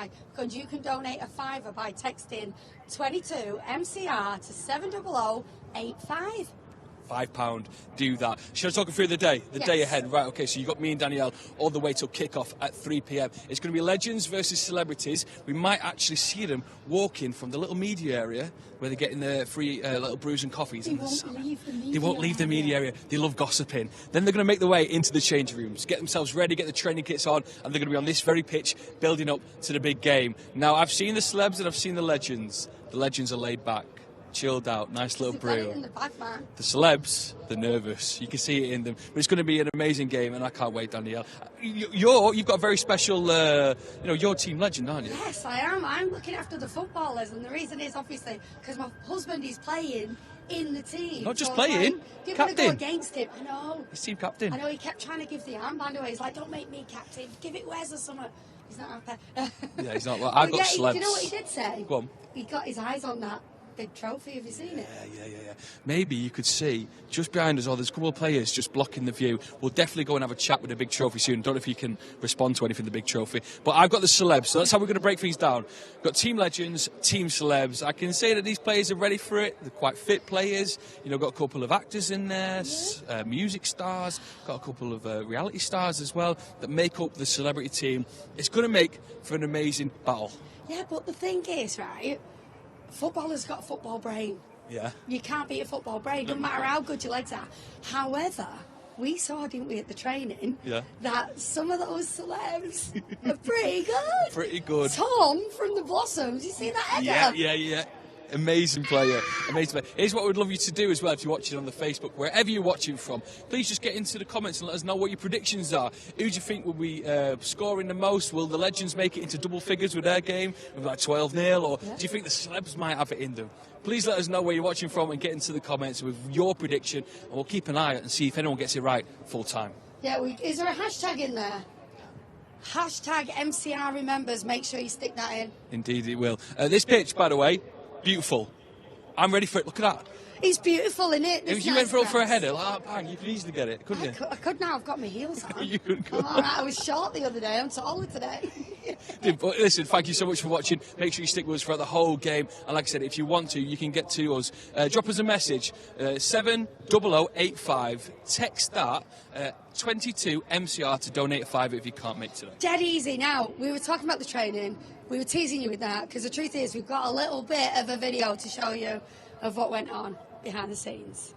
by, because you can donate a £5 by texting 22MCR to 70085. £5, do that. Should I talk you through the day? The day ahead, right? Okay, so you've got me and Danielle all the way till kickoff at 3 p.m. It's going to be legends versus celebrities. We might actually see them walking from the little media area where they're getting their free little brews and coffees. They won't leave the media area. They love gossiping. Then they're going to make their way into the change rooms, get themselves ready, get the training kits on, and they're going to be on this very pitch building up to the big game. Now, I've seen the celebs and I've seen the legends. The legends are laid back, chilled out, nice little brew. The celebs, they're nervous. You can see it in them. But it's going to be an amazing game, and I can't wait, Danielle. You've got a very special, your team legend, aren't you? Yes, I am. I'm looking after the footballers, and the reason is obviously because my husband is playing in the team. Not just playing, captain. Go against him. I know. He's team captain. I know. He kept trying to give the armband away. He's like, "Don't make me captain. Give it Wes or something." He's not happy. Yeah, he's not. Well, I've got celebs. Do you know what he did say? Go on. He got his eyes on that big trophy. Have you seen it? Yeah. Maybe you could see just behind us, there's a couple of players just blocking the view. We'll definitely go and have a chat with the big trophy soon. Don't know if you can respond to anything, the big trophy. But I've got the celebs, so that's how we're going to break things down. We've got team legends, team celebs. I can say that these players are ready for it. They're quite fit players. Got a couple of actors in there, music stars, got a couple of reality stars as well that make up the celebrity team. It's going to make for an amazing battle. Yeah, but the thing is, right, footballers got a football brain. Yeah. You can't beat a football brain, no matter how good your legs are. However, we saw, didn't we, at the training, that some of those celebs are pretty good. Pretty good. Tom from the Blossoms, you see that header? Yeah. Amazing player. Here's what we'd love you to do as well if you're watching on the Facebook, wherever you're watching from. Please just get into the comments and let us know what your predictions are. Who do you think will be scoring the most? Will the legends make it into double figures with their game, with like 12-0? Or do you think the celebs might have it in them? Please let us know where you're watching from and get into the comments with your prediction, and we'll keep an eye out and see if anyone gets it right full time. Yeah, is there a hashtag in there? Hashtag MCR remembers. Make sure you stick that in. Indeed it will. This pitch, by the way, beautiful. I'm ready for it. Look at that. It's beautiful, isn't it? If you went for a header, like, bang, you could easily get it, couldn't you? I could now. I've got my heels on. You could go. I was short the other day. I'm taller today. But listen, thank you so much for watching. Make sure you stick with us throughout the whole game. And like I said, if you want to, you can get to us. Drop us a message, 70085. Text that 22MCR to donate a £5 if you can't make today. Dead easy. Now, we were talking about the training. We were teasing you with that because the truth is we've got a little bit of a video to show you of what went on behind the scenes.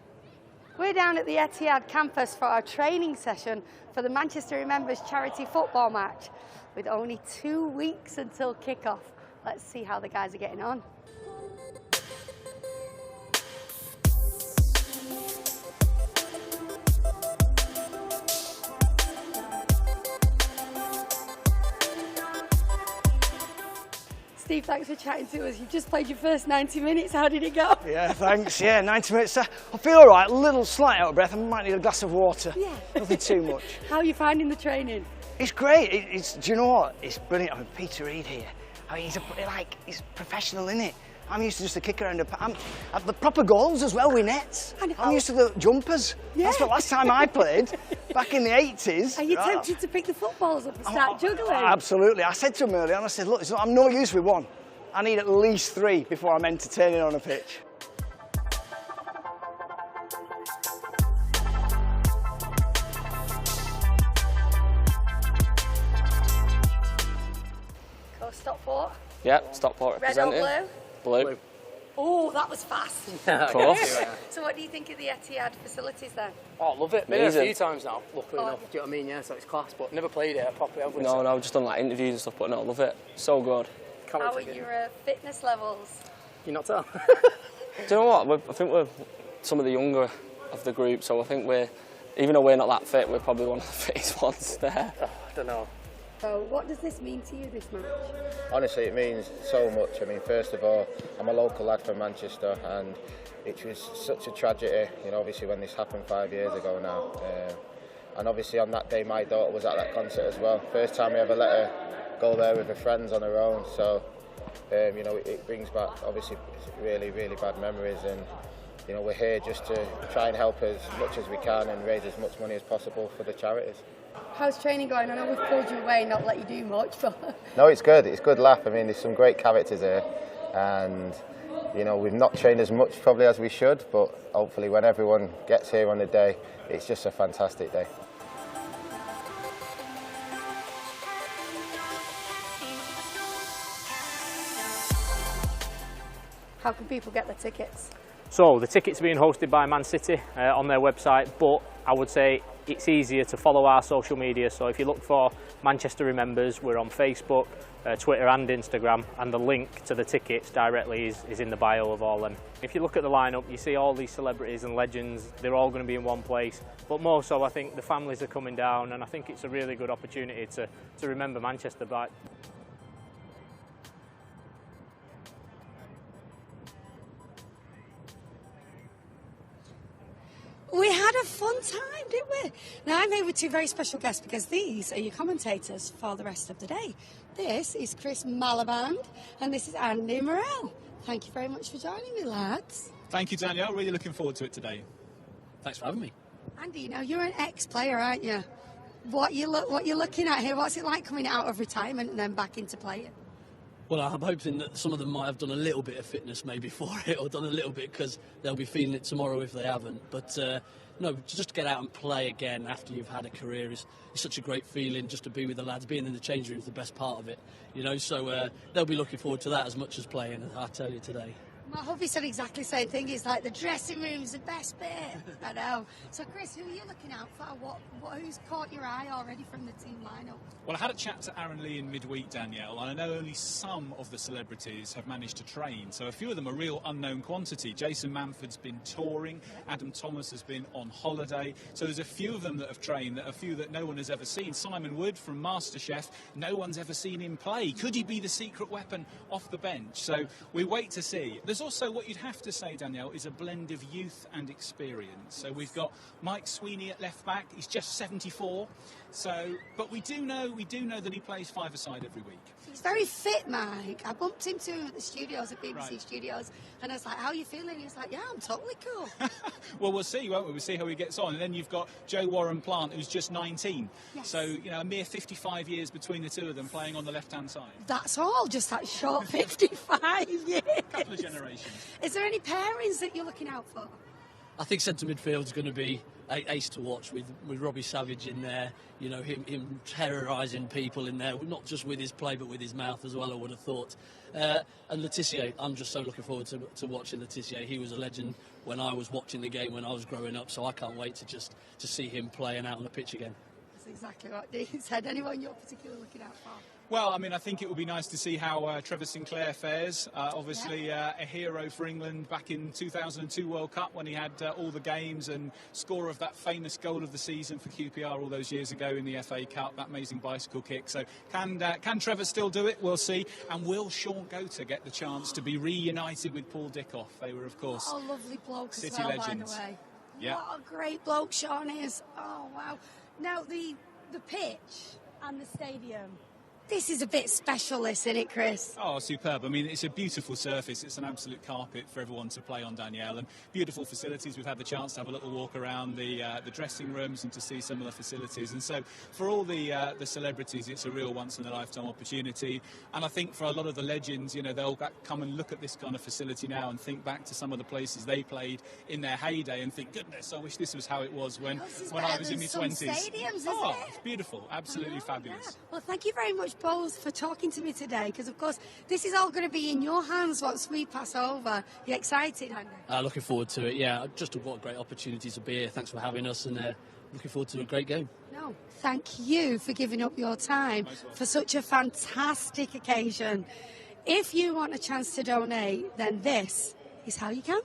We're down at the Etihad campus for our training session for the Manchester Remembers charity football match with only 2 weeks until kickoff. Let's see how the guys are getting on. Steve, thanks for chatting to us. You've just played your first 90 minutes. How did it go? Yeah, thanks. Yeah, 90 minutes. I feel all right. A little slight out of breath. I might need a glass of water. Yeah. Nothing too much. How are you finding the training? It's great. Do you know what? It's brilliant. I mean, Peter Reid here. I mean, he's professional, isn't it? I'm used to just a kicker and I've the proper goals as well with nets. I'm used to the jumpers. Yeah. That's the last time I played, back in the 80s. Are you tempted to pick the footballs up and start juggling? Absolutely. I said to him earlier, and I said, look, I'm no use with one. I need at least 3 before I'm entertaining on a pitch. Go Stockport. Yep, Stockport representing. Red or blue? Blue. Oh, that was fast. Of course. So what do you think of the Etihad facilities then? Oh, I love it. Been there a Amazing. few times now, luckily enough. Do you know what I mean? Yeah, so it's class, but never played it properly. No, I've just done like interviews and stuff, but no, I love it. So good. How are your fitness levels? Can you not tell? Do you know what? I think we're some of the younger of the group, so I think even though we're not that fit, we're probably one of the fittest ones there. Oh, I don't know. So what does this mean to you, this match? Honestly, it means so much. I mean, first of all, I'm a local lad from Manchester, and it was such a tragedy, obviously when this happened 5 years ago now. And obviously on that day, my daughter was at that concert as well. First time we ever let her go there with her friends on her own. So, it brings back obviously really, really bad memories, and we're here just to try and help as much as we can and raise as much money as possible for the charities. How's training going? I know we've pulled you away and not let you do much, but... No, it's good. It's good laugh. I mean, there's some great characters here, and you know, we've not trained as much probably as we should, but hopefully when everyone gets here on the day, it's just a fantastic day. How can people get their tickets? So the tickets are being hosted by Man City on their website, but I would say it's easier to follow our social media. So if you look for Manchester Remembers, we're on Facebook, Twitter and Instagram, and the link to the tickets directly is in the bio of all them. If you look at the lineup, you see all these celebrities and legends. They're all going to be in one place, but more so I think the families are coming down, and I think it's a really good opportunity to remember Manchester by. We had a fun time, didn't we? Now, I'm here with two very special guests because these are your commentators for the rest of the day. This is Chris Malaband and this is Andy Morell. Thank you very much for joining me, lads. Thank you, Danielle. Really looking forward to it today. Thanks for having me. Andy, now you're an ex-player, aren't you? What you're looking at here, what's it like coming out of retirement and then back into playing? Well, I'm hoping that some of them might have done a little bit of fitness maybe for it, or done a little bit because they'll be feeling it tomorrow if they haven't. But no, just to get out and play again after you've had a career is such a great feeling. Just to be with the lads, being in the change room is the best part of it, you know. So they'll be looking forward to that as much as playing. I tell you today. My hubby said exactly the same thing. It's like the dressing room's the best bit. I know. So, Chris, who are you looking out for? Who's caught your eye already from the team lineup? Well, I had a chat to Aaron Lee in midweek, Danielle, and I know only some of the celebrities have managed to train. So a few of them are real unknown quantity. Jason Manford's been touring. Adam Thomas has been on holiday. So there's a few of them that have trained, a few that no one has ever seen. Simon Wood from MasterChef, no one's ever seen him play. Could he be the secret weapon off the bench? So we wait to see. There's also what you'd have to say, Danielle, is a blend of youth and experience. So we've got Mike Sweeney at left back. He's just 74. So, but we do know that he plays five-a-side every week. He's very fit, Mike. I bumped into him at the studios, at BBC Studios, and I was like, how are you feeling? He was like, yeah, I'm totally cool. Well, we'll see, won't we? We'll see how he gets on. And then you've got Joe Warren Plant, who's just 19. Yes. So, you know, a mere 55 years between the two of them playing on the left-hand side. That's all, just that short 55 years. A couple of generations. Is there any pairings that you're looking out for? I think centre midfield's going to be ace to watch with Robbie Savage in there. You know, him terrorising people in there, not just with his play but with his mouth as well, I would have thought. And Le Tissier, I'm just so looking forward to watching Le Tissier. He was a legend when I was watching the game when I was growing up, so I can't wait to see him playing out on the pitch again. That's exactly what Dean said. Anyone you're particularly looking out for? Well, I mean, I think it would be nice to see how Trevor Sinclair fares. Obviously, a hero for England back in 2002 World Cup when he had all the games and scorer of that famous goal of the season for QPR all those years ago in the FA Cup, that amazing bicycle kick. So can Trevor still do it? We'll see. And will Sean Goater get the chance to be reunited with Paul Dickoff? They were, of course, lovely bloke City as well, legends. by the way. Yeah. What a great bloke Sean is. Oh, wow. Now, the pitch and the stadium. This is a bit special, isn't it, Chris? Oh, superb. I mean, it's a beautiful surface. It's an absolute carpet for everyone to play on, Danielle, and beautiful facilities. We've had the chance to have a little walk around the dressing rooms and to see some of the facilities. And so for all the celebrities, it's a real once-in-a-lifetime opportunity. And I think for a lot of the legends, you know, they'll come and look at this kind of facility now and think back to some of the places they played in their heyday and think, goodness, I wish this was how it was when I was in my 20s. Oh, it's beautiful. Absolutely fabulous. Yeah. Well, thank you very much both for talking to me today, because of course this is all going to be in your hands once we pass over. You excited, Andy? Looking forward to it, yeah. Just what a great opportunity to be here. Thanks for having us, and looking forward to a great game. No, thank you for giving up your time for such a fantastic occasion. If you want a chance to donate, then this is how you can.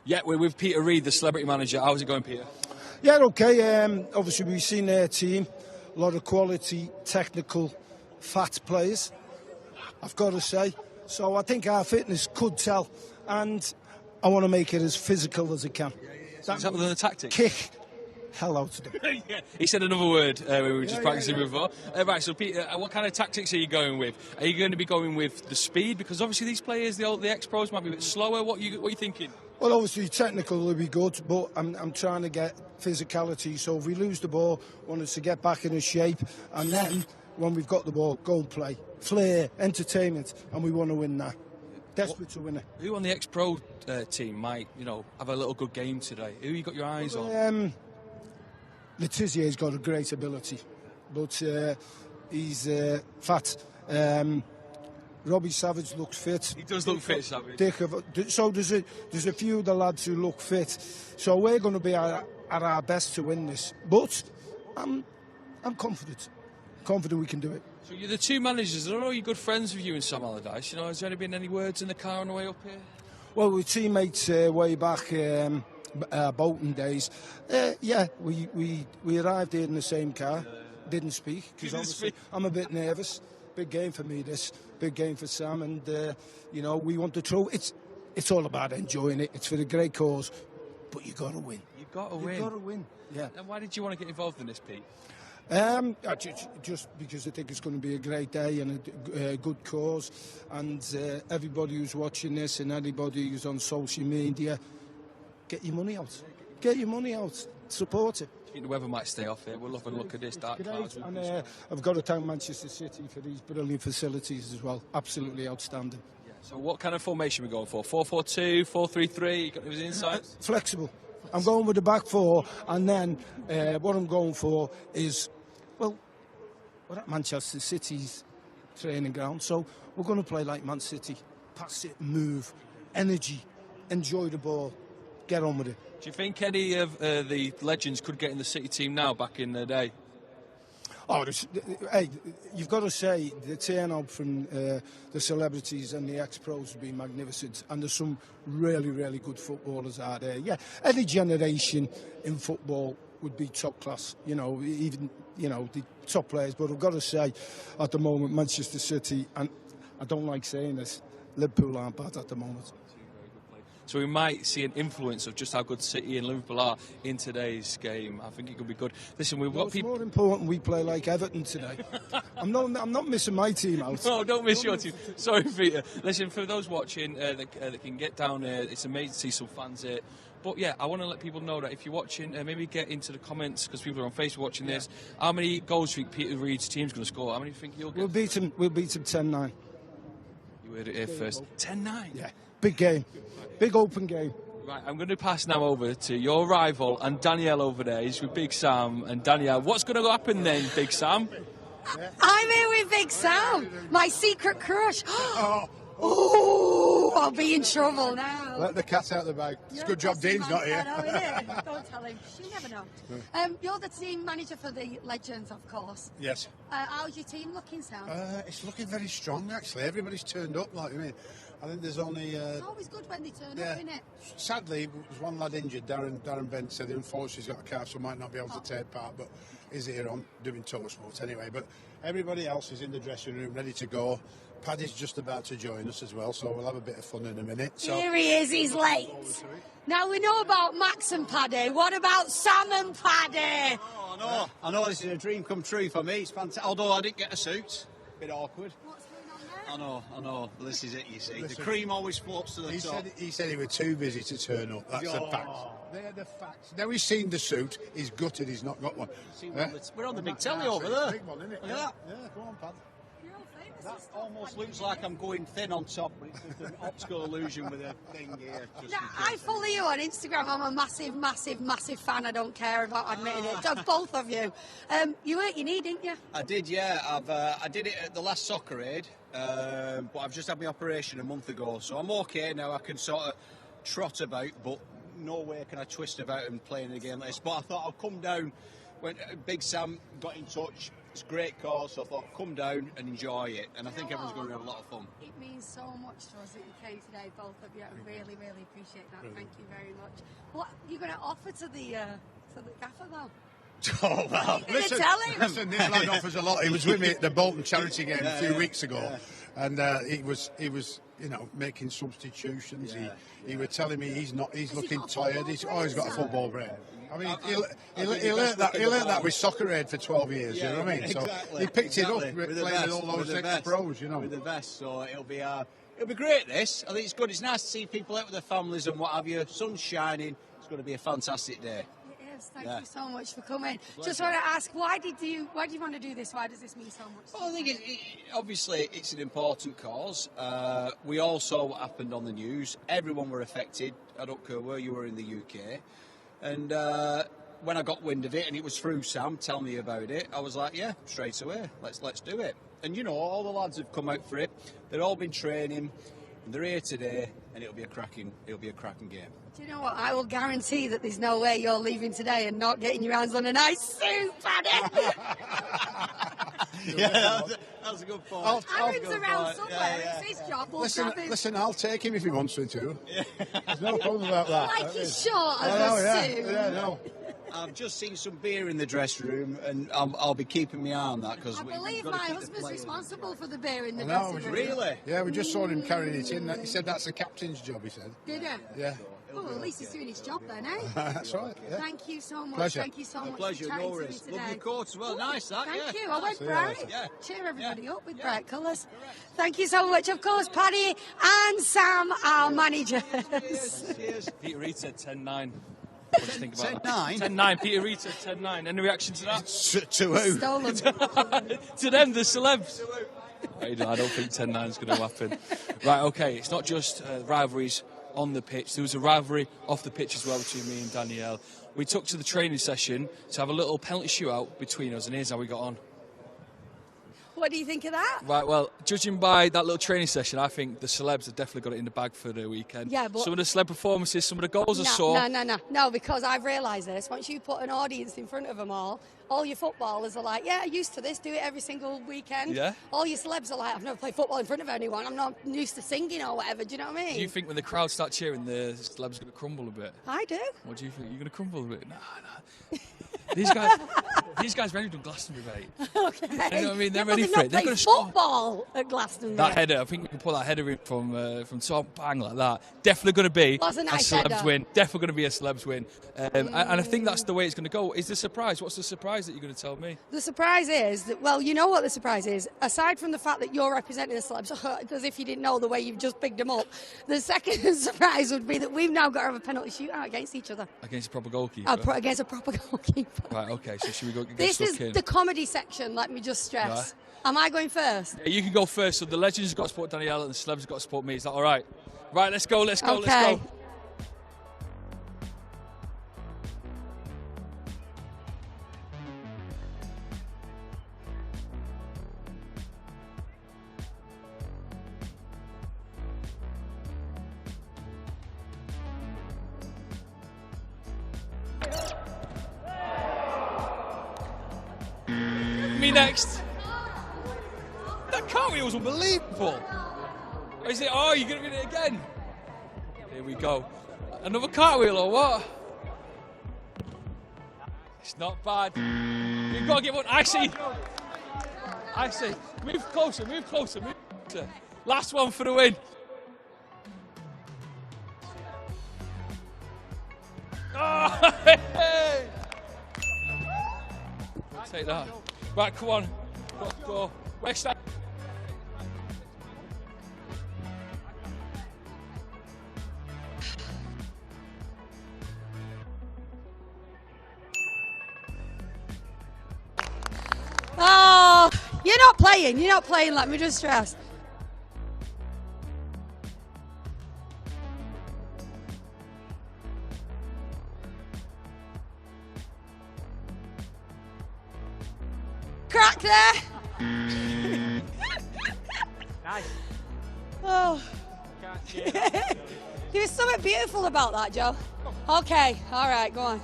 Yeah, we're with Peter Reid, the celebrity manager. How's it going, Peter? Yeah, okay. Obviously, we've seen their team. a lot of quality, technical, fat players, I've got to say. So I think our fitness could tell, and I want to make it as physical as it can. Is that the tactic? Kick hell out of them. Yeah. He said another word when we were just practicing before. Right, so Peter, what kind of tactics are you going with? Are you going to be going with the speed? Because obviously these players, the ex-pros, might be a bit slower. What are you thinking? Well, obviously technical will be good, but I'm trying to get physicality. So if we lose the ball, I want us to get back into shape, and then when we've got the ball, go and play. Flair, entertainment, and we want to win that. Desperate to win it. Who on the ex-pro team might, have a little good game today? Who you got your eyes on? Letizier's got a great ability, but he's fat. Robbie Savage looks fit. He does look fit, Savage. So there's a few of the lads who look fit. So we're going to be at our best to win this. But I'm confident. Confident we can do it. So you're the two managers. I don't know, you're good friends with you and Sam Allardyce. Has there been any words in the car on the way up here? Well, we're teammates way back. Bolton days. We arrived here in the same car. Didn't speak because obviously I'm a bit nervous. Big game for me, this big game for Sam, and we want to throw. It's all about enjoying it. It's for the great cause, but you got to win. You got to win. You got to win. Yeah. And why did you want to get involved in this, Pete? Just because I think it's going to be a great day and a good cause, and everybody who's watching this and anybody who's on social media. Get your money out. Get your money out. Support it. I think the weather might stay off here. We'll have a look at this dark clouds. And I've got to thank Manchester City for these brilliant facilities as well. Absolutely outstanding. Yeah. So what kind of formation are we going for? 4-4-2, 4-3-3? You got those insights? Flexible. I'm going with the back four, and then what I'm going for is, we're at Manchester City's training ground, so we're going to play like Man City. Pass it, move, energy, enjoy the ball. Get on with it. Do you think any of the legends could get in the City team now, back in the day? Hey, you've got to say the turnout from the celebrities and the ex-pros has been magnificent, and there's some really, really good footballers out there. Yeah, any generation in football would be top class. Even the top players. But I've got to say, at the moment, Manchester City, and I don't like saying this, Liverpool aren't bad at the moment. So we might see an influence of just how good City and Liverpool are in today's game. I think it could be good. Listen, we've got people. It's more important we play like Everton today. I'm not missing my team out. No, don't miss your team. Sorry, Peter. Listen, for those watching that can get down here, it's amazing to see some fans here. But yeah, I want to let people know that if you're watching, maybe get into the comments, because people are on Facebook watching this. How many goals do you think Peter Reid's team's going to score? How many do you think you'll get? We'll beat him 10-9. You heard it here first. 10-9? Yeah. Big game. Big open game. Right, I'm going to pass now over to your rival and Danielle over there. He's with Big Sam and Danielle. What's going to happen then, Big Sam? I'm here with Big Sam, my secret crush. Oh, I'll be in trouble now. Let the cat out of the bag. It's a good job Dean's not here. I know, innit? Don't tell him. You never know. You're the team manager for the Legends, of course. Yes. How's your team looking, Sam? It's looking very strong, actually. Everybody's turned up, I think there's only... it's always good when they turn up, isn't it? Sadly, there's one lad injured. Darren Bent said unfortunately he's got a calf, so might not be able to take part, but he's here on doing talkSPORT anyway. But everybody else is in the dressing room, ready to go. Paddy's just about to join us as well, so we'll have a bit of fun in a minute. So, here he is, he's late. Now we know about Max and Paddy. What about Sam and Paddy? Oh, I know this is a dream come true for me. It's fantastic. Although I didn't get a suit, bit awkward. What's going on there? I know. This is it, you see. The cream always floats to the top. He said he was too busy to turn up. That's the fact. They're the facts. Now he's seen the suit, he's gutted he's not got one. We're on the big telly over there. Big one, isn't it? Yeah. Go on, Pad. That almost looks like I'm going thin on top, but it's just an optical illusion with a thing here. I follow you on Instagram. I'm a massive fan. I don't care about admitting it. Both of you. You hurt your knee, didn't you? I did, yeah. I did it at the last Soccer Aid, but I've just had my operation a month ago, so I'm okay now. I can sort of trot about, but no way can I twist about and play in a game like this. But I thought I'll come down when Big Sam got in touch. It's a great cause, so I thought come down and enjoy it, and I think everyone's going to have a lot of fun. It means so much to us that you came today, both of you. I really appreciate that. Thank you very much. What are you going to offer to the gaffer though? Oh, well, listen, tell him? listen, this lad offers a lot. He was with me at the Bolton charity game a few weeks ago, and he was, you know, making substitutions. He was telling me he's looking tired. He's got a football brain. I mean, he learned that with Soccer Aid for 12 years. You know what I mean? So he picked it up playing with all those ex-pros. You know, with the best. So it'll be great. This, I think it's good. It's nice to see people out with their families and what have you. Sun's shining. It's going to be a fantastic day. Thank you so much for coming. Just want to ask, why do you want to do this? Why does this mean so much? Well, I think obviously it's an important cause. We all saw what happened on the news. Everyone were affected. I don't care where you were in the UK. And when I got wind of it, and it was through Sam, tell me about it, I was like, yeah, straight away, let's do it. And you know, all the lads have come out for it. They've all been training, and they're here today, and it'll be a cracking game. Do you know what? I will guarantee that there's no way you're leaving today and not getting your hands on a nice suit, Paddy. Yeah, that's a good point. Aaron's around somewhere. It's his job. Listen, I'll take him if he wants me to. There's no problem about that. Like he's short of a suit. Yeah, no. I've just seen some beer in the dressing room, and I'll be keeping my eye on that because I believe my husband's responsible for the beer in the dressing room. Really? Yeah, we just saw him carrying it in. He said that's the captain's job. He said. Did he? Yeah. Well, at least he's doing his job then, eh? That's right. Yeah. Thank you so much. Pleasure. Thank you so much. Pleasure. For No worries. today. Love your coat as well. Nice that. Thank yeah. you. I went bright. Yeah. Cheer everybody up with bright colours. Thank you so much. Of course, Paddy and Sam, our managers. Cheers. Peter Reid said 10-9. What do you think about 10-9? 10-9. Peter Reid said 10-9. Any reaction to that? To who? Stolen. To them, the celebs. I don't think 10-9 is going to happen. Right, okay, it's not just rivalries on the pitch. There was a rivalry off the pitch as well between me and Danielle. We took to the training session to have a little penalty shootout between us, and here's how we got on. What do you think of that? Right, well, judging by that little training session, I think the celebs have definitely got it in the bag for the weekend. Yeah, but some of the celeb performances, some of the goals I saw. No, because I've realised this. Once you put an audience in front of them all your footballers are like, yeah, used to this, do it every single weekend. Yeah. All your celebs are like, I've never played football in front of anyone. I'm not used to singing or whatever. Do you know what I mean? Do you think when the crowd start cheering, the celebs are going to crumble a bit? I do. What do you think? You're going to crumble a bit? Nah. These guys ready to Glastonbury, mate. Okay. You know what I mean? They're Yeah, ready but for it. They're They're going to football at Glastonbury. That header, I think we can put that header in from top bang like that. Definitely going to be Was a nice celebs header. win. Definitely going to be a celebs win. And I think that's the way it's going to go. Is the surprise? What's the surprise that you're going to tell me? The surprise is that, well, you know what the surprise is. Aside from the fact that you're representing the celebs, as if you didn't know the way you've just picked them up, the second surprise would be that we've now got to have a penalty shootout against each other. Against a proper goalkeeper? Against a proper goalkeeper. Right, okay, so should we go get This stuck is in? the comedy section, let me just stress. Right. Am I going first? Yeah, you can go first. So the legends have got to support Danielle and the celebs have got to support me. Is that all right? Right, let's go. Okay. Me next. That cartwheel was unbelievable. Is it? Oh, you're going to get it again. Here we go. Another cartwheel or what? It's not bad. You've got to get one. I see. Move closer. Last one for the win. Oh, hey. Take that. Right, come on. Go. Where's that? Oh, you're not playing, let me just stress. Crack there. Nice. Oh. There's something beautiful about that, Joe. Okay, all right, go on.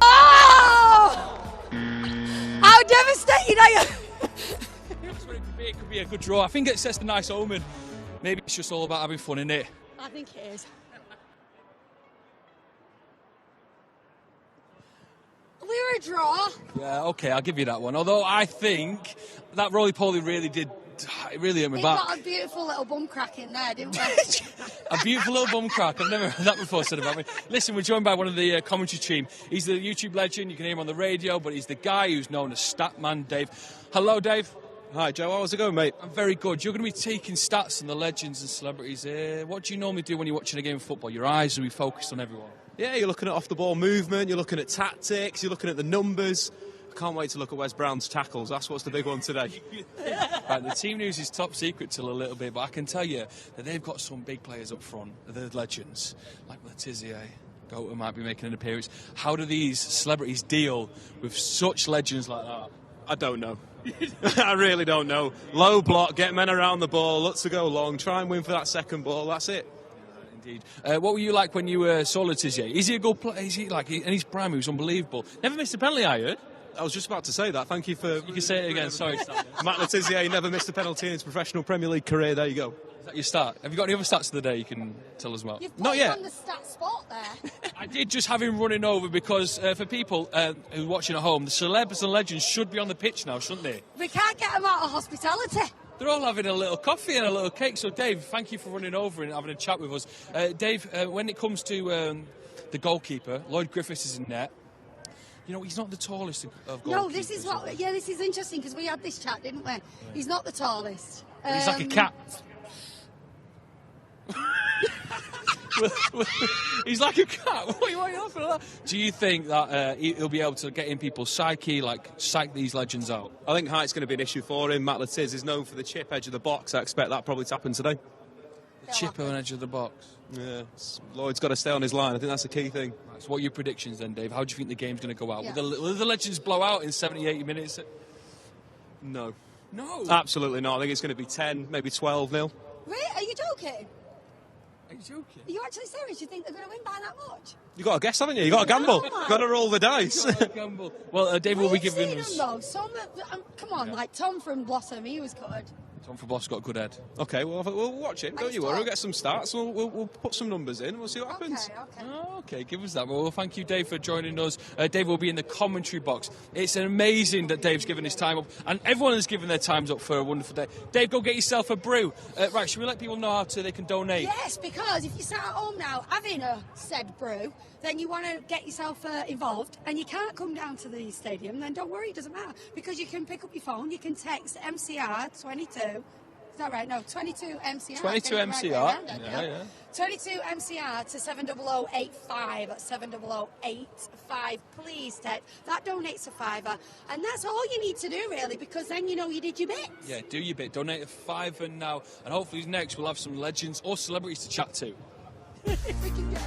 Oh! How devastated are you? That's what it could be. It could be a good draw. I think it sets a nice omen. Maybe it's just all about having fun, innit? I think it is. We were a draw. Yeah, okay, I'll give you that one. Although I think that roly-poly really did... It really hit me back. We got a beautiful little bum crack in there, didn't we? A beautiful little bum crack. I've never heard that before said about me. Listen, we're joined by one of the commentary team. He's the YouTube legend. You can hear him on the radio, but he's the guy who's known as Statman Dave. Hello, Dave. Hi, Joe. How's it going, mate? I'm very good. You're going to be taking stats on the legends and celebrities here. What do you normally do when you're watching a game of football? Your eyes will be focused on everyone. Yeah, you're looking at off-the-ball movement, you're looking at tactics, you're looking at the numbers. I can't wait to look at Wes Brown's tackles. That's what's the big one today. Right, the team news is top secret till a little bit, but I can tell you that they've got some big players up front. They're legends, like Letizia. Goater might be making an appearance. How do these celebrities deal with such legends like that? I don't know. I really don't know. Low block, get men around the ball, look to go long, try and win for that second ball, that's it. Indeed. What were you like when you saw Letizia? Is he a good player? Is he like, and he's prime, he was unbelievable. Never missed a penalty, I heard. I was just about to say that. Thank you for... You can say it again, sorry. Matt Letizia never missed a penalty in his professional Premier League career. There you go. Is that your start? Have you got any other stats of the day you can tell us about? You've Not put yet. on the StatSPORT there. I did just have him running over because for people who are watching at home, the celebs and legends should be on the pitch now, shouldn't they? We can't get them out of hospitality. They're all having a little coffee and a little cake. So, Dave, thank you for running over and having a chat with us. Dave, when it comes to the goalkeeper, Lloyd Griffiths is in net. You know, he's not the tallest of goalkeepers. No, this is what... Yeah, this is interesting because we had this chat, didn't we? He's not the tallest. He's like a cat. He's like a cat. What are you laughing at that? Do you think that he'll be able to get in people's psyche, like psych these legends out? I think height's going to be an issue for him. Matt Letizia is known for the chip edge of the box. I expect that probably to happen today. The chip on the edge of the box. Yeah, Lloyd's got to stay on his line. I think that's the key thing. Right, so what are your predictions then, Dave? How do you think the game's going to go out? Yeah. Will the legends blow out in 70, 80 minutes? No. No? Absolutely not. I think it's going to be 10, maybe 12-0. Really? Are you joking? Are you joking? Are you actually serious? You think they're going to win by that much? You got to guess, haven't you? You got to gamble. No, Got to roll the dice. Gamble. Well, Dave will be giving We've us... seen them, though. Come on, like Tom from Blossom, he was good. Tom for Boss got a good head. Okay, well, we'll watch it. Don't you worry. We'll get some stats. We'll put some numbers in. We'll see what happens. Okay. Oh, okay, give us that. Well, thank you, Dave, for joining us. Dave will be in the commentary box. It's amazing that Dave's given his time up, and everyone has given their times up for a wonderful day. Dave, go get yourself a brew. Right, should we let people know how they can donate? Yes, because if you sat at home now having a said brew, then you want to get yourself involved, and you can't come down to the stadium, then don't worry, it doesn't matter, because you can pick up your phone, you can text MCR 22. Is that right? No, 22 MCR. 22 MCR. Yeah. 22 MCR to 70085. That's 70085. Please text. That donates a £5. And that's all you need to do, really, because then you know you did your bit. Yeah, do your bit. Donate a £5 now. And hopefully next we'll have some legends or celebrities to chat to. If we can get...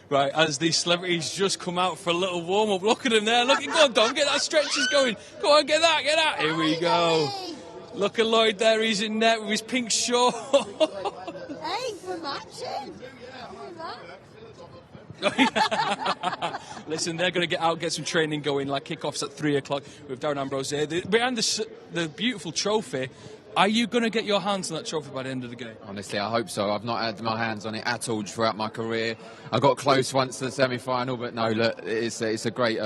Right, as these celebrities just come out for a little warm-up. Look at them there. Look, go on, Dom, get that stretches going. Go on, get that. Here we go. Look at Lloyd there. He's in net with his pink short. Hey, for matching. Listen, they're going to get out, get some training going, like kickoffs at 3 o'clock with Darren Ambrose here. Behind the beautiful trophy, are you going to get your hands on that trophy by the end of the game? Honestly, I hope so. I've not had my hands on it at all throughout my career. I got close once to the semi-final, but no, look, it's a great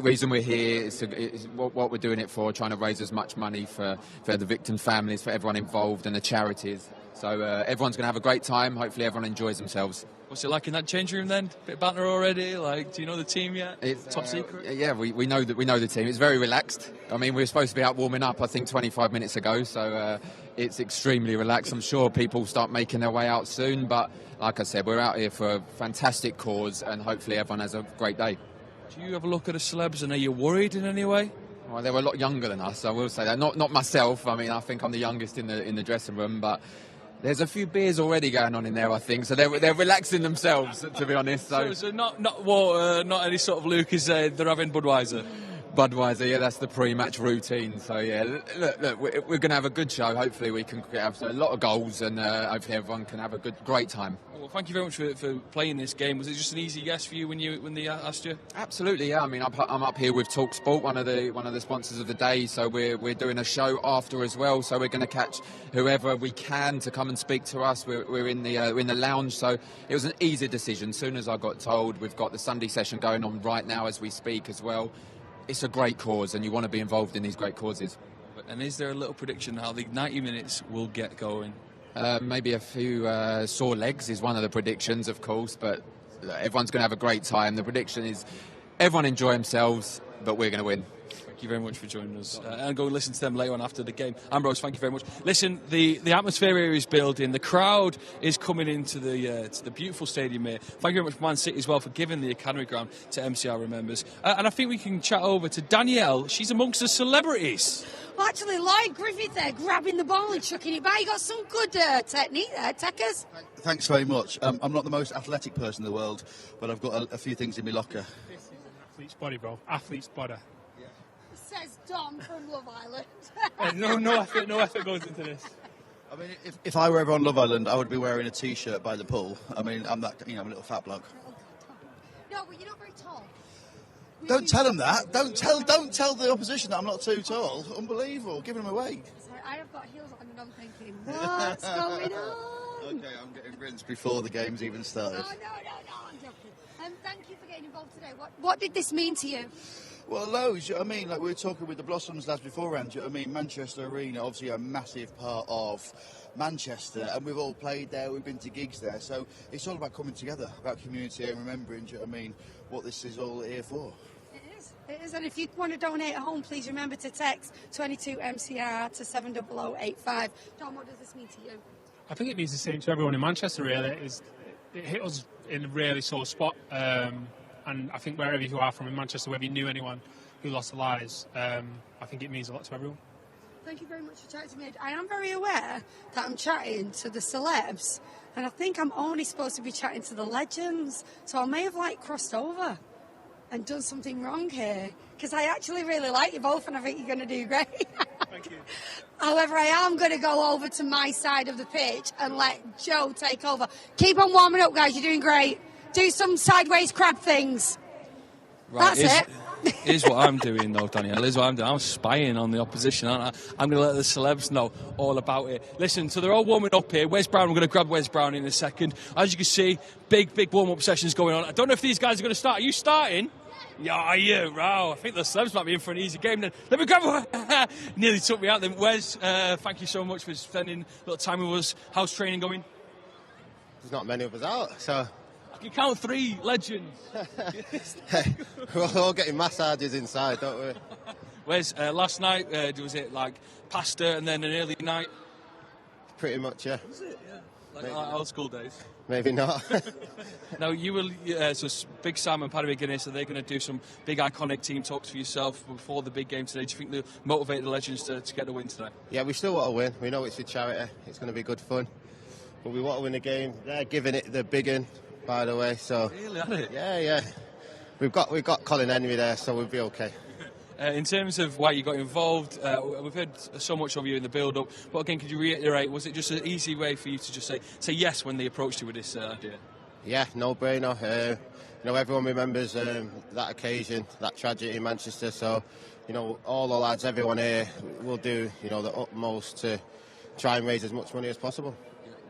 reason we're here. It's what we're doing it for, trying to raise as much money for the victim families, for everyone involved, and the charities. So everyone's going to have a great time. Hopefully everyone enjoys themselves. What's it like in that change room then? Bit of banter already? Like, do you know the team yet? It's top secret? Yeah, we know that we know the team. It's very relaxed. I mean, we were supposed to be out warming up, I think, 25 minutes ago. So it's extremely relaxed. I'm sure people will start making their way out soon. But like I said, we're out here for a fantastic cause, and hopefully everyone has a great day. Do you have a look at the celebs, and are you worried in any way? Well, they were a lot younger than us, I will say that. Not myself. I mean, I think I'm the youngest in the dressing room, but there's a few beers already going on in there, I think. So they're relaxing themselves, to be honest. So not water, not any sort of Lucas. They're having Budweiser. Budweiser, yeah, that's the pre-match routine. So yeah, look, we're going to have a good show. Hopefully we can have a lot of goals, and hopefully everyone can have a great time. Well, thank you very much for playing this game. Was it just an easy yes for you when they asked you? Absolutely, yeah. I mean, I'm up here with talkSPORT, one of the sponsors of the day. So we're doing a show after as well. So we're going to catch whoever we can to come and speak to us. We're in the lounge. So it was an easy decision. As soon as I got told, we've got the Sunday session going on right now as we speak as well. It's a great cause, and you want to be involved in these great causes. And is there a little prediction how the 90 minutes will get going? Maybe a few sore legs is one of the predictions, of course, but everyone's going to have a great time. The prediction is everyone enjoy themselves, but we're going to win. Thank you very much for joining us. And go and listen to them later on after the game. Ambrose, thank you very much. Listen, the atmosphere here is building. The crowd is coming into the beautiful stadium here. Thank you very much, Man City, as well, for giving the Academy ground to MCR Remembers. And I think we can chat over to Danielle. She's amongst the celebrities. Well, actually, Lloyd Griffith there grabbing the ball and chucking it by. You got some good technique there, Techers. Thanks very much. I'm not the most athletic person in the world, but I've got a few things in my locker. This is an athlete's body, bro. Athlete's body. Says Dom from Love Island. No effort goes into this. I mean, if I were ever on Love Island, I would be wearing a T-shirt by the pool. I mean, I'm that, I'm a little fat bloke. No, but you're not very tall. Don't tell them that. Don't tell the opposition that I'm not too tall. Unbelievable, giving them away. Sorry, I have got heels on and I'm thinking, what's going on? Okay, I'm getting rinsed before the game's even started. No, I'm joking. Thank you for getting involved today. What did this mean to you? Well, loads. I mean, like we were talking with the Blossoms lads beforehand. I mean, Manchester Arena, obviously a massive part of Manchester, and we've all played there. We've been to gigs there, so it's all about coming together, about community and remembering. I mean, what this is all here for. It is, and if you want to donate at home, please remember to text 22MCR to 70085. John, what does this mean to you? I think it means the same to everyone in Manchester, really. It hit us in a really sore spot. And I think wherever you are from in Manchester, whether you knew anyone who lost their lives, I think it means a lot to everyone. Thank you very much for chatting to me. I am very aware that I'm chatting to the celebs, and I think I'm only supposed to be chatting to the legends. So I may have crossed over and done something wrong here, because I actually really like you both, and I think you're going to do great. Thank you. However, I am going to go over to my side of the pitch and let Joe take over. Keep on warming up, guys. You're doing great. Do some sideways crab things. Right, That's it. Here's what I'm doing, though, Danielle. Here's what I'm doing. I'm spying on the opposition, aren't I? I'm going to let the celebs know all about it. Listen, so they're all warming up here. Wes Brown, we're going to grab Wes Brown in a second. As you can see, big warm-up sessions going on. I don't know if these guys are going to start. Are you starting? Yeah, are you? Wow, I think the celebs might be in for an easy game then. Let me grab Nearly took me out then. Wes, thank you so much for spending a little time with us. How's training going? There's not many of us out, so... You count 3 legends. We're all getting massages inside, don't we? Whereas last night, was it pasta and then an early night? Pretty much, yeah. Was it? Yeah. Like old school days? Maybe not. Now, you will, so Big Sam and Paddy McGuinness, are they going to do some big iconic team talks for yourself before the big game today? Do you think they'll motivate the legends to get the win today? Yeah, we still want to win. We know it's for charity. It's going to be good fun. But we want to win the game. They're giving it the big one, by the way. So really, are they? Yeah. We've got Colin Henry there, so we'll be okay. In terms of why you got involved, we've heard so much of you in the build-up. But again, could you reiterate? Was it just an easy way for you to just say yes when they approached you with this idea? Yeah, no brainer. Everyone remembers that occasion, that tragedy in Manchester. So, all the lads, everyone here will do, the utmost to try and raise as much money as possible.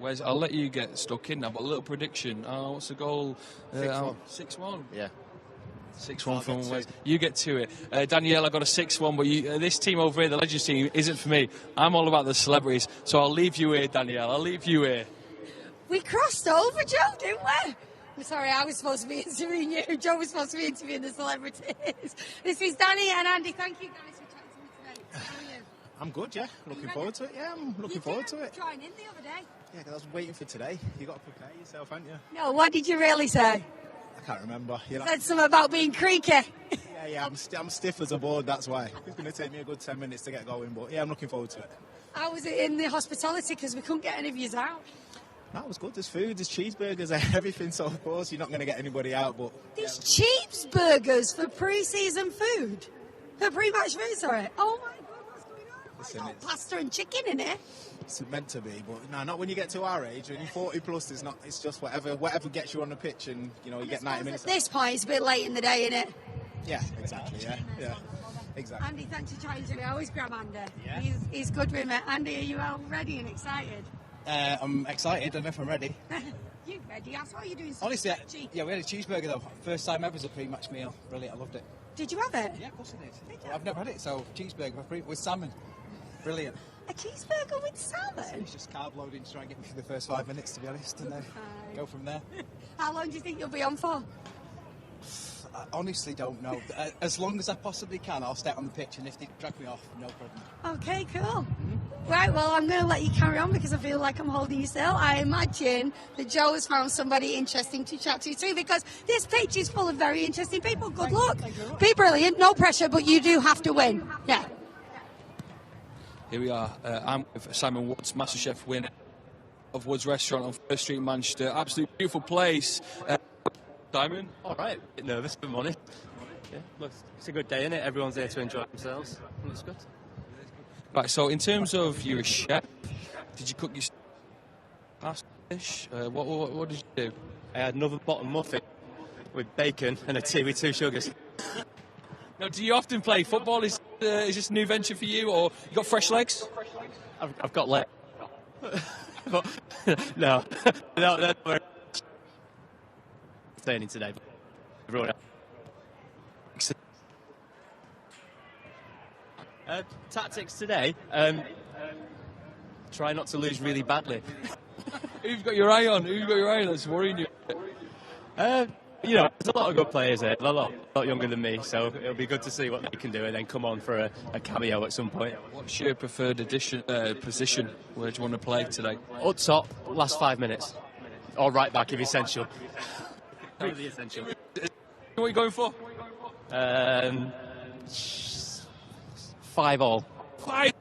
Wes, I'll let you get stuck in now, but a little prediction. What's the goal? 6-1. 6-1? Yeah. 6-1 from Wes. You get to it. Danielle, I got a 6-1, but this team over here, the Legends team, isn't for me. I'm all about the celebrities, so I'll leave you here, Danielle. I'll leave you here. We crossed over, Joe, didn't we? I'm sorry, I was supposed to be interviewing you. Joe was supposed to be interviewing the celebrities. This is Danny and Andy. Thank you guys for chatting to me today. How are you? I'm good, yeah. Looking forward to it. Yeah, I'm looking forward to it. You joined in the other day. Yeah, because I was waiting for today. You got to prepare yourself, haven't you? No, what did you really say? I can't remember. You know, Said something about being creaky. yeah. I'm stiff as a board. That's why. It's going to take me a good 10 minutes to get going, but yeah, I'm looking forward to it. How was it in the hospitality? Because we couldn't get any of yous out. That was good. There's food, there's cheeseburgers, everything. So of course you're not going to get anybody out, but There's cheeseburgers for pre-season food, for pre-match food. Sorry. Oh my God, what's going on? It's got pasta and chicken in it. it's meant to be. But no, not when you get to our age. When you're 40 plus, it's not. It's just whatever gets you on the pitch, and you get 90 minutes. At this point, it's a bit late in the day, isn't it? Yeah, exactly. Yeah, exactly. Andy, thanks for chatting to me. I always grab Andy. Yeah. He's good with me. Andy, are you all ready and excited? I'm excited. I don't know if I'm ready. You ready? I saw you doing some Honestly, we had a cheeseburger though. First time ever as a pre-match meal. Brilliant. I loved it. Did you have it? Yeah, of course I did. I've never had it. So cheeseburger with salmon. Brilliant. A cheeseburger with salmon? It's just carb loading to try and get me for the first 5 minutes, to be honest, and then go from there. How long do you think you'll be on for? I honestly don't know. As long as I possibly can, I'll stay on the pitch, and if they drag me off, no problem. Okay, cool. Right, well, I'm going to let you carry on because I feel like I'm holding you still. I imagine that Joe has found somebody interesting to chat to too, because this pitch is full of very interesting people. Good luck. Be brilliant. No pressure, but you do have to win. Yeah. Here we are. I'm with Simon Woods, MasterChef winner of Woods Restaurant on First Street, Manchester. Absolutely beautiful place. Simon? All right. A bit nervous, good morning. Yeah, look, it's a good day, isn't it? Everyone's there to enjoy themselves. Looks good. Right, so in terms of you're a chef, did you cook your pasta dish? What did you do? I had another bottom muffin with bacon and a tea with 2 sugars. Now, do you often play football? Is this a new venture for you, or you got fresh legs? I've got legs. But, no. Training today. Everyone else. Tactics today. Try not to lose really badly. Who've got your eye on? That's worrying you. There's a lot of good players here, a lot younger than me, so it'll be good to see what they can do and then come on for a cameo at some point. What's your preferred position? Where do you want to play today? Up top, last 5 minutes. Or right back if essential. Really essential. What are you going for? 5 all. 5.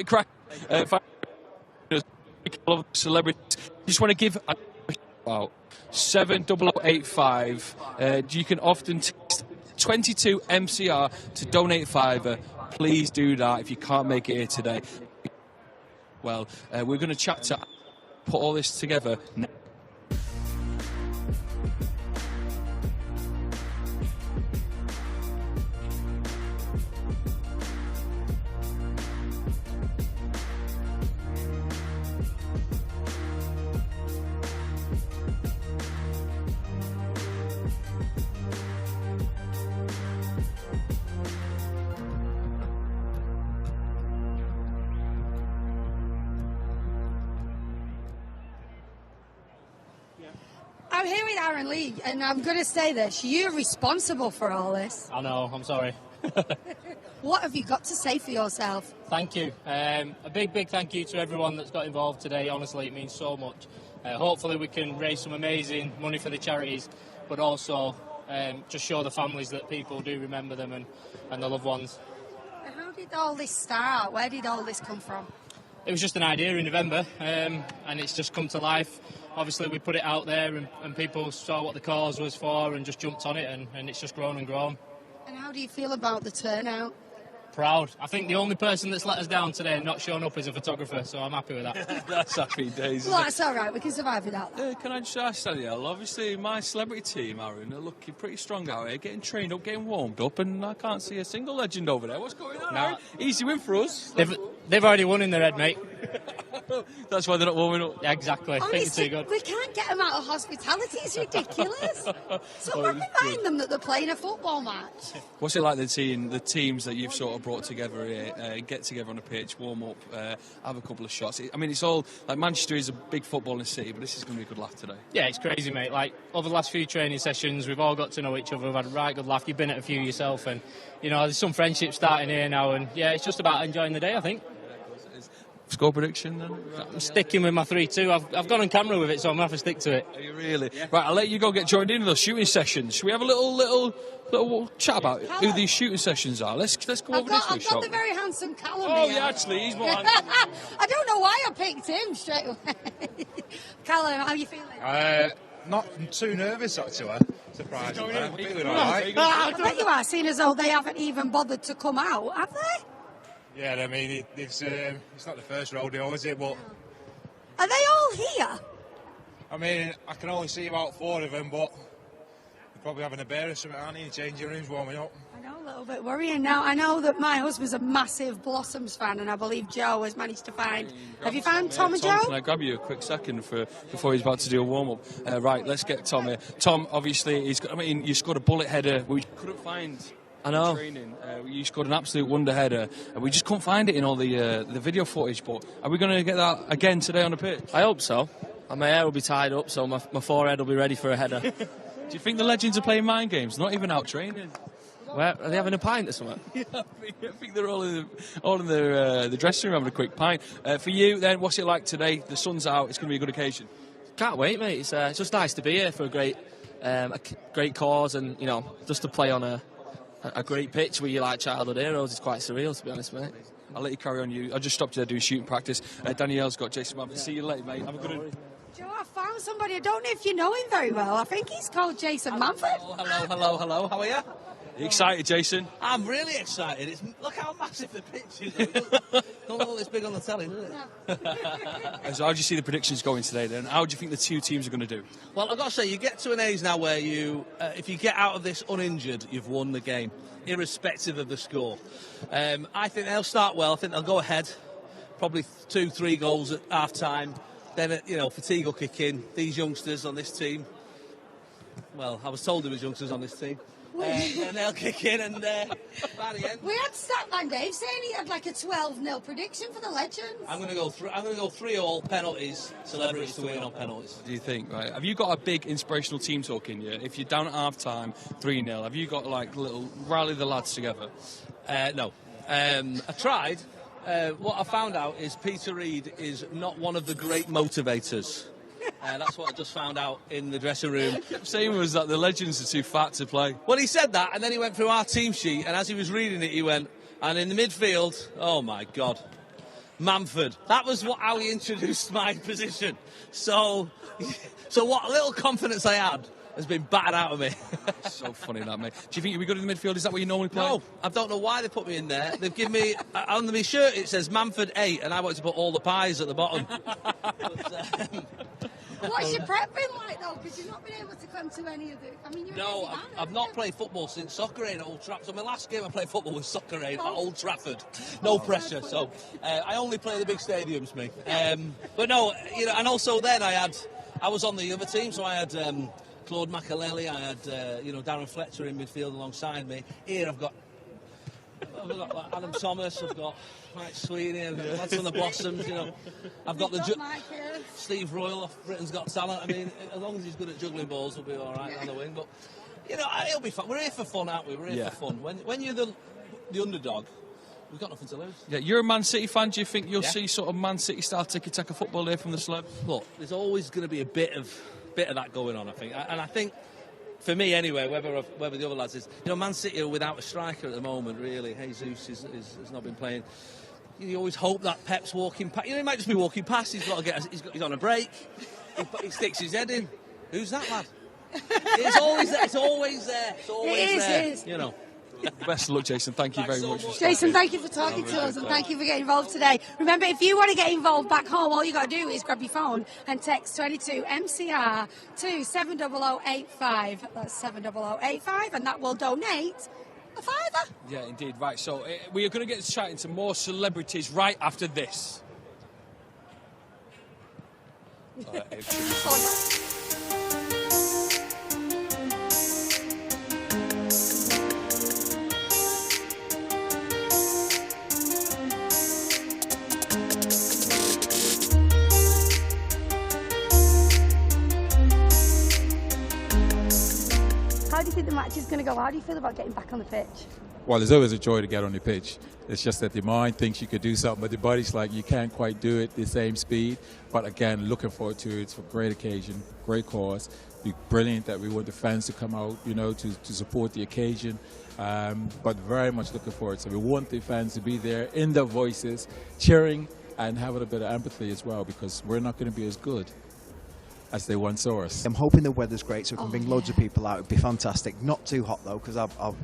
Crack. 5. Celebrities. Just want to give. Wow. 70085. You can often text 22 MCR to donate £5. Please do that if you can't make it here today. Well, we're going to chat to put all this together now. I'm here with Aaron Lee, and I'm going to say this. You're responsible for all this. I know, I'm sorry. What have you got to say for yourself? Thank you. A big thank you to everyone that's got involved today. Honestly, it means so much. Hopefully we can raise some amazing money for the charities, but also just show the families that people do remember them and their loved ones. How did all this start? Where did all this come from? It was just an idea in November, and it's just come to life. Obviously, we put it out there, and people saw what the cause was for and just jumped on it, and it's just grown and grown. And how do you feel about the turnout? Proud. I think the only person that's let us down today and not shown up is a photographer, so I'm happy with that. That's happy days. Well, that's all right. We can survive without that. Can I just ask, Danielle? Obviously, my celebrity team, Aaron, are looking pretty strong out here, getting trained up, getting warmed up, and I can't see a single legend over there. What's going on, Aaron? Easy win for us. They've already won in their head, mate. That's why they're not warming up. Yeah, exactly. Honestly, we can't get them out of hospitality. It's ridiculous. So remind them that they're playing a football match. What's it like the teams that you've sort of brought together here, get together on a pitch, warm up, have a couple of shots? I mean, it's all like Manchester is a big footballing city, but this is going to be a good laugh today. Yeah, it's crazy, mate. Like, over the last few training sessions, we've all got to know each other. We've had a right good laugh. You've been at a few yourself, and, you know, there's some friendship starting here now, and, yeah, it's just about enjoying the day, I think. Score prediction, then? I'm sticking with my 3-2. I've gone on camera with it, so I'm going to have to stick to it. Are you really? Yeah. Right, I'll let you go get joined in those shooting sessions. Should we have a little chat about who these shooting sessions are? Let's go over this I've got the very handsome Callum Oh, here. yeah, actually, he's more handsome. I don't know why I picked him straight away. Callum, how are you feeling? Not too nervous, actually. Surprisingly. I'm feeling all right. I bet you are, seeing as though they haven't even bothered to come out, have they? Yeah, I mean, it's not the first rodeo, is it? But Are they all here? I mean, I can only see about 4 of them, but they're probably having a beer or something, aren't they? Changing rooms, warming up. I know, a little bit worrying now. I know that my husband's a massive Blossoms fan, and I believe Joe has managed to find... Have you found Tom and Joe? Can I grab you a quick second before he's about to do a warm-up? Right, let's get Tom here. Tom, obviously, you scored a bullet header we couldn't find... I know. Training. You scored an absolute wonder header. We just couldn't find it in all the video footage. But are we going to get that again today on the pitch? I hope so. My hair will be tied up, so my forehead will be ready for a header. Do you think the legends are playing mind games? Not even out training. Where are they having a pint or something? Yeah, I think they're all in the dressing room having a quick pint. For you, then, what's it like today? The sun's out. It's going to be a good occasion. Can't wait, mate. It's just nice to be here for a great cause, and you know, just to play on a great pitch with your like childhood heroes is quite surreal, to be honest, mate. I'll let you carry on. I just stopped you there doing shooting practice. Danielle's got Jason Manford. See you later, mate. Have a good one. Joe, I found somebody. I don't know if you know him very well. I think he's called Jason Manford. Hello. How are you? Are you excited, Jason? I'm really excited. Look how massive the pitch is. Don't look this big on the telly, does it? So how do you see the predictions going today, then? How do you think the two teams are going to do? Well, I've got to say, you get to an age now where if you get out of this uninjured, you've won the game, irrespective of the score. I think they'll start well. I think they'll go ahead, probably 2-3 goals at half-time. Then, fatigue will kick in. These youngsters on this team, well, I was told there was youngsters on this team. And they'll kick in, and by the end, we had Statman Dave saying he had like a 12-0 prediction for the Legends. I'm going to go 3-3 penalties. Celebrities to win on penalties. What do you think? Right? Have you got a big inspirational team talk in you? If you're down at half time, 3-0, have you got like little rally the lads together? No. I tried. What I found out is Peter Reid is not one of the great motivators. That's what I just found out in the dressing room. What he kept saying was that the Legends are too fat to play. Well, he said that, and then he went through our team sheet, and as he was reading it, he went, and in the midfield, oh my God, Manford. That was how he introduced my position. So what little confidence I had has been battered out of me. So funny that, mate. Do you think you'll be good in the midfield? Is that what you normally play? No, I don't know why they put me in there. They've given me, on my shirt it says Manford 8, and I wanted to put all the pies at the bottom. What's your prep been like, though? Because you've not been able to come to any of the... I mean, No, I've not played football since Soccer Aid at Old Trafford. So my last game I played football was Soccer Aid at Old Trafford. No pressure, so I only play the big stadiums, me. But no, and also then I was on the other team, so I had Claude Makaleli, I had Darren Fletcher in midfield alongside me. Here I've got like Adam Thomas, I've got Mike Sweeney, I've got lads from the Blossoms, I've got Steve Royal off Britain's Got Talent. I mean, as long as he's good at juggling balls, we'll be all right on the wing. But it'll be fun. We're here for fun, aren't we? We're here for fun. When you're the underdog, we've got nothing to lose. Yeah, you're a Man City fan. Do you think you'll see sort of Man City style tiki-taka football here from the celebs? Look, there's always going to be a bit of that going on, I think. And I think, for me anyway, whether the other lads is, Man City are without a striker at the moment, really. Jesus has not been playing. You always hope that Pep's walking past. He might just be walking past. He's got to get. He's on a break. He sticks his head in. Who's that lad? It's always there. It's always there. It's always there. Best of luck, Jason. Thank you very much. Jason, thank you for talking to us, and thank you for getting involved today. Remember, if you want to get involved back home, all you got to do is grab your phone and text 22MCR to 70085. That's 70085, and that will donate a £5. Yeah, indeed. Right, so we are going to get chatting to more celebrities right after this. How do you think the match is going to go? How do you feel about getting back on the pitch? Well, it's always a joy to get on the pitch. It's just that the mind thinks you could do something, but the body's like you can't quite do it the same speed. But again, looking forward to it. It's a great occasion, great cause. It'd be brilliant that we want the fans to come out, you know, to support the occasion. But very much looking forward. So we want the fans to be there in their voices, cheering and having a bit of empathy as well, because we're not going to be as good as they once saw us. I'm hoping the weather's great so we can bring loads of people out. It'd be fantastic. Not too hot though, because I'll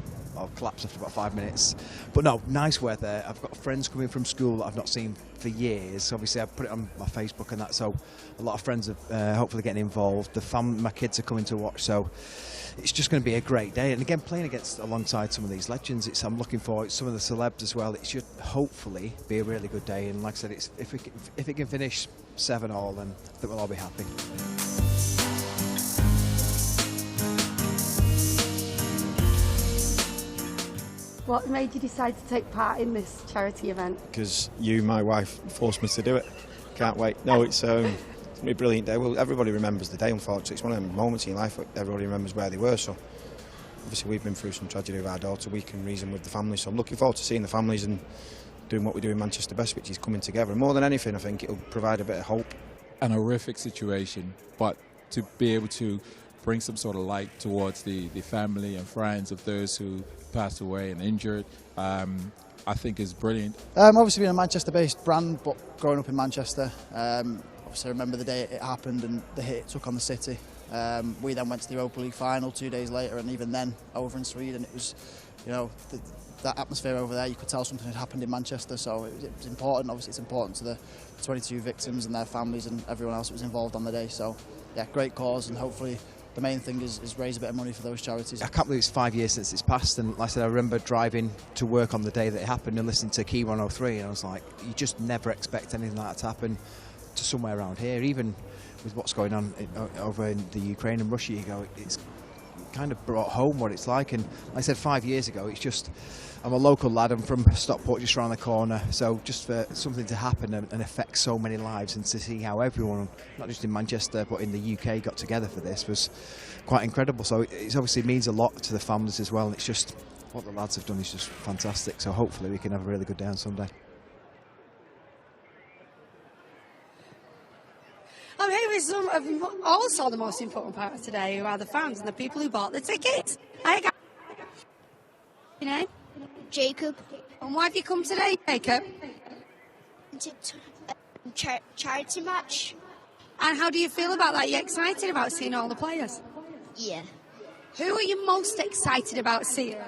collapse after about 5 minutes. But no, nice weather. I've got friends coming from school that I've not seen for years. Obviously, I put it on my Facebook and that, so a lot of friends are hopefully getting involved. My kids are coming to watch, so it's just going to be a great day. And again, playing alongside some of these legends, I'm looking forward to some of the celebs as well. It should hopefully be a really good day. And like I said, if it can finish 7-all, then I think we'll all be happy. What made you decide to take part in this charity event? Because my wife, forced me to do it. Can't wait. No, it's going to be a brilliant day. Well, everybody remembers the day, unfortunately. It's one of them moments in your life where everybody remembers where they were. So, obviously, we've been through some tragedy with our daughter. We can reason with the family. So, I'm looking forward to seeing the families and doing what we do in Manchester Best, which is coming together. And more than anything, I think it'll provide a bit of hope. An horrific situation, but to be able to bring some sort of light towards the family and friends of those who passed away and injured, I think is brilliant. Obviously being a Manchester-based brand, but growing up in Manchester, obviously I remember the day it happened and the hit it took on the city. We then went to the Europa League final 2 days later, and even then, over in Sweden, it was, you know, that atmosphere over there, you could tell something had happened in Manchester, so it was important. Obviously it's important to the 22 victims and their families and everyone else that was involved on the day. So yeah, great cause, and hopefully the main thing is raise a bit of money for those charities. I can't believe it's 5 years since it's passed, and like I said, I remember driving to work on the day that it happened and listening to Key 103, and I was like, you just never expect anything like that to happen to somewhere around here. Even with what's going on over in the Ukraine and Russia, you go, it's kind of brought home what it's like. And like I said, 5 years ago, it's just, I'm a local lad, I'm from Stockport, just around the corner, so just for something to happen and affect so many lives, and to see how everyone, not just in Manchester but in the UK, got together for this was quite incredible. So it obviously means a lot to the families as well, and it's just, what the lads have done is just fantastic, so hopefully we can have a really good day on Sunday. I'm here with some of also the most important part of today, who are the fans and the people who bought the tickets. Hi, guys. Your name? Jacob. And why have you come today, Jacob? Charity match. And how do you feel about that? Are you excited about seeing all the players? Yeah. Who are you most excited about seeing?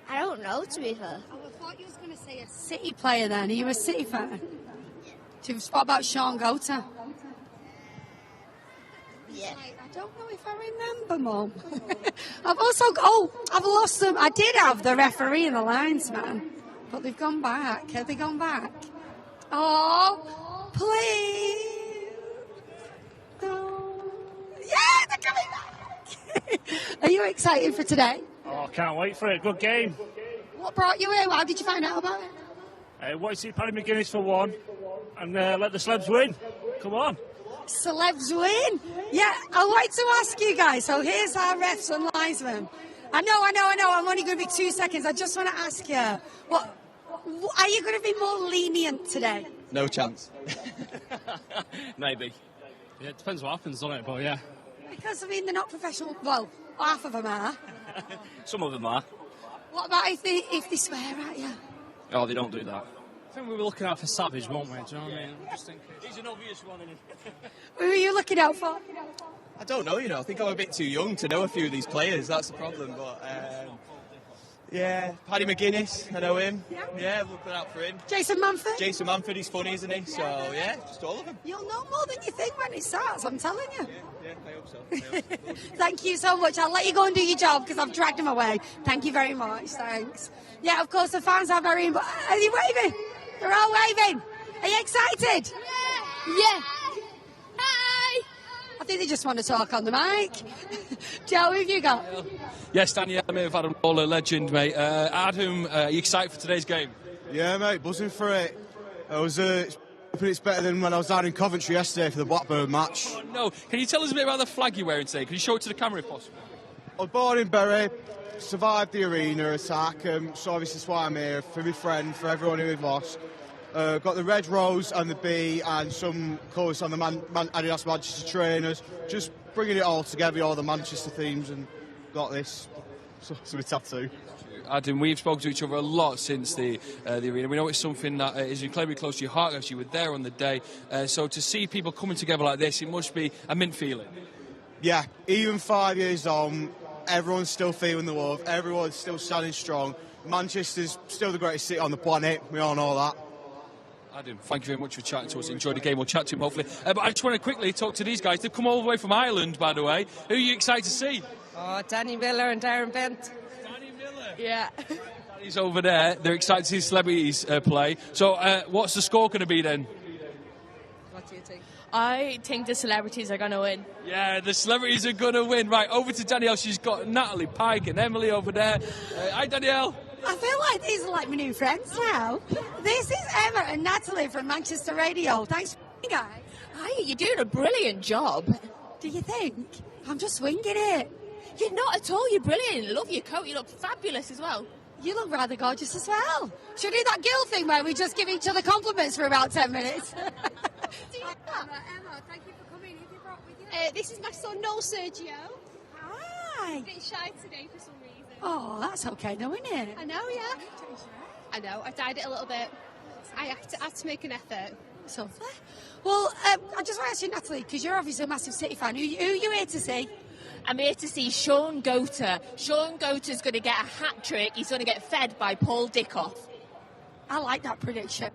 I don't know, to be fair. Oh, I thought you was going to say a City player then. Are you a City fan? What about Sean Gota? Yeah. I don't know if I remember, Mum. I've lost them. I did have the referee and the linesman, but they've gone back. Have they gone back? Oh, please. No. Yeah, they're coming back. Are you excited for today? Oh, can't wait for it. Good game. What brought you here? How did you find out about it? Want to see Paddy McGuinness for one, and let the celebs win. Come on. Celebs win? Yeah, I'd like to ask you guys, so here's our refs and linesmen. I know, I'm only going to be 2 seconds. I just want to ask you, are you going to be more lenient today? No chance. Maybe. Yeah, it depends what happens, doesn't it? But yeah. Because, I mean, they're not professional. Well, half of them are. Some of them are. What about if they swear at you? Oh, they don't do that. I think we were looking out for Savage, weren't we? Do you know what I mean? I'm just thinking. He's an obvious one, isn't he? Who are you looking out for? I don't know, I think I'm a bit too young to know a few of these players, that's the problem, but yeah, Paddy McGuinness, I know him. Yeah, looking out for him. Jason Manford, he's funny, isn't he? So yeah, just all of them. You'll know more than you think when it starts, I'm telling you. Yeah, I hope so. Thank you so much. I'll let you go and do your job because I've dragged him away. Thank you very much, thanks. Yeah, of course the fans are very... Are you waving? They're all waving. Are you excited? Yeah. think they just want to talk on the mic. Joe, who have you got? Yes, Daniel, mate, of Adam Lawler, legend, mate. Adam, are you excited for today's game? Yeah, mate, buzzing for it. It's better than when I was down in Coventry yesterday for the Blackburn match. Oh, no. Can you tell us a bit about the flag you're wearing today? Can you show it to the camera if possible? I was born in Bury, survived the arena attack, so obviously that's why I'm here, for my friend, for everyone who we've lost. Got the red rose and the B and some colours on the Adidas Manchester trainers, just bringing it all together, all the Manchester themes, and got this. So it's a tattoo. Adam, we've spoken to each other a lot since the arena. We know it's something that is incredibly close to your heart, as you were there on the day. So to see people coming together like this, it must be a mint feeling. Yeah, even 5 years on, everyone's still feeling the love, everyone's still standing strong. Manchester's still the greatest city on the planet, we all know that. Adam, thank you very much for chatting to us. Enjoy the game. We'll chat to him, hopefully. But I just want to quickly talk to these guys. They've come all the way from Ireland, by the way. Who are you excited to see? Oh, Danny Miller and Darren Bent. Danny Miller? Yeah. Danny's over there. They're excited to see celebrities play. So what's the score going to be then? What do you think? I think the celebrities are going to win. Yeah, the celebrities are going to win. Right, over to Danielle. She's got Natalie, Pike and Emily over there. Hi, Danielle. I feel like these are like my new friends now. This is Emma and Natalie from Manchester Radio. Thanks, guys. Hi, you're doing a brilliant job. Do you think? I'm just winging it. You're not at all. You're brilliant. Love your coat. You look fabulous as well. You look rather gorgeous as well. Should we do that girl thing where we just give each other compliments for about 10 minutes? Emma, thank you for coming. Who have you brought with you? This is my son, Noel Sergio. Hi. He's a bit shy today for some reason. Oh, that's okay, though, isn't it? I know, yeah. I know. I dyed it a little bit. I had to make an effort. So fair. Well, I just want to ask you, Natalie, because you're obviously a massive City fan. Who are you here to see? I'm here to see Sean Goater. Sean Goater's going to get a hat-trick. He's going to get fed by Paul Dickoff. I like that prediction.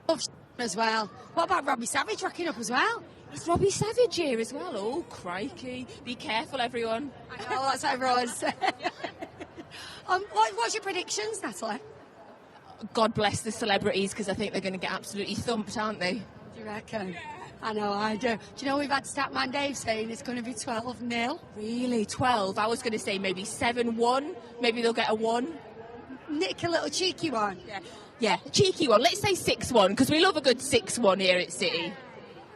Love as well. What about Robbie Savage rocking up as well? Is Robbie Savage here as well? Oh, crikey. Be careful, everyone. I know, that's what everyone said. What's your predictions, Natalie? God bless the celebrities, because I think they're going to get absolutely thumped, aren't they? Do you reckon? I know, I do. Do you know we've had Statman Dave saying it's going to be 12-0? Really? 12? I was going to say maybe 7-1. Maybe they'll get a 1. Nick, a little cheeky one. Yeah, a cheeky one. Let's say 6-1, because we love a good 6-1 here at City.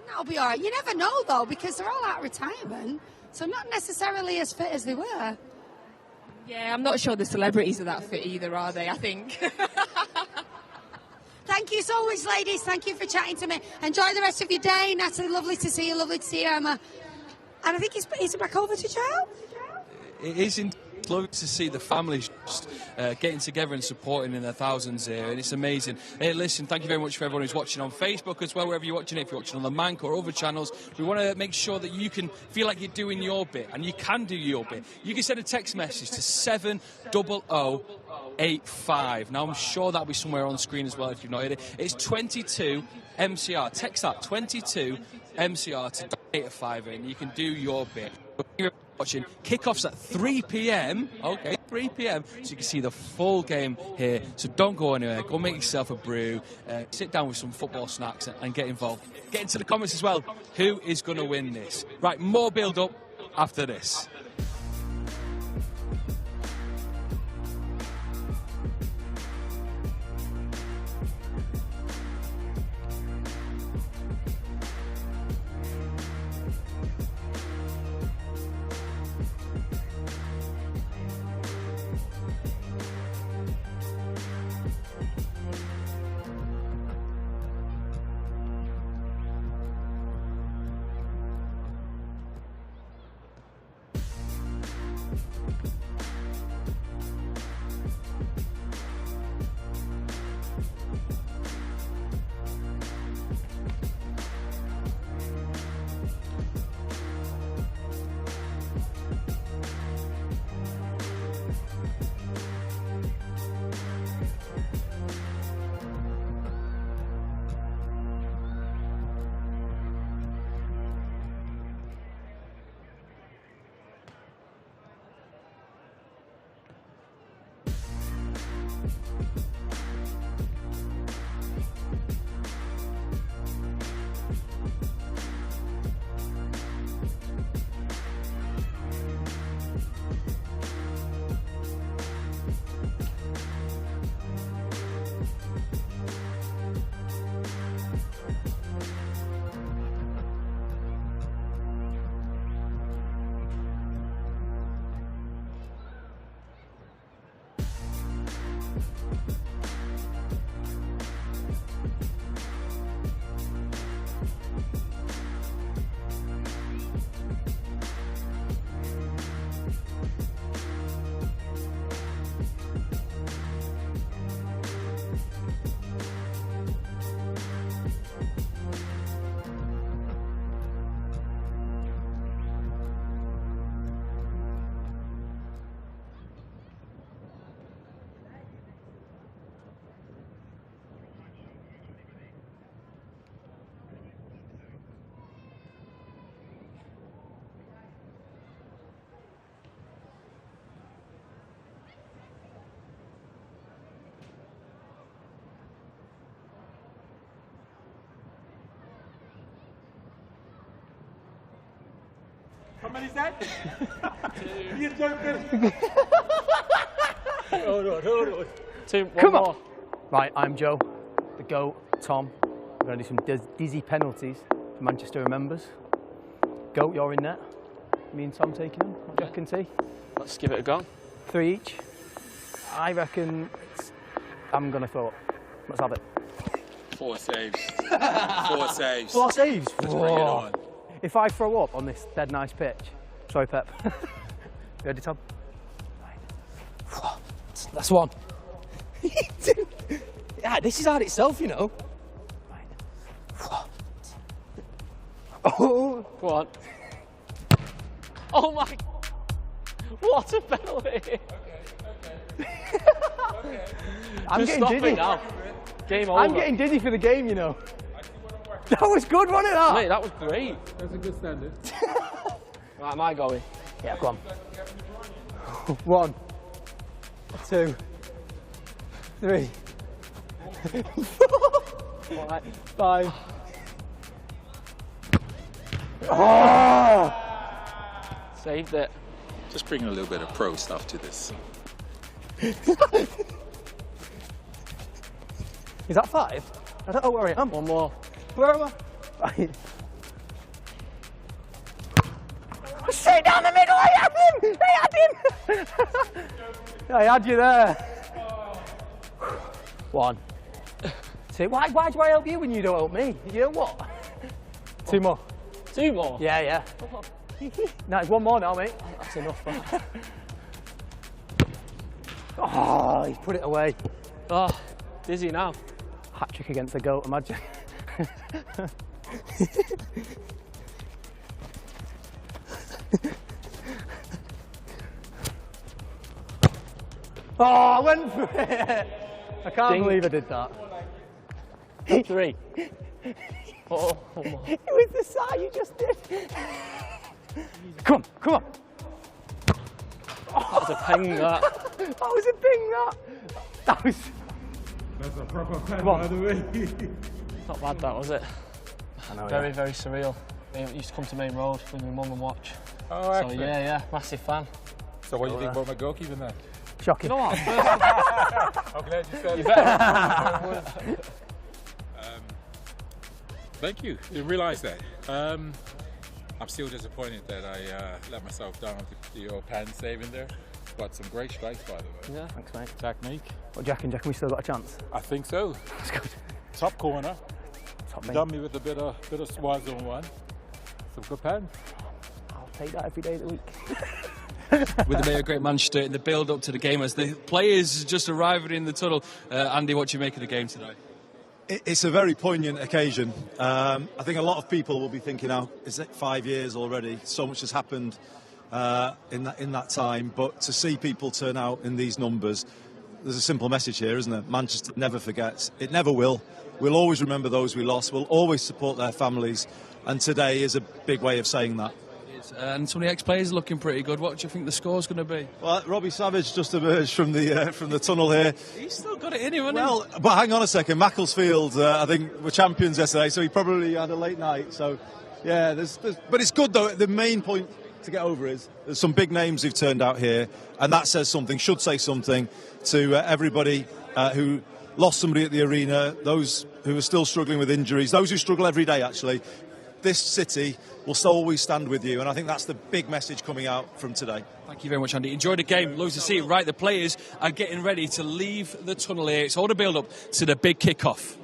That'll be all right. You never know, though, because they're all out of retirement, so not necessarily as fit as they were. Yeah, I'm not sure the celebrities are that fit either, are they? I think. Thank you so much, ladies. Thank you for chatting to me. Enjoy the rest of your day. Natalie, lovely to see you. Lovely to see you, Emma. And I think it's back over to Joe. It is lovely to see the families just, getting together and supporting in their thousands here, and it's amazing. Hey, listen, thank you very much for everyone who's watching on Facebook as well, wherever you're watching it. If you're watching on the Mank or other channels, we want to make sure that you can feel like you're doing your bit, and you can do your bit. You can send a text message to 70085. Now, I'm sure that'll be somewhere on screen as well if you've not heard it. It's 22 MCR. Text that 22 MCR to donate a fiver, and you can do your bit. Watching kickoffs at 3 p.m. Okay, 3 p.m. So you can see the full game here. So don't go anywhere. Go make yourself a brew. Sit down with some football snacks and get involved. Get into the comments as well. Who is going to win this? Right, more build up after this. How many is that? You're joking. Hold on. Come on. Right, I'm Joe, the GOAT, Tom. We're going to do some dizzy penalties for Manchester Remembers. GOAT, you're in net. Me and Tom taking them. What do you reckon, T? Let's give it a go. 3 each. I reckon I'm going to throw up. Let's have it. 4 saves. 4 saves. 4 saves? Let's bring it on. If I throw up on this dead nice pitch, sorry, Pep. You ready, Tom? That's one. Yeah, this is hard itself, you know. Oh, go on. Oh my! What a penalty! I'm Just getting stop dizzy it now. Game over. I'm getting dizzy for the game, you know. That was good, wasn't it? That? Mate, that was great. That's a good standard. Right, am I going? Yeah, go on. 1, 2, 3, 4, 5. Oh! Saved it. Just bring a little bit of pro stuff to this. Is that 5? I don't know where I am. One more. Where am I? Right. Straight down the middle, I had him! I had him! I had you there. 1. 2. Why do I help you when you don't help me? You know what? 2 more. 2 more? Yeah. No, it's 1 more now, mate. That's enough. Oh, he's put it away. Oh, dizzy now. Hat-trick against the GOAT, imagine. Oh, I went for it! I can't believe I did that. 3. Oh, it was the side you just did. Come on. That was a ping, that. That was a ping, that. That was... That's a proper pen, by the way. Not bad, that, was it? I know, very surreal. I used to come to Main Road with my mum and watch. Oh, so excellent. yeah, massive fan. So what do you think about my goalkeeper then? Shocking. You know what? I'm glad you said You that. Thank you. Didn't realise that. I'm still disappointed that I let myself down with the old pen saving there. But some great strikes, by the way. Yeah, thanks, mate. Technique. What, do you reckon we still got a chance? I think so. That's good. Top corner. Top mate. Done me with a bit of swaz on one. Some good pen. I'll take that every day of the week. With the Mayor Great Manchester in the build-up to the game as the players just arriving in the tunnel. Andy, what do you make of the game today? It's a very poignant occasion. I think a lot of people will be thinking, now, is it 5 years already? So much has happened in that time. But to see people turn out in these numbers, there's a simple message here, isn't there? Manchester never forgets. It never will. We'll always remember those we lost. We'll always support their families. And today is a big way of saying that. And some of the ex-players are looking pretty good. What do you think the score's going to be? Well, Robbie Savage just emerged from the tunnel here. He's still got it in him, hasn't Well, but hang on a second. Macclesfield, I think, were champions yesterday, so he probably had a late night. So, yeah, but it's good, though. The main point to get over is there's some big names who've turned out here, and that says something, should say something to everybody who lost somebody at the arena, those who are still struggling with injuries, those who struggle every day, actually. This city will always stand with you, and I think that's the big message coming out from today. Thank you very much, Andy. Enjoy the game. Loads to see. Right, the players are getting ready to leave the tunnel here. It's all the build-up to the big kick-off.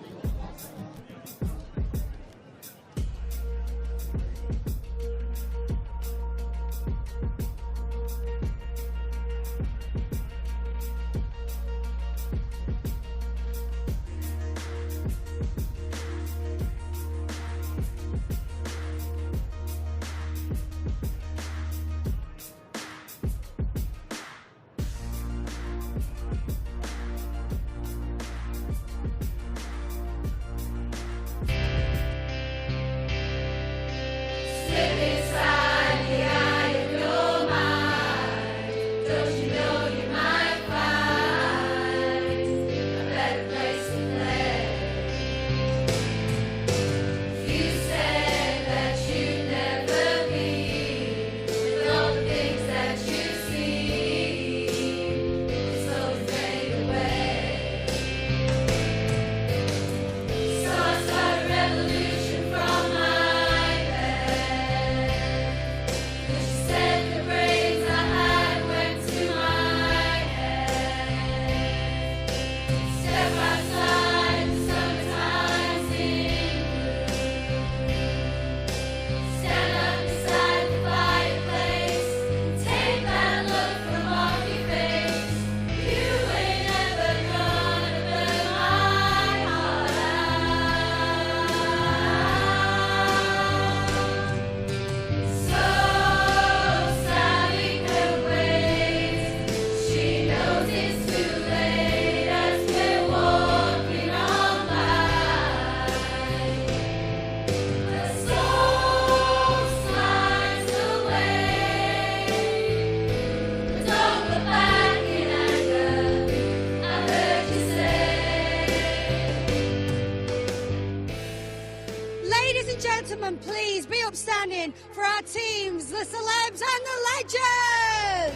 And please be upstanding for our teams, the celebs and the legends!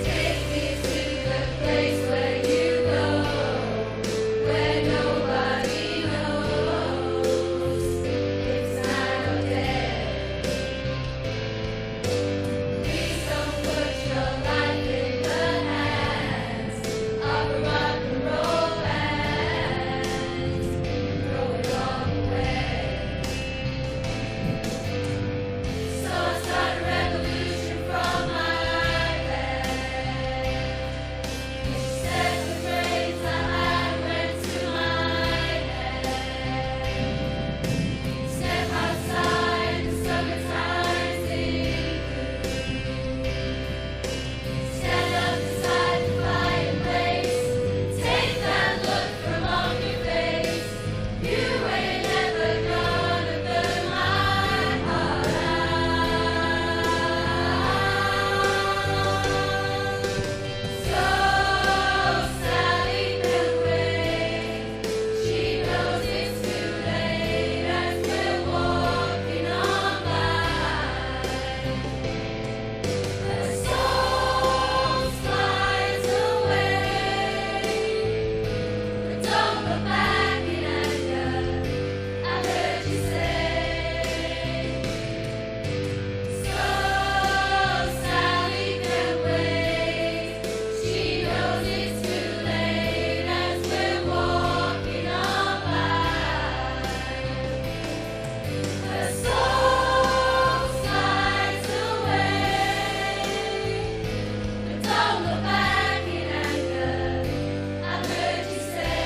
Take me to the place where you go, where nobody knows it's night or day. Please don't put your life in the hands of a rock and roll band. Throw it all away. So I start a revolution from my bed. You said the brains I had went to my head. Step outside the summertime sea. Stand up beside the fireplace. Take that look from off your face. You ain't never gonna burn my heart out. So Sally can wait. She knows it's too late as we're walking on by. The soul slides away, but don't look back in anger. I heard you say. So Sally can wait. She knows it's too late as we're walking on by. The soul slides away, but don't look back in anger. I heard you say.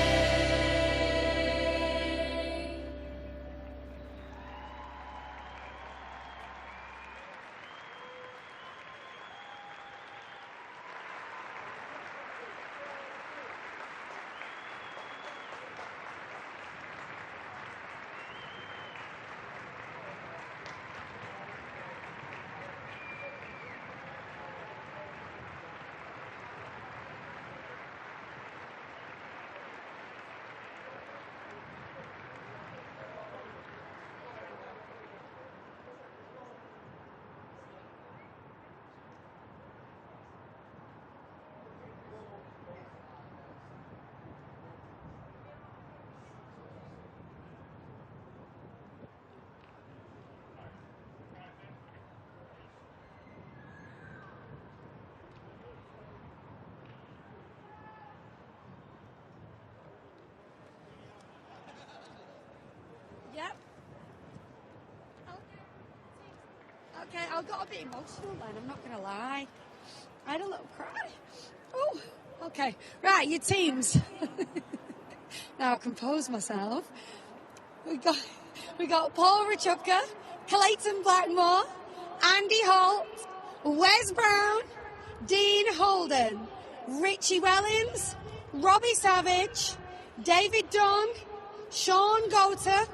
Yep. Okay, I got a bit emotional then, I'm not going to lie. I had a little cry. Oh, okay. Right, your teams. Now I'll compose myself. We got Paul Richupka, Clayton Blackmore, Andy Holt, Wes Brown, Dean Holden, Richie Wellens, Robbie Savage, David Dung, Sean Goater,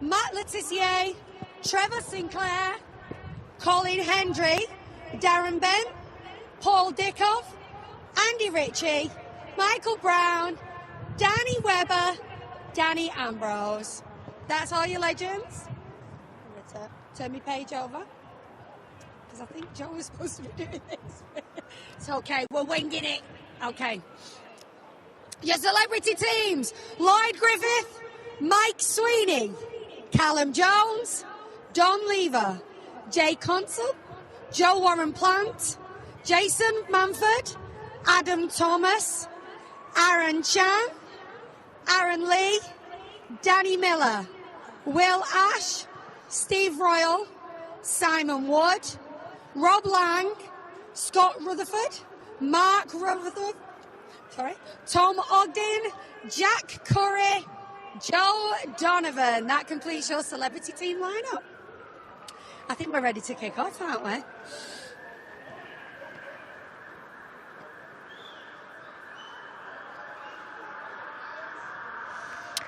Matt Letitia, Trevor Sinclair, Colin Hendry, Darren Bent, Paul Dickoff, Andy Ritchie, Michael Brown, Danny Webber, Danny Ambrose. That's all your legends. I'm going to turn my page over because I think Joe was supposed to be doing this. It's okay, we're winging it. Okay. Your celebrity teams: Lloyd Griffith, Mike Sweeney, Callum Jones, Don Lever, Jay Consul, Joe Warren Plant, Jason Manford, Adam Thomas, Aaron Chan, Aaron Lee, Danny Miller, Will Ash, Steve Royal, Simon Wood, Rob Lang, Scott Rutherford, Mark Rutherford, Tom Ogden, Jack Curry, Joe Donovan. That completes your celebrity team lineup. I think we're ready to kick off, aren't we?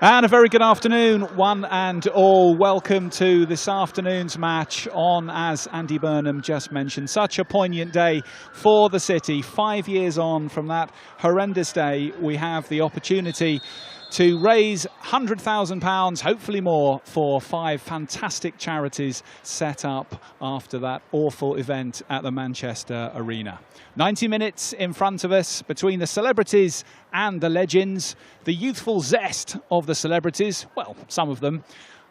And a very good afternoon, one and all. Welcome to this afternoon's match on, as Andy Burnham just mentioned, such a poignant day for the city. 5 years on from that horrendous day, we have the opportunity to raise £100,000, hopefully more, for 5 fantastic charities set up after that awful event at the Manchester Arena. 90 minutes in front of us between the celebrities and the legends, the youthful zest of the celebrities, well, some of them,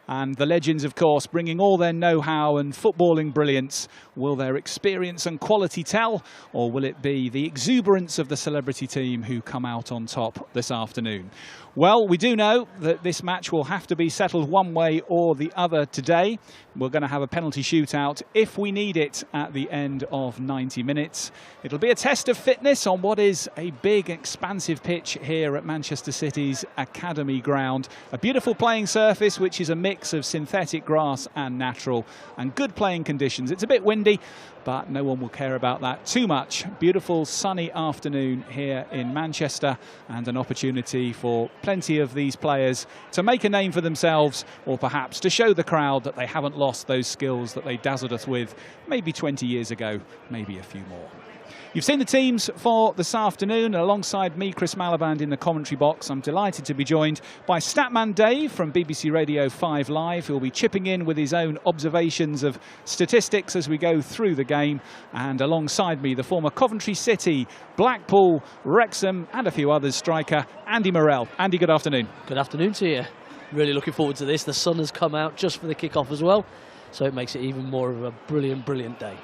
and the legends, of course, bringing all their know-how and footballing brilliance. Will their experience and quality tell, or will it be the exuberance of the celebrity team who come out on top this afternoon? Well, we do know that this match will have to be settled one way or the other today. We're going to have a penalty shootout if we need it at the end of 90 minutes. It'll be a test of fitness on what is a big, expansive pitch here at Manchester City's Academy ground. A beautiful playing surface, which is a mix of synthetic grass and natural, and good playing conditions. It's a bit windy, but no one will care about that too much. Beautiful sunny afternoon here in Manchester, and an opportunity for plenty of these players to make a name for themselves, or perhaps to show the crowd that they haven't lost those skills that they dazzled us with maybe 20 years ago, maybe a few more. You've seen the teams for this afternoon. Alongside me, Chris Malaband, in the commentary box. I'm delighted to be joined by Statman Dave from BBC Radio 5 Live, who will be chipping in with his own observations of statistics as we go through the game. And alongside me, the former Coventry City, Blackpool, Wrexham and a few others striker, Andy Morrell. Andy, good afternoon. Good afternoon to you. Really looking forward to this. The sun has come out just for the kickoff as well, so it makes it even more of a brilliant, brilliant day.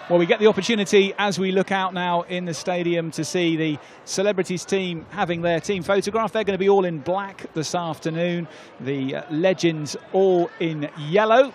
Well, we get the opportunity as we look out now in the stadium to see the celebrities team having their team photograph. They're going to be all in black this afternoon. The legends all in yellow.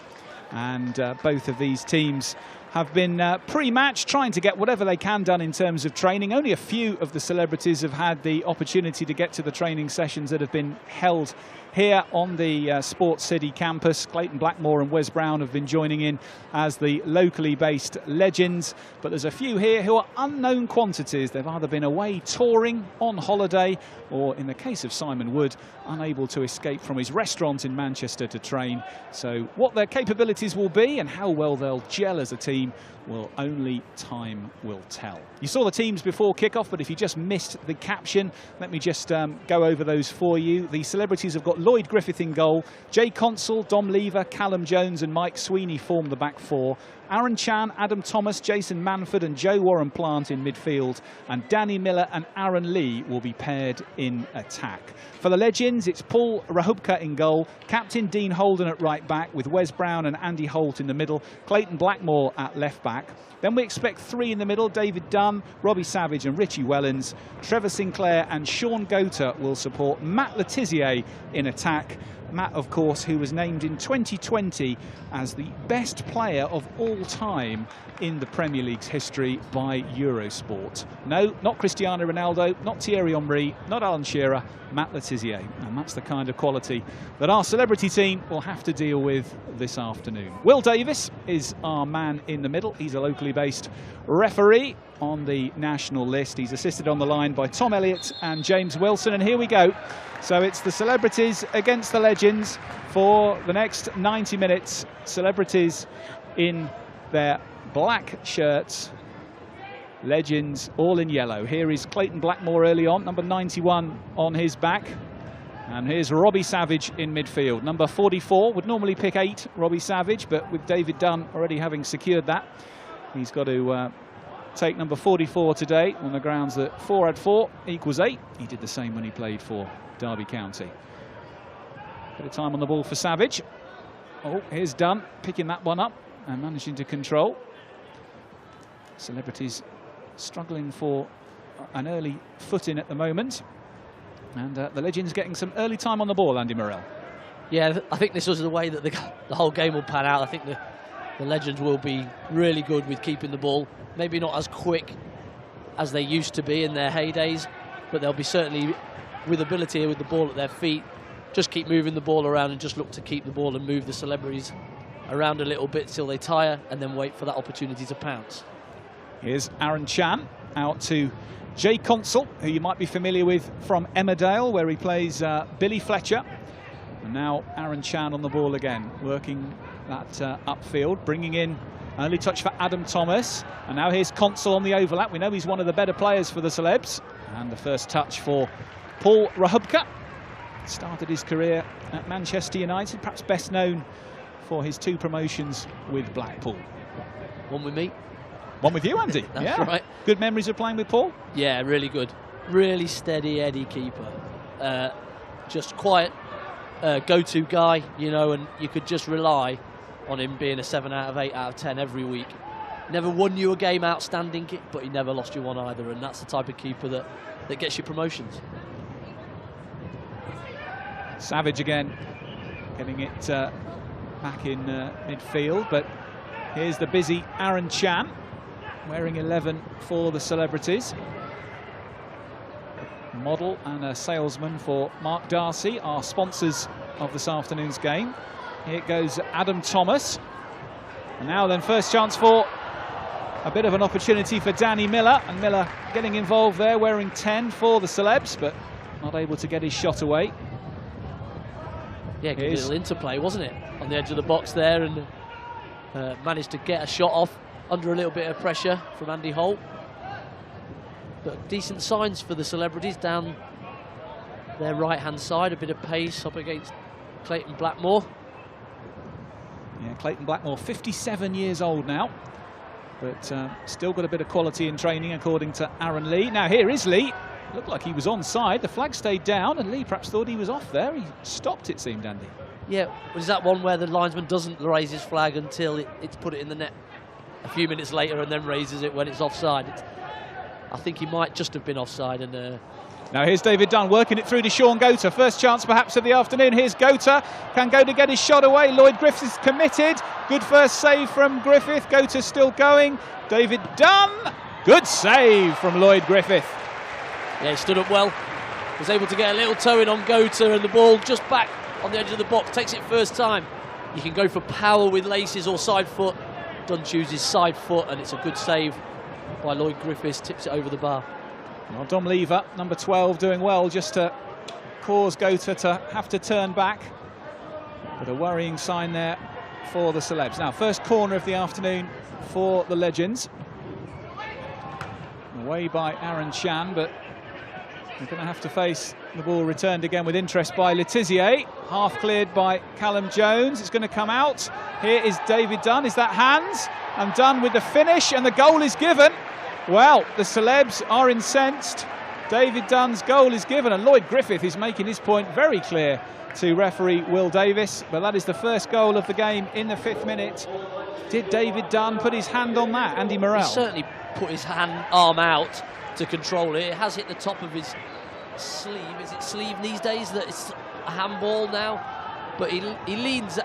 And both of these teams have been pre-match trying to get whatever they can done in terms of training. Only a few of the celebrities have had the opportunity to get to the training sessions that have been held here on the Sports City campus. Clayton Blackmore and Wes Brown have been joining in as the locally based legends, but there's a few here who are unknown quantities. They've either been away touring, on holiday, or in the case of Simon Wood, unable to escape from his restaurant in Manchester to train. So what their capabilities will be and how well they'll gel as a team, well, only time will tell. You saw the teams before kickoff, but if you just missed the caption, let me just go over those for you. The celebrities have got Lloyd Griffith in goal. Jay Consul, Dom Lever, Callum Jones and Mike Sweeney form the back four. Aaron Chan, Adam Thomas, Jason Manford and Joe Warren Plant in midfield, and Danny Miller and Aaron Lee will be paired in attack. For the legends, it's Paul Rahubka in goal, Captain Dean Holden at right back with Wes Brown and Andy Holt in the middle, Clayton Blackmore at left back. Then we expect 3 in the middle, David Dunn, Robbie Savage and Richie Wellens. Trevor Sinclair and Sean Gota will support Matt Le Tissier in attack. Matt, of course, who was named in 2020 as the best player of all time in the Premier League's history by Eurosport. No, not Cristiano Ronaldo, not Thierry Henry, not Alan Shearer, Matt Le Tissier. And that's the kind of quality that our celebrity team will have to deal with this afternoon. Will Davis is our man in the middle. He's a locally based referee on the national list. He's assisted on the line by Tom Elliott and James Wilson. And here we go. So it's the celebrities against the legends for the next 90 minutes. Celebrities in their black shirts, legends all in yellow. Here is Clayton Blackmore early on, number 91 on his back. And here's Robbie Savage in midfield. Number 44 would normally pick 8, Robbie Savage, but with David Dunn already having secured that, he's got to take number 44 today on the grounds that 4 add 4 equals 8. He did the same when he played for Derby County. Bit of time on the ball for Savage. Oh, here's Dunn picking that one up and managing to control. Celebrities struggling for an early foot-in at the moment. And the legends getting some early time on the ball, Andy Morrell. Yeah, I think this was the way that the whole game will pan out. I think the legends will be really good with keeping the ball. Maybe not as quick as they used to be in their heydays, but they'll be certainly with ability with the ball at their feet. Just keep moving the ball around and just look to keep the ball and move the celebrities around a little bit till they tire and then wait for that opportunity to pounce. Here's Aaron Chan out to Jay Consul, who you might be familiar with from Emmerdale, where he plays Billy Fletcher. And now Aaron Chan on the ball again, working that upfield, bringing in early touch for Adam Thomas. And now here's Consul on the overlap. We know he's one of the better players for the celebs. And the first touch for Paul Rahubka. started his career at Manchester United, perhaps best known for his 2 promotions with Blackpool. One with me. One with you, Andy. That's yeah. right. Good memories of playing with Paul? Yeah, really good. Really steady Eddie keeper. Just quiet, go-to guy, you know, and you could just rely on him being a 7 out of 8 out of 10 every week. Never won you a game outstanding, but he never lost you one either, and that's the type of keeper that gets you promotions. Savage again, getting it back in midfield, but here's the busy Aaron Chan, wearing 11 for the Celebrities. Model and a salesman for Mark Darcy, our sponsors of this afternoon's game. Here goes Adam Thomas. And now then, first chance for a bit of an opportunity for Danny Miller, and Miller getting involved there, wearing 10 for the Celebs, but not able to get his shot away. Yeah, good little interplay, wasn't it? On the edge of the box there, and managed to get a shot off under a little bit of pressure from Andy Holt. But decent signs for the Celebrities down their right-hand side, a bit of pace up against Clayton Blackmore. Yeah, Clayton Blackmore, 57 years old now, but still got a bit of quality in training, according to Aaron Lee. Now here is Lee. Looked like he was onside. The flag stayed down, and Lee perhaps thought he was off there. He stopped, it seemed, Andy. Yeah, was that one where the linesman doesn't raise his flag until it's put it in the net a few minutes later, and then raises it when it's offside? I think he might just have been offside. And now here's David Dunn working it through to Sean Gota. First chance perhaps of the afternoon. Here's Gota. Can Gota get his shot away? Lloyd Griffith's committed. Good first save from Griffith. Gota's still going. David Dunn. Good save from Lloyd Griffith. Yeah, he stood up well. Was able to get a little toe in on Gota, and the ball just back on the edge of the box. Takes it first time. You can go for power with laces or side foot. Dunn chooses side foot, and it's a good save by Lloyd Griffiths. Tips it over the bar. Well, Dom Lever, number 12, doing well just to cause Gota to have to turn back. But a worrying sign there for the Celebs. Now, first corner of the afternoon for the Legends. Away by Aaron Chan, but we're going to have to face the ball returned again with interest by Letizier. Half cleared by Callum Jones. It's going to come out. Here is David Dunn. Is that hands? And Dunn with the finish, and the goal is given. Well, the Celebs are incensed. David Dunn's goal is given, and Lloyd Griffith is making his point very clear to referee Will Davis. But that is the first goal of the game in the 5th minute. Did David Dunn put his hand on that, Andy Morrell? He certainly put his arm out to control it. It has hit the top of his sleeve. Is it sleeve these days that it's a handball now? But he leans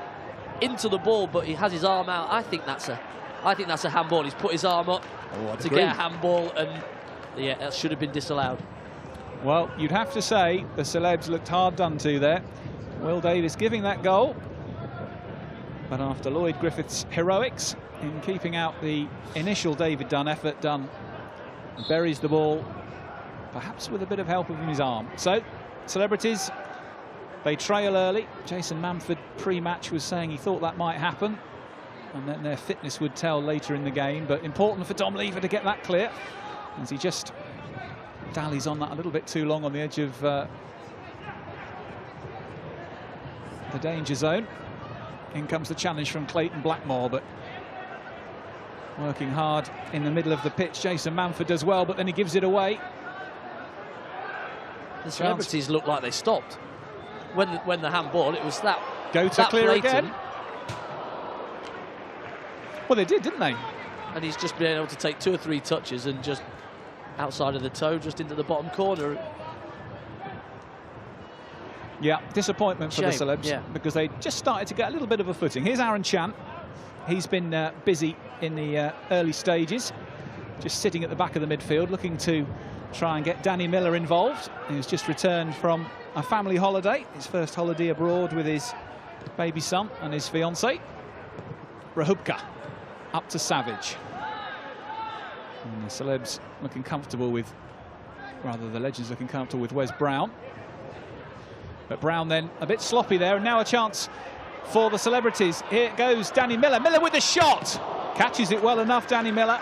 into the ball, but he has his arm out. I think that's a handball. He's put his arm up to get a handball, and yeah, that should have been disallowed. Well, you'd have to say the Celebs looked hard done to there. Will Davis giving that goal, but after Lloyd Griffith's heroics in keeping out the initial David Dunn effort, Dunn buries the ball, perhaps with a bit of help of his arm. So, Celebrities, they trail early. Jason Manford pre-match was saying he thought that might happen, and then their fitness would tell later in the game. But important for Dom Lever to get that clear, as he just dallies on that a little bit too long on the edge of the danger zone. In comes the challenge from Clayton Blackmore, but working hard in the middle of the pitch. Jason Manford does well, but then he gives it away. The Celebrities look like they stopped when the handball. It was that Gota clear blatant. again. Well, they did, didn't they? And he's just been able to take 2 or 3 touches and just outside of the toe, just into the bottom corner. Yeah, disappointment for the Shame, Celebs, yeah. because they just started to get a little bit of a footing. Here's Aaron Chan. He's been busy in the early stages, just sitting at the back of the midfield, looking to try and get Danny Miller involved. He's just returned from a family holiday, his first holiday abroad with his baby son and his fiancée. Rahubka up to Savage. And the Celebs looking comfortable with, rather the Legends looking comfortable with Wes Brown. But Brown then a bit sloppy there, and now a chance for the Celebrities. Here goes Danny Miller. Miller with the shot. Catches it well enough, Danny Miller,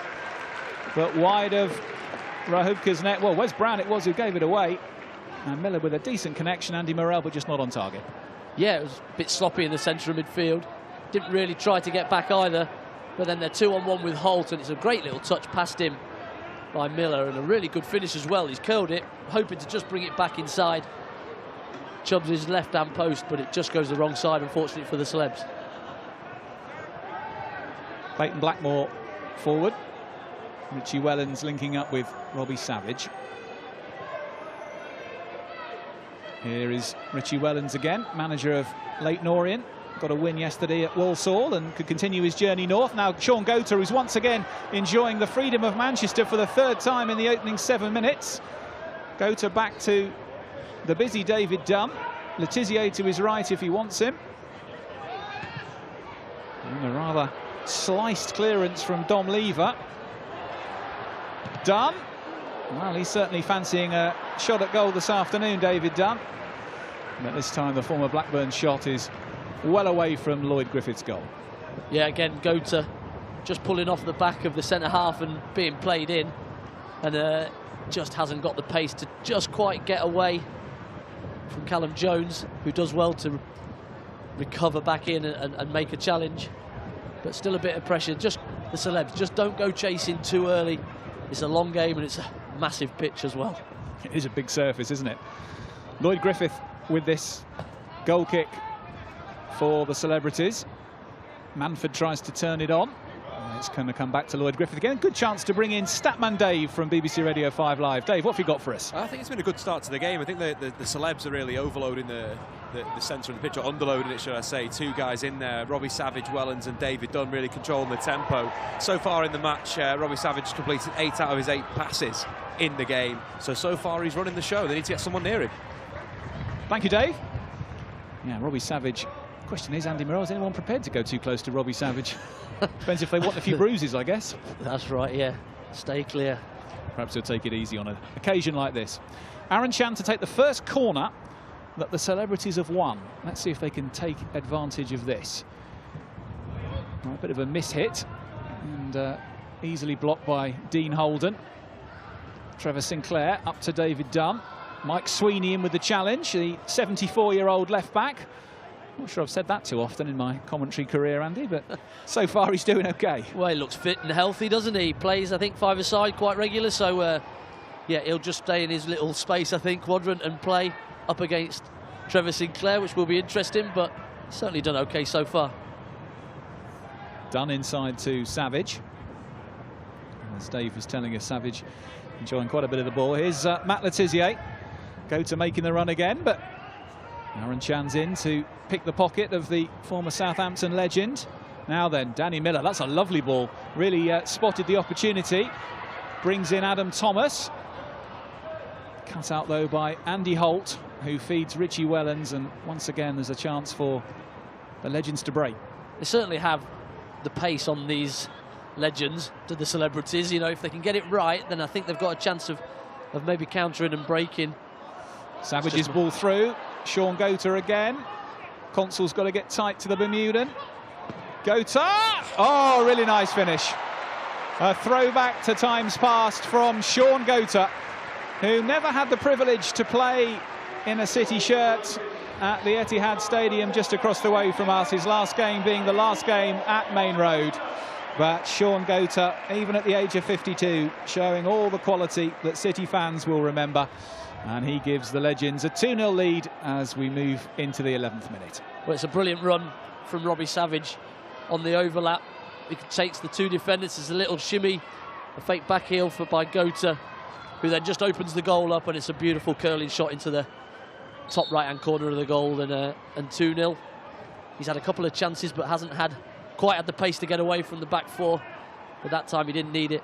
but wide of Rahubka's net. Well, Wes Brown it was who gave it away. And Miller with a decent connection, Andy Morrell, but just not on target. Yeah, it was a bit sloppy in the centre of midfield. Didn't really try to get back either. But then they're 2-on-1 with Holt, and it's a great little touch past him by Miller, and a really good finish as well. He's curled it, hoping to just bring it back inside Chubbs' left-hand post, but it just goes the wrong side, unfortunately, for the Celebs. Clayton Blackmore forward. Richie Wellens linking up with Robbie Savage. Here is Richie Wellens again, manager of Leyton Orient. Got a win yesterday at Walsall and could continue his journey north. Now Sean Gota is once again enjoying the freedom of Manchester for the third time in the opening 7 minutes. Gota back to the busy David Dunn. Letizier to his right if he wants him. And a rather sliced clearance from Dom Lever. Dunn. Well, he's certainly fancying a shot at goal this afternoon, David Dunn. But this time the former Blackburn shot is well away from Lloyd Griffith's goal. Yeah, again, Gota just pulling off the back of the centre-half and being played in. And just hasn't got the pace to just quite get away from Callum Jones, who does well to recover back in and make a challenge. But still a bit of pressure. Just the Celebs, just don't go chasing too early. It's a long game and it's a massive pitch as well. It is a big surface, isn't it? Lloyd Griffith with this goal kick for the Celebrities. Manford tries to turn it on. It's going to come back to Lloyd Griffith again. Good chance to bring in Statman Dave from BBC Radio 5 Live. Dave, what have you got for us? I think it's been a good start to the game. I think the Celebs are really overloading the centre of the pitch, or underloading it, should I say. 2 guys in there, Robbie Savage, Wellens and David Dunn, really controlling the tempo. So far in the match, Robbie Savage has completed 8 out of his 8 passes in the game. So far he's running the show. They need to get someone near him. Thank you, Dave. Yeah, Robbie Savage. Question is, Andy Morrell, is anyone prepared to go too close to Robbie Savage? Depends if they want a few bruises, I guess. That's right, yeah. Stay clear. Perhaps he'll take it easy on an occasion like this. Aaron Chan to take the first corner that the Celebrities have won. Let's see if they can take advantage of this. Well, a bit of a miss-hit and easily blocked by Dean Holden. Trevor Sinclair up to David Dunn. Mike Sweeney in with the challenge, the 74-year-old left-back. Not sure I've said that too often in my commentary career, Andy, but so far he's doing okay. Well, he looks fit and healthy, doesn't he? He plays, I think, 5-a-side quite regular, so yeah, he'll just stay in his little space, I think, quadrant, and play up against Trevor Sinclair, which will be interesting, but certainly done okay so far. Dunn inside to Savage. As Dave was telling us, Savage enjoying quite a bit of the ball. Here's Matt Letizier. Gota making the run again, but Aaron Chan's in to pick the pocket of the former Southampton legend. Now then, Danny Miller, that's a lovely ball. Really spotted the opportunity. Brings in Adam Thomas. Cut out, though, by Andy Holt, who feeds Richie Wellens. And once again, there's a chance for the legends to break. They certainly have the pace on these legends to the Celebrities. You know, if they can get it right, then I think they've got a chance of maybe countering and breaking. Savage's ball through. Sean Gota again. Consul's got to get tight to the Bermudan. Gota! Oh, really nice finish. A throwback to times past from Sean Gota, who never had the privilege to play in a City shirt at the Etihad Stadium just across the way from us, his last game being the last game at Main Road. But Sean Gota, even at the age of 52, showing all the quality that City fans will remember. And he gives the Legends a 2-0 lead as we move into the 11th minute. Well, it's a brilliant run from Robbie Savage on the overlap. He takes the 2 defenders. There's a little shimmy, a fake back heel by Gota, who then just opens the goal up, and it's a beautiful curling shot into the top right-hand corner of the goal, and 2-0. He's had a couple of chances, but hasn't quite had the pace to get away from the back 4. But that time he didn't need it.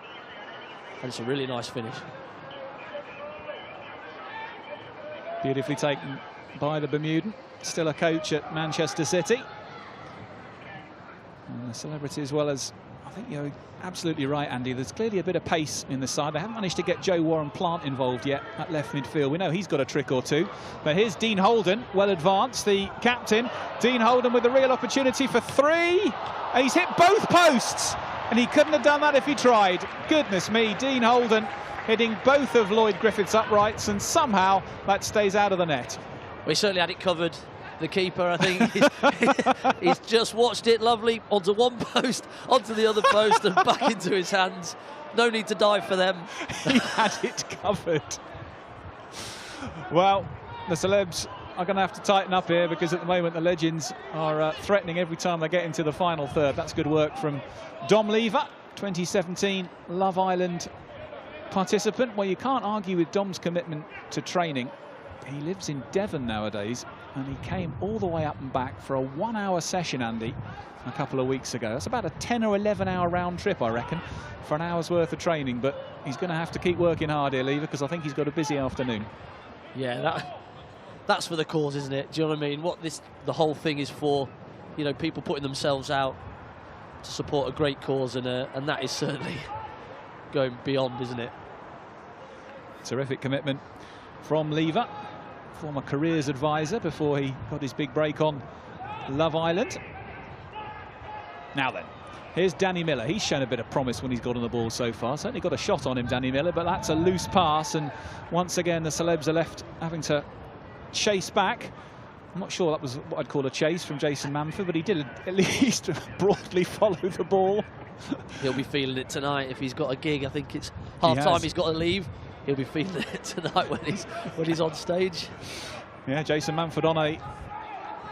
And it's a really nice finish. Beautifully taken by the Bermudan. Still a coach at Manchester City. And the Celebrity, as well as, I think you're absolutely right, Andy, there's clearly a bit of pace in the side. They haven't managed to get Joe Warren-Plant involved yet at left midfield. We know he's got a trick or two. But here's Dean Holden, well advanced, the captain. Dean Holden with the real opportunity for 3. And he's hit both posts. And he couldn't have done that if he tried. Goodness me, Dean Holden hitting both of Lloyd Griffith's uprights, and somehow that stays out of the net. We certainly had it covered. The keeper, I think, he's just watched it lovely onto one post, onto the other post, and back into his hands. No need to dive for them. He had it covered. Well, the celebs are going to have to tighten up here, because at the moment the legends are threatening every time they get into the final third. That's good work from Dom Lever, 2017 Love Island participant. Well, you can't argue with Dom's commitment to training. He lives in Devon nowadays, and he came all the way up and back for a 1-hour session, Andy, a couple of weeks ago. That's about a 10 or 11-hour round trip, I reckon, for an hour's worth of training. But he's going to have to keep working hard here, Lever, because I think he's got a busy afternoon. Yeah, that's for the cause, isn't it? Do you know what I mean? What the whole thing is for, you know, people putting themselves out to support a great cause, and that is certainly going beyond, isn't it? Terrific commitment from Lever, former careers advisor before he got his big break on Love Island. Now then, here's Danny Miller. He's shown a bit of promise when he's got on the ball so far. Certainly got a shot on him, Danny Miller, but that's a loose pass, and once again the celebs are left having to chase back. I'm not sure that was what I'd call a chase from Jason Manford, but he did at least broadly follow the ball. He'll be feeling it tonight if he's got a gig. I think it's half-time, he's got to leave. He'll be feeling it tonight when he's on stage. Yeah, Jason Manford on a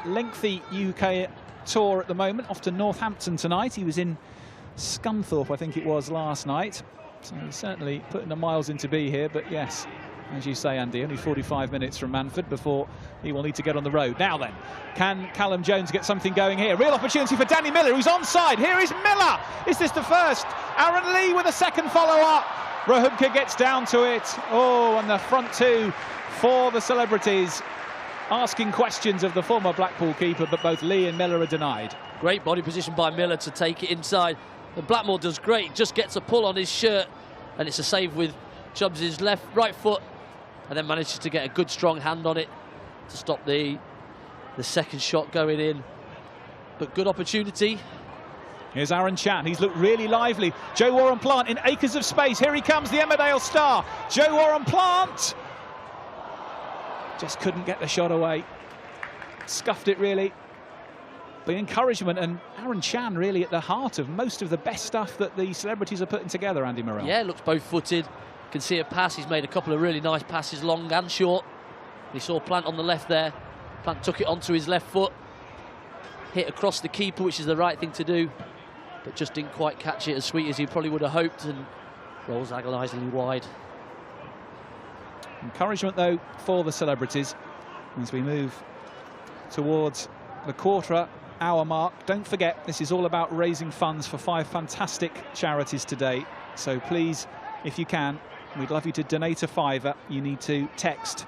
lengthy UK tour at the moment, off to Northampton tonight. He was in Scunthorpe, I think it was, last night. So he's certainly putting the miles in to be here. But yes, as you say, Andy, only 45 minutes from Manford before he will need to get on the road. Now then, can Callum Jones get something going here? Real opportunity for Danny Miller, who's onside. Here is Miller. Is this the first? Aaron Lee with a second follow-up. Rahubka gets down to it. Oh, and the front two for the celebrities, asking questions of the former Blackpool keeper, but both Lee and Miller are denied. Great body position by Miller to take it inside. And Blackmore does great, just gets a pull on his shirt, and it's a save with Chubbs' right foot, and then manages to get a good strong hand on it to stop the second shot going in. But good opportunity. Here's Aaron Chan. He's looked really lively. Joe Warren-Plant in acres of space. Here he comes, the Emmerdale star. Joe Warren-Plant just couldn't get the shot away. Scuffed it, really. The encouragement, and Aaron Chan really at the heart of most of the best stuff that the celebrities are putting together, Andy Morrell. Yeah, looks both-footed. Can see a pass. He's made a couple of really nice passes, long and short. He saw Plant on the left there. Plant took it onto his left foot. Hit across the keeper, which is the right thing to do, but just didn't quite catch it as sweet as he probably would have hoped, and rolls agonisingly wide. Encouragement, though, for the celebrities as we move towards the quarter-hour mark. Don't forget, this is all about raising funds for 5 fantastic charities today. So please, if you can, we'd love you to donate a £5. You need to text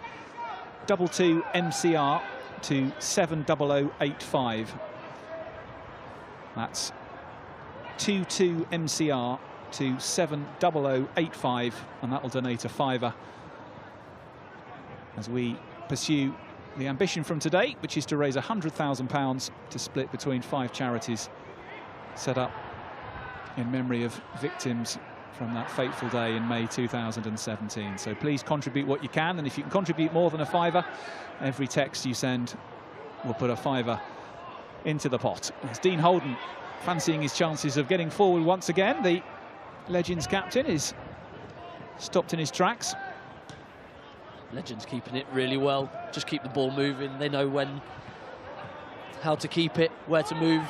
22MCR to 70085. That's 22MCR to 70085, and that will donate a £5 as we pursue the ambition from today, which is to raise £100,000 to split between 5 charities set up in memory of victims from that fateful day in May 2017. So please contribute what you can, and if you can contribute more than a £5, every text you send will put a £5 into the pot. As Dean Holden fancying his chances of getting forward once again. The Legends captain is stopped in his tracks. Legends keeping it really well. Just keep the ball moving. They know how to keep it, where to move,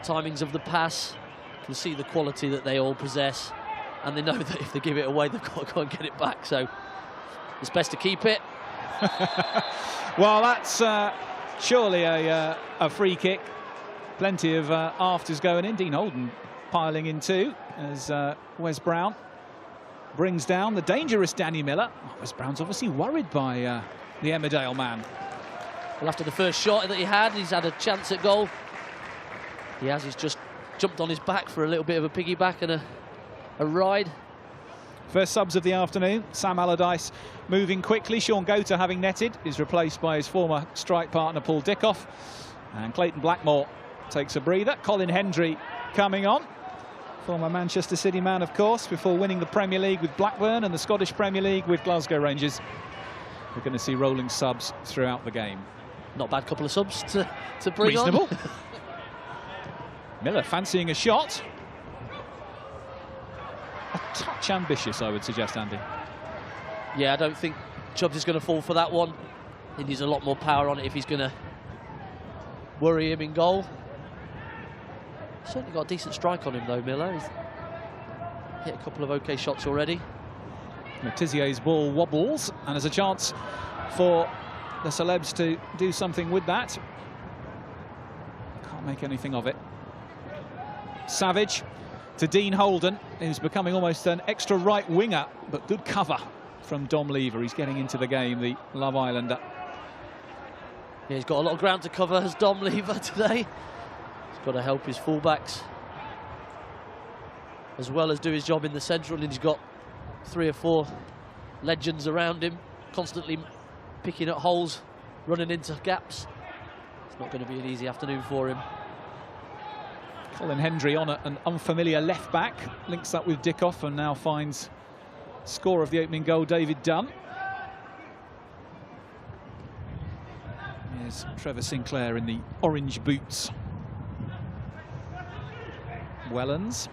timings of the pass. You can see the quality that they all possess, and they know that if they give it away, they've got to go and get it back. So it's best to keep it. Well, that's surely a free kick. Plenty of afters going in. Dean Holden piling in too, as Wes Brown brings down the dangerous Danny Miller. Wes Brown's obviously worried by the Emmerdale man. Well, after the first shot that he had, he's had a chance at goal. He's just jumped on his back for a little bit of a piggyback and a ride. First subs of the afternoon. Sam Allardyce moving quickly. Sean Gota, having netted, is replaced by his former strike partner Paul Dickoff. And Clayton Blackmore takes a breather. Colin Hendry coming on Former Manchester City man, of course, before winning the Premier League with Blackburn and the Scottish Premier League with Glasgow Rangers. We're going to see rolling subs throughout the game. Not a bad couple of subs to bring Reasonable. on. Miller fancying a shot. A touch ambitious, I would suggest, Andy. Yeah, I don't think Chubbs is going to fall for that one. He needs a lot more power on it if he's going to worry him in goal. Certainly got a decent strike on him though, Miller. He's hit a couple of OK shots already. Letizier's ball wobbles, and there's a chance for the celebs to do something with that. Can't make anything of it. Savage to Dean Holden, who's becoming almost an extra right winger, but good cover from Dom Lever. He's getting into the game, the Love Islander. Yeah, he's got a lot of ground to cover as Dom Lever today. He's got to help his fullbacks as well as do his job in the central, and he's got 3 or 4 legends around him, constantly picking at holes, running into gaps. It's not going to be an easy afternoon for him. Colin Hendry on an unfamiliar left back, links up with Dickoff and now finds score of the opening goal, David Dunn. Here's Trevor Sinclair in the orange boots. Wellens.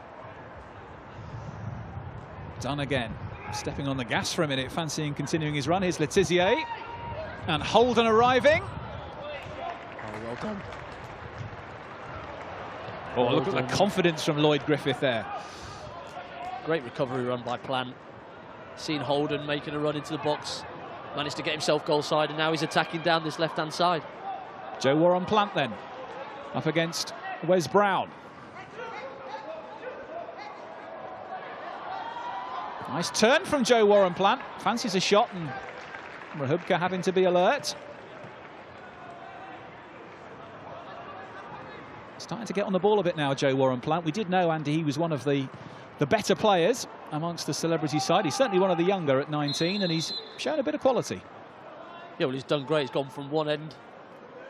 Dunn again, stepping on the gas for a minute, fancying continuing his run. Here's Letizier, and Holden arriving. Oh, well done. Oh, look at the confidence from Lloyd Griffith there. Great recovery run by Plant. Seen Holden making a run into the box, managed to get himself goal side, and now he's attacking down this left-hand side. Joe Warren-Plant then, up against Wes Brown. Nice turn from Joe Warren-Plant. Fancies a shot, and Rahubka having to be alert. Starting to get on the ball a bit now, Joe Warren-Plant. We did know, Andy, he was one of the better players amongst the celebrity side. He's certainly one of the younger at 19, and he's shown a bit of quality. Yeah, well, he's done great. He's gone from one end,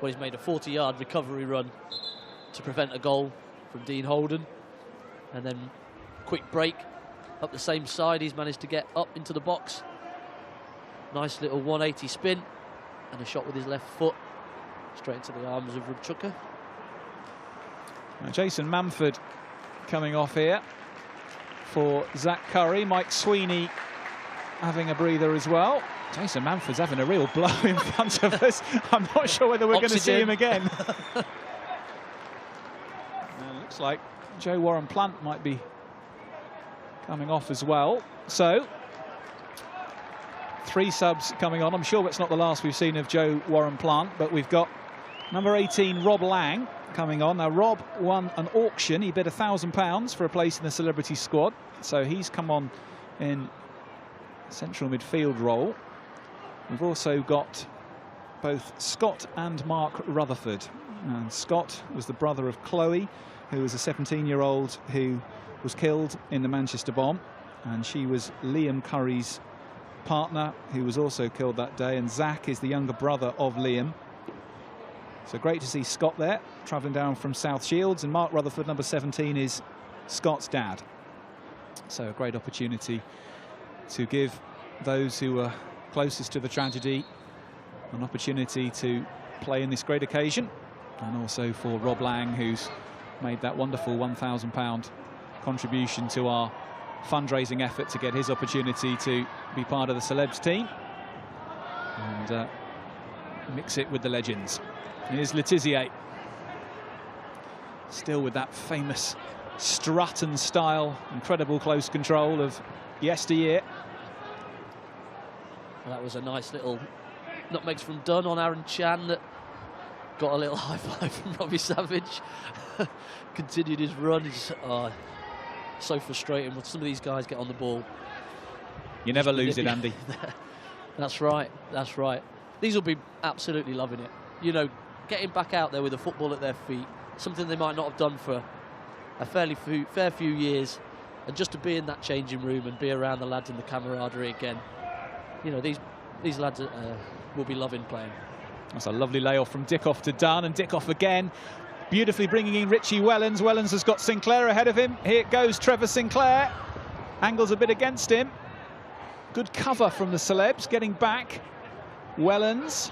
where he's made a 40-yard recovery run to prevent a goal from Dean Holden. And then quick break up the same side. He's managed to get up into the box. Nice little 180 spin and a shot with his left foot straight into the arms of Rubchuka. Now Jason Manford coming off here for Zach Curry. Mike Sweeney having a breather as well. Jason Manford's having a real blow in front of us. I'm not sure whether we're going to see him again. Looks like Joe Warren-Plant might be coming off as well. So 3 subs coming on. I'm sure it's not the last we've seen of Joe Warren-Plant, but we've got number 18 Rob Lang coming on. Now Rob won an auction. He bid £1,000 for a place in the celebrity squad, so he's come on in central midfield role. We've also got both Scott and Mark Rutherford, and Scott was the brother of Chloe, who was a 17-year-old who was killed in the Manchester bomb, and she was Liam Curry's partner, who was also killed that day, and Zach is the younger brother of Liam. So great to see Scott there, travelling down from South Shields, and Mark Rutherford, number 17, is Scott's dad. So a great opportunity to give those who were closest to the tragedy an opportunity to play in this great occasion, and also for Rob Lang, who's made that wonderful £1,000 contribution to our fundraising effort to get his opportunity to be part of the celebs team and mix it with the legends. Here's Letizier, still with that famous strut and style, incredible close control of yesteryear. Well, that was a nice little nutmegs from Dunn on Aaron Chan that got a little high five from Robbie Savage. Continued his run. It's so frustrating when some of these guys get on the ball. You never lose it, Andy. That's right, that's right. These will be absolutely loving it. You know, getting back out there with the football at their feet, something they might not have done for a fair few years, and just to be in that changing room and be around the lads and the camaraderie again. You know, these lads will be loving playing. That's a lovely layoff from Dickoff to Dunn, and Dickoff again beautifully bringing in Richie Wellens. Wellens has got Sinclair ahead of him. Here goes Trevor Sinclair. Angles a bit against him. Good cover from the celebs, getting back. Wellens.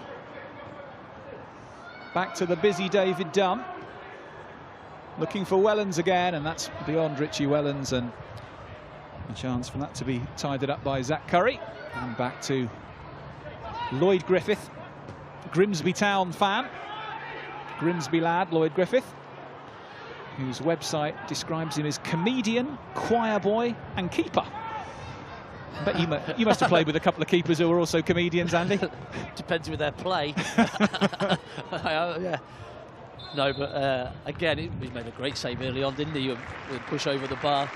Back to the busy David Dunn. Looking for Wellens again, and that's beyond Richie Wellens, and a chance for that to be tidied up by Zach Curry. And back to Lloyd Griffith, Grimsby Town fan. Grimsby lad, Lloyd Griffith, whose website describes him as comedian, choir boy and keeper. But you must have played with a couple of keepers who were also comedians, Andy. Depends with their play. Yeah. No, but again, he made a great save early on, didn't he? With push over the bar.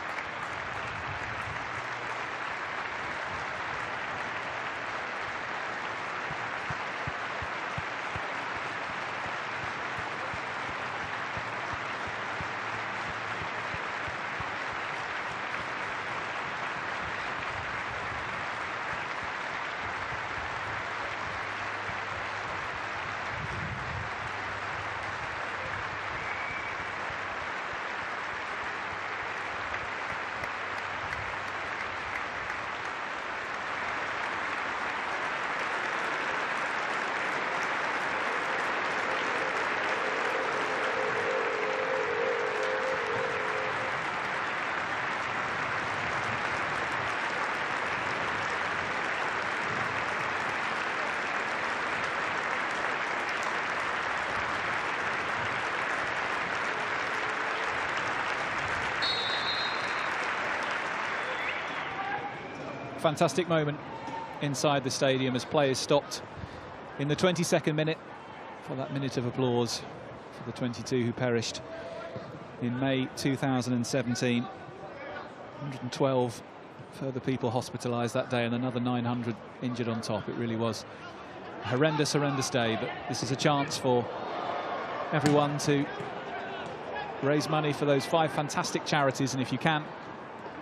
Fantastic moment inside the stadium as players stopped in the 22nd minute for that minute of applause for the 22 who perished in May 2017. 112 further people hospitalised that day and another 900 injured on top. It really was a horrendous, horrendous day, but this is a chance for everyone to raise money for those 5 fantastic charities, and if you can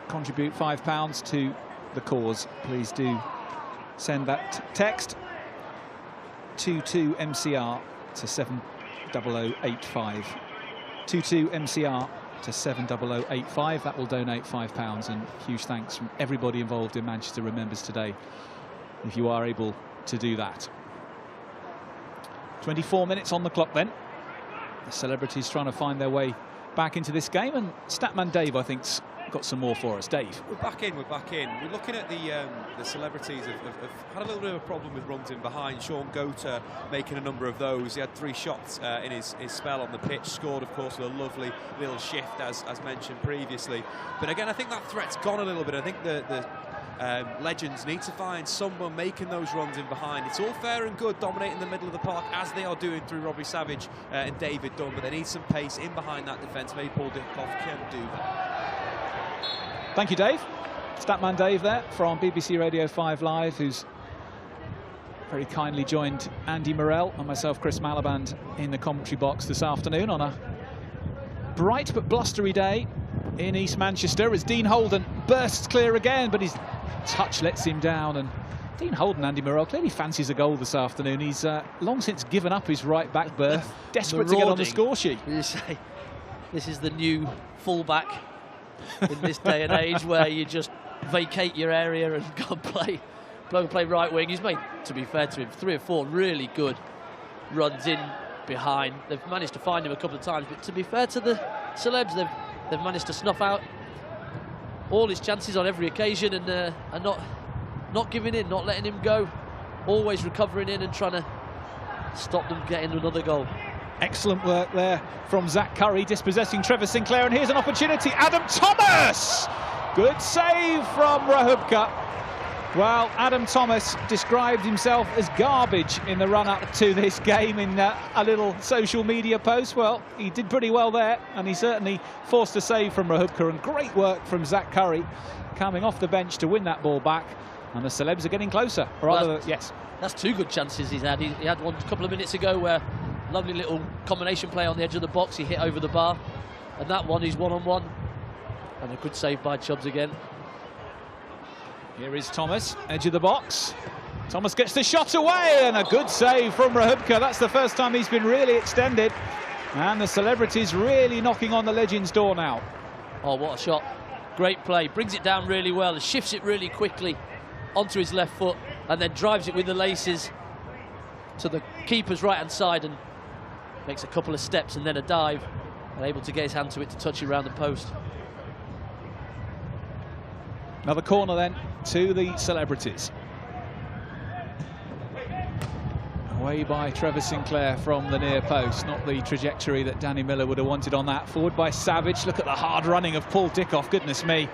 contribute £5 to the cause, please do send that text 22MCR to 70085. 22MCR to 70085. That will donate £5, and huge thanks from everybody involved in Manchester Remembers today if you are able to do that. 24 minutes on the clock then. The celebrities trying to find their way back into this game, and Statman Dave, I think, got some more for us. Dave. We're back in. We're looking at the celebrities have had a little bit of a problem with runs in behind. Sean Gota making a number of those. He had 3 shots in his spell on the pitch, scored of course with a lovely little shift as mentioned previously. But again, I think that threat's gone a little bit. I think the legends need to find someone making those runs in behind. It's all fair and good dominating the middle of the park as they are doing through Robbie Savage and David Dunn, but they need some pace in behind that defence. Maybe Paul Dickoff can do that. Thank you, Dave. Statman Dave there from BBC Radio 5 Live, who's very kindly joined Andy Morrell and myself, Chris Malaband, in the commentary box this afternoon on a bright but blustery day in East Manchester as Dean Holden bursts clear again, but his touch lets him down. And Dean Holden, Andy Morrell, clearly fancies a goal this afternoon. He's long since given up his right back berth, desperate to get on the score sheet. You say this is the new fullback in this day and age, where you just vacate your area and go and play right wing. He's made, to be fair to him, 3 or 4 really good runs in behind. They've managed to find him a couple of times, but to be fair to the celebs, they've managed to snuff out all his chances on every occasion, and are not giving in, not letting him go, always recovering in and trying to stop them getting another goal. Excellent work there from Zach Curry, dispossessing Trevor Sinclair, and here's an opportunity. Adam Thomas! Good save from Rahubka. Well, Adam Thomas described himself as garbage in the run-up to this game in a little social media post. Well, he did pretty well there, and he certainly forced a save from Rahubka, and great work from Zach Curry coming off the bench to win that ball back, and the celebs are getting closer. Yes. That's 2 good chances he's had. He had one a couple of minutes ago where lovely little combination play on the edge of the box, he hit over the bar, and that one he's one-on-one, and a good save by Chubbs again. Here is Thomas, edge of the box. Thomas gets the shot away, and a good save from Rahubka. That's the first time he's been really extended. And the celebrities really knocking on the Legends' door now. Oh, what a shot. Great play. Brings it down really well and shifts it really quickly onto his left foot and then drives it with the laces to the keeper's right-hand side and makes a couple of steps and then a dive and able to get his hand to it to touch it around the post. Another corner then to the celebrities. Away by Trevor Sinclair from the near post. Not the trajectory that Danny Miller would have wanted on that. Forward by Savage. Look at the hard running of Paul Dickoff. Goodness me.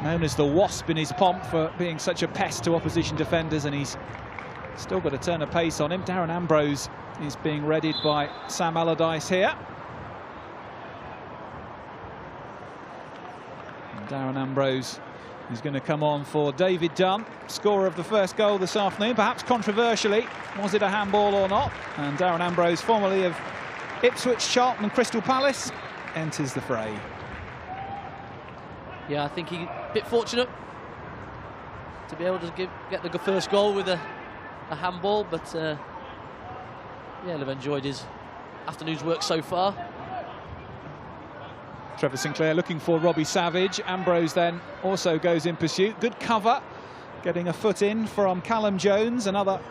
Known as the Wasp in his pomp for being such a pest to opposition defenders, and he's still got a turn of pace on him. Darren Ambrose is being readied by Sam Allardyce here. And Darren Ambrose is going to come on for David Dunn, scorer of the first goal this afternoon. Perhaps controversially, was it a handball or not? And Darren Ambrose, formerly of Ipswich, Charlton and Crystal Palace, enters the fray. Yeah, I think he's a bit fortunate to be able to get the first goal with a handball, but yeah, they've enjoyed his afternoon's work so far. Trevor Sinclair looking for Robbie Savage. Ambrose then also goes in pursuit. Good cover, getting a foot in from Callum Jones, another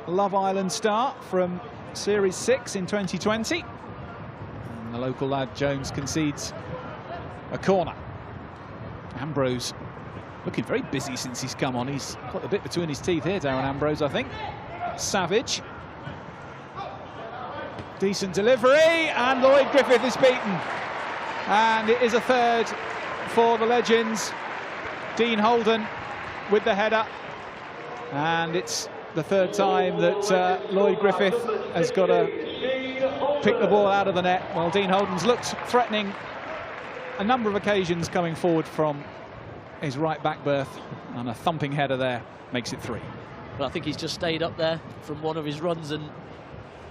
Love Island star from Series 6 in 2020. And the local lad Jones concedes a corner. Ambrose looking very busy since he's come on. He's got a bit between his teeth here, Darren Ambrose, I think. Savage. Decent delivery, and Lloyd Griffith is beaten. And it is a third for the Legends. Dean Holden with the header. And it's the third time that Lloyd Griffith has got to pick the ball out of the net. Well, Dean Holden's looked threatening a number of occasions coming forward from his right back berth, and a thumping header there makes it 3. But I think he's just stayed up there from one of his runs and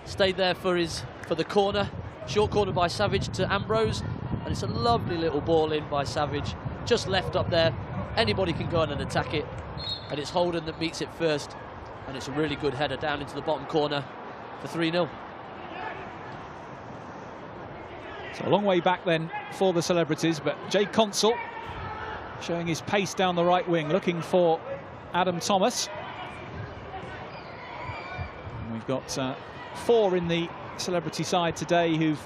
stayed there for the corner. Short corner by Savage to Ambrose, and it's a lovely little ball in by Savage, just left up there. Anybody can go in and attack it, and it's Holden that meets it first, and it's a really good header down into the bottom corner for 3-0. So a long way back then for the celebrities, but Jay Consul showing his pace down the right wing, looking for Adam Thomas. And we've got 4 in the celebrity side today who've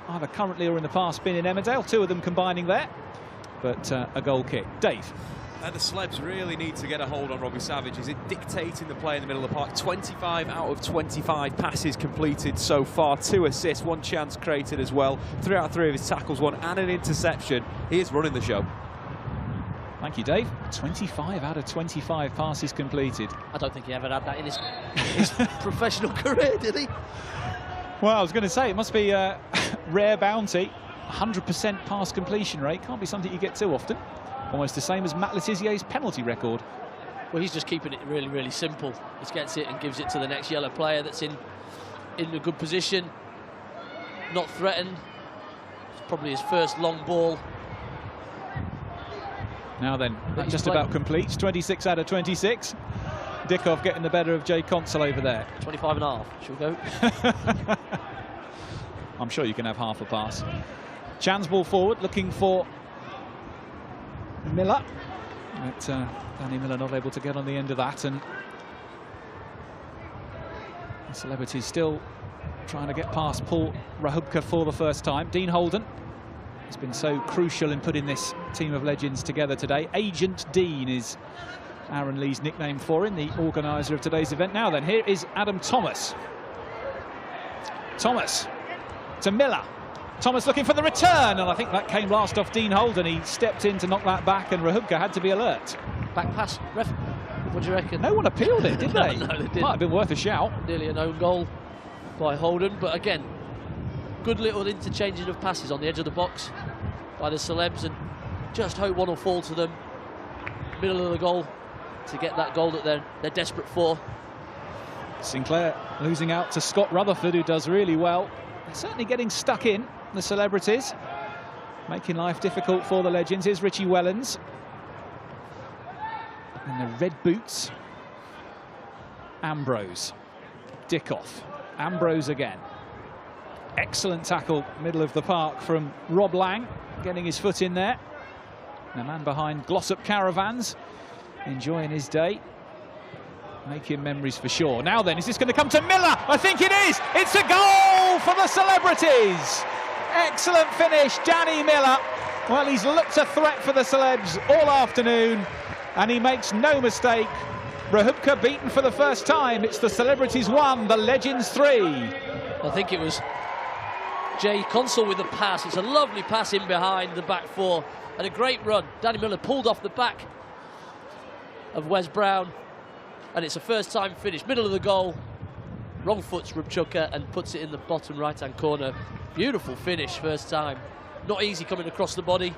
either currently or in the past been in Emmerdale, 2 of them combining there, but a goal kick. Dave. The celebs really need to get a hold on Robbie Savage. He's dictating the play in the middle of the park. 25 out of 25 passes completed so far. 2 assists, 1 chance created as well. 3 out of 3 of his tackles, 1 and an interception. He is running the show. Thank you, Dave. 25 out of 25 passes completed. I don't think he ever had that in his professional career, did he? Well, I was going to say, it must be a rare bounty. 100% pass completion rate. Can't be something you get too often. Almost the same as Matt Letizier's penalty record. Well, he's just keeping it really, really simple. He gets it and gives it to the next yellow player that's in a good position. Not threatened. It's probably his first long ball. Now then, that just about completes. 26 out of 26. Dickoff getting the better of Jay Consul over there. 25.5, shall we go? I'm sure you can have half a pass. Chan's ball forward, looking for Miller. But Danny Miller not able to get on the end of that, and the celebrities still trying to get past Paul Rahubka for the first time. Dean Holden has been so crucial in putting this team of legends together today. Agent Dean is Aaron Lee's nickname for him, the organiser of today's event. Now then, here is Adam Thomas. Thomas to Miller. Thomas looking for the return, and I think that came last off Dean Holden. He stepped in to knock that back, and Rahubka had to be alert. Back pass, ref. What do you reckon? No one appealed it, did they? No, they didn't. Might have been worth a shout. Nearly an own goal by Holden, but again, good little interchanging of passes on the edge of the box by the celebs, and just hope one will fall to them. Middle of the goal to get that goal that they're desperate for. Sinclair losing out to Scott Rutherford, who does really well. They're certainly getting stuck in, the celebrities, making life difficult for the legends. Here's Richie Wellens in the red boots. Ambrose, Dickoff, Ambrose again. Excellent tackle, middle of the park from Rob Lang, getting his foot in there. The man behind Glossop Caravans, enjoying his day. Making memories for sure. Now then, is this going to come to Miller? I think it is. It's a goal for the Celebrities. Excellent finish, Danny Miller. Well, he's looked a threat for the Celebs all afternoon, and he makes no mistake. Rahubka beaten for the first time. It's the Celebrities 1, the Legends 3. I think it was Jay Consul with the pass. It's a lovely pass in behind the back four and a great run. Danny Miller pulled off the back of Wes Brown, and it's a first time finish, middle of the goal. Wrong foot's Rubchuka and puts it in the bottom right hand corner. Beautiful finish, first time. Not easy coming across the body.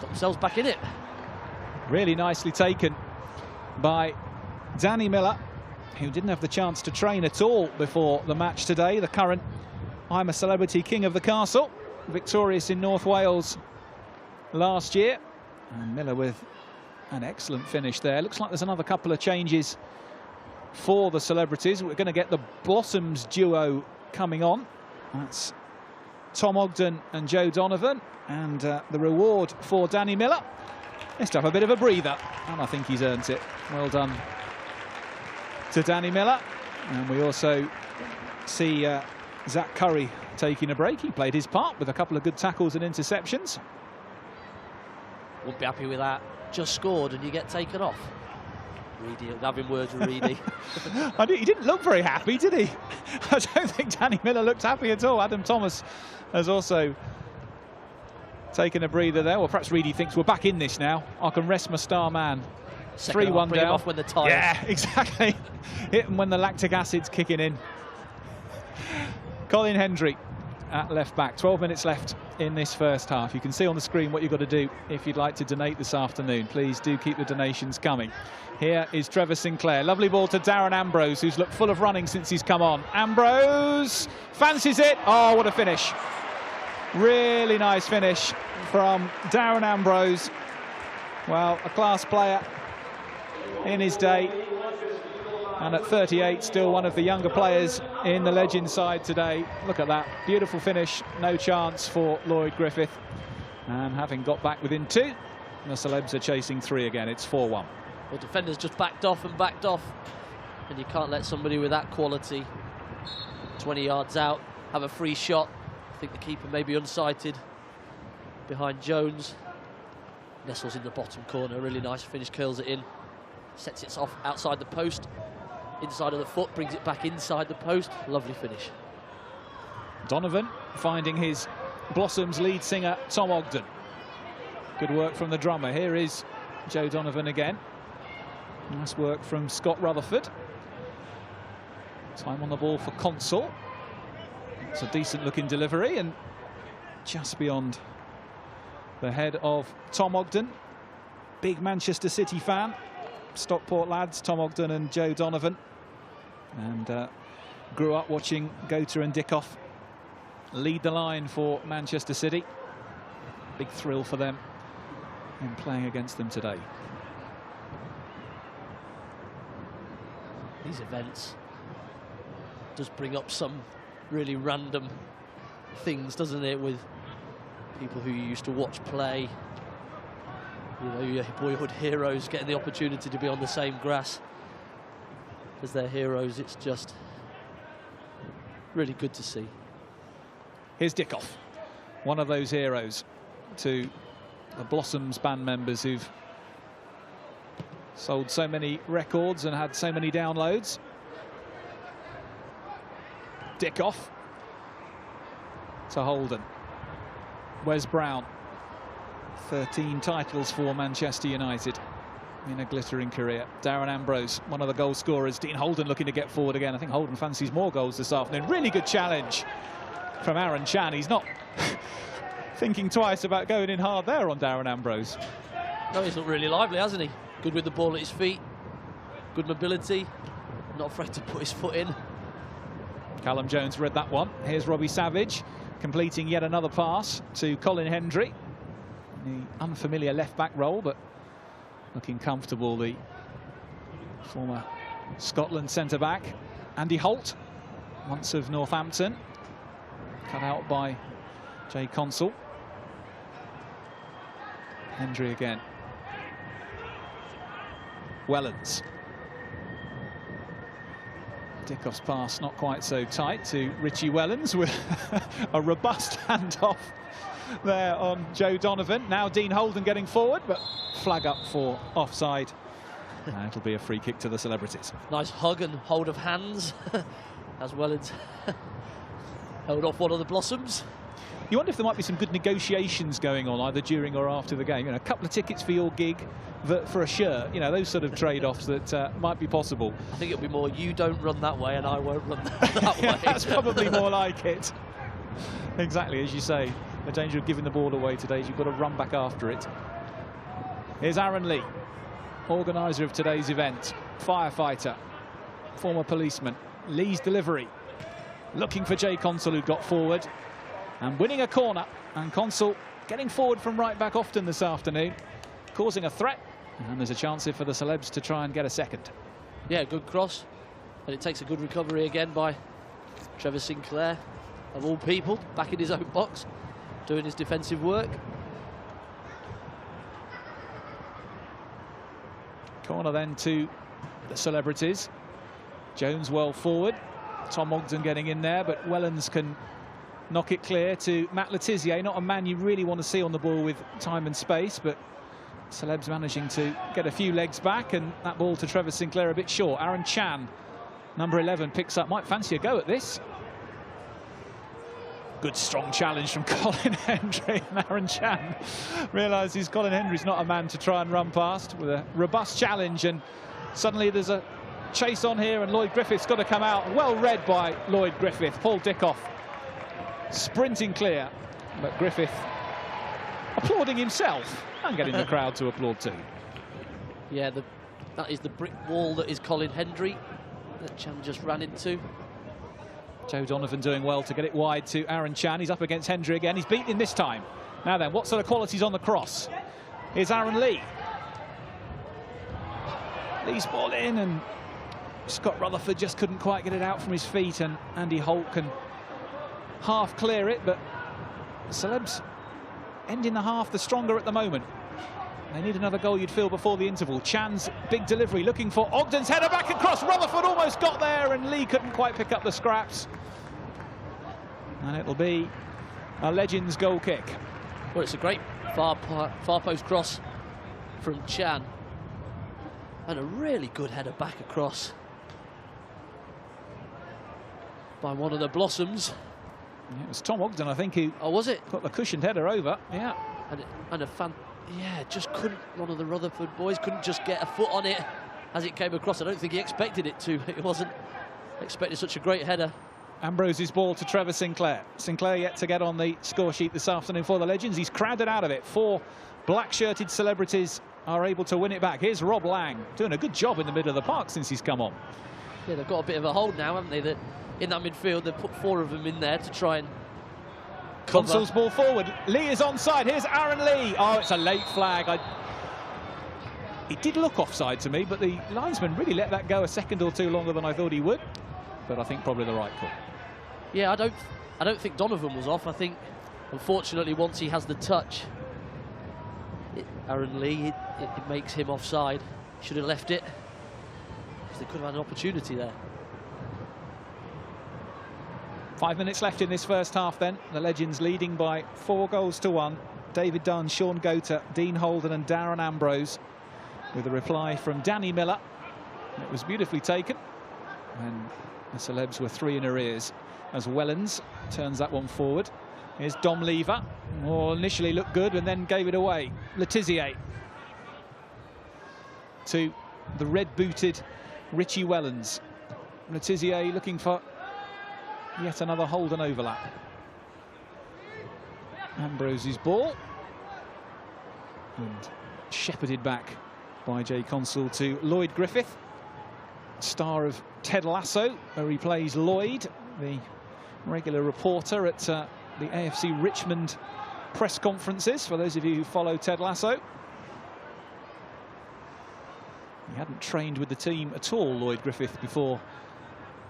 Got themselves back in it. Really nicely taken by Danny Miller, who didn't have the chance to train at all before the match today. The current I'm a Celebrity King of the Castle, victorious in North Wales last year. And Miller with an excellent finish there. Looks like there's another couple of changes for the Celebrities. We're going to get the Blossoms duo coming on. That's Tom Ogden and Joe Donovan. And the reward for Danny Miller is to have a bit of a breather. And I think he's earned it. Well done to Danny Miller. And we also see Zach Curry taking a break. He played his part with a couple of good tackles and interceptions. Wouldn't be happy with that. Just scored and you get taken off. Reedy, having words with Reedy. He didn't look very happy, did he? I don't think Danny Miller looked happy at all. Adam Thomas has also taken a breather there. Well, perhaps Reedy thinks we're back in this now. I can rest my star man. 3-1 down. Off when the tires. Yeah, exactly. Hit him when the lactic acid's kicking in. Colin Hendry at left back. 12 minutes left in this first half. You can see on the screen what you've got to do if you'd like to donate this afternoon. Please do keep the donations coming. Here is Trevor Sinclair. Lovely ball to Darren Ambrose, who's looked full of running since he's come on. Ambrose fancies it. Oh, what a finish. Really nice finish from Darren Ambrose. Well, a class player in his day. And at 38, still one of the younger players in the Legends side today. Look at that. Beautiful finish. No chance for Lloyd Griffith. And having got back within 2, the Celebs are chasing 3 again. It's 4-1. Well, defenders just backed off and backed off. And you can't let somebody with that quality, 20 yards out, have a free shot. I think the keeper may be unsighted behind Jones. Nestles in the bottom corner. Really nice finish. Curls it in. Sets it off outside the post. Inside of the foot, brings it back inside the post. Lovely finish. Donovan finding his Blossoms lead singer, Tom Ogden. Good work from the drummer. Here is Joe Donovan again. Nice work from Scott Rutherford. Time on the ball for Consul. It's a decent looking delivery and just beyond the head of Tom Ogden. Big Manchester City fan. Stockport lads, Tom Ogden and Joe Donovan, and grew up watching Gota and Dickoff lead the line for Manchester City. Big thrill for them in playing against them today. These events does bring up some really random things, doesn't it, with people who you used to watch play. You know, your boyhood heroes getting the opportunity to be on the same grass as their heroes. It's just really good to see. Here's Dickoff, one of those heroes to the Blossoms band members who've sold so many records and had so many downloads. Dickoff to Holden. Wes Brown. 13 titles for Manchester United in a glittering career. Darren Ambrose, one of the goal scorers. Dean Holden looking to get forward again. I think Holden fancies more goals this afternoon. Really good challenge from Aaron Chan. He's not thinking twice about going in hard there on Darren Ambrose. No, he's looked really lively, hasn't he? Good with the ball at his feet. Good mobility. Not afraid to put his foot in. Callum Jones read that one. Here's Robbie Savage completing yet another pass to Colin Hendry. The unfamiliar left-back role, but looking comfortable, the former Scotland centre-back. Andy Holt, once of Northampton, cut out by Jay Consul. Hendry again. Wellens. Dickoff's pass not quite so tight to Richie Wellens with a robust handoff there on Joe Donovan. Now Dean Holden getting forward, but flag up for offside. And it'll be a free kick to the Celebrities. Nice hug and hold of hands as Wellens held off one of the Blossoms. You wonder if there might be some good negotiations going on either during or after the game. You know, a couple of tickets for your gig for a shirt. You know, those sort of trade-offs that might be possible. I think it'll be more you don't run that way and I won't run that way. That's probably more like it. Exactly, as you say. The danger of giving the ball away today is you've got to run back after it. Here's Aaron Lee, organiser of today's event, firefighter, former policeman. Lee's delivery, looking for Jay Consul, who got forward and winning a corner. And Consul getting forward from right back often this afternoon, causing a threat. And there's a chance here for the Celebs to try and get a second. Yeah, good cross. And it takes a good recovery again by Trevor Sinclair, of all people, back in his own box, doing his defensive work. Corner then to the Celebrities. Jones well forward. Tom Ogden getting in there, but Wellens can knock it clear to Matt Letizia. Not a man you really want to see on the ball with time and space, but Celebs managing to get a few legs back, and that ball to Trevor Sinclair a bit short. Aaron Chan, number 11, picks up. Might fancy a go at this. Good strong challenge from Colin Hendry, and Aaron Chan realises Colin Hendry's not a man to try and run past, with a robust challenge, and suddenly there's a chase on here, and Lloyd Griffith's got to come out. Well read by Lloyd Griffith. Paul Dickoff sprinting clear, but Griffith applauding himself and getting the crowd to applaud too. Yeah, that is the brick wall that is Colin Hendry that Chan just ran into. Joe Donovan doing well to get it wide to Aaron Chan. He's up against Hendry again. He's beaten him this time. Now then, what sort of qualities on the cross? Here's Aaron Lee. Lee's ball in, and Scott Rutherford just couldn't quite get it out from his feet, and Andy Holt can half clear it, but the Celebs ending the half the stronger at the moment. They need another goal, you'd feel, before the interval. Chan's big delivery, looking for Ogden's header back across. Rutherford almost got there, and Lee couldn't quite pick up the scraps. And it'll be a Legends goal kick. Well, it's a great far post cross from Chan. And a really good header back across by one of the Blossoms. Yeah, it was Tom Ogden, I think, who was it? Got the cushioned header over. Yeah. Just couldn't, one of the Rutherford boys couldn't just get a foot on it as it came across. I don't think he expected it to. It wasn't expecting such a great header. Ambrose's ball to Trevor Sinclair. Sinclair yet to get on the score sheet this afternoon for the Legends. He's crowded out of it. 4 black-shirted Celebrities are able to win it back. Here's Rob Lang, doing a good job in the middle of the park since he's come on. Yeah, they've got a bit of a hold now, haven't they? That in that midfield, they've put 4 of them in there to try and cover. Consul's ball forward. Lee is onside. Here's Aaron Lee. Oh, it's a late flag. It did look offside to me, but the linesman really let that go a second or two longer than I thought he would. But I think probably the right call. Yeah, I don't think Donovan was off. I think, unfortunately, once he has the touch, Aaron Lee, it makes him offside. Should have left it, because they could have had an opportunity there. 5 minutes left in this first half then. The Legends leading by 4 goals to 1. David Dunn, Sean Gota, Dean Holden and Darren Ambrose, with a reply from Danny Miller. It was beautifully taken, and the Celebs were 3 in arrears as Wellens turns that one forward. Here's Dom Lever. Initially looked good and then gave it away. Letizia to the red-booted Richie Wellens. Letizia looking for yet another Holden overlap. Ambrose's ball, and shepherded back by Jay Consul to Lloyd Griffith, star of Ted Lasso, where he plays Lloyd, the regular reporter at the AFC Richmond press conferences, for those of you who follow Ted Lasso. He hadn't trained with the team at all, Lloyd Griffith, before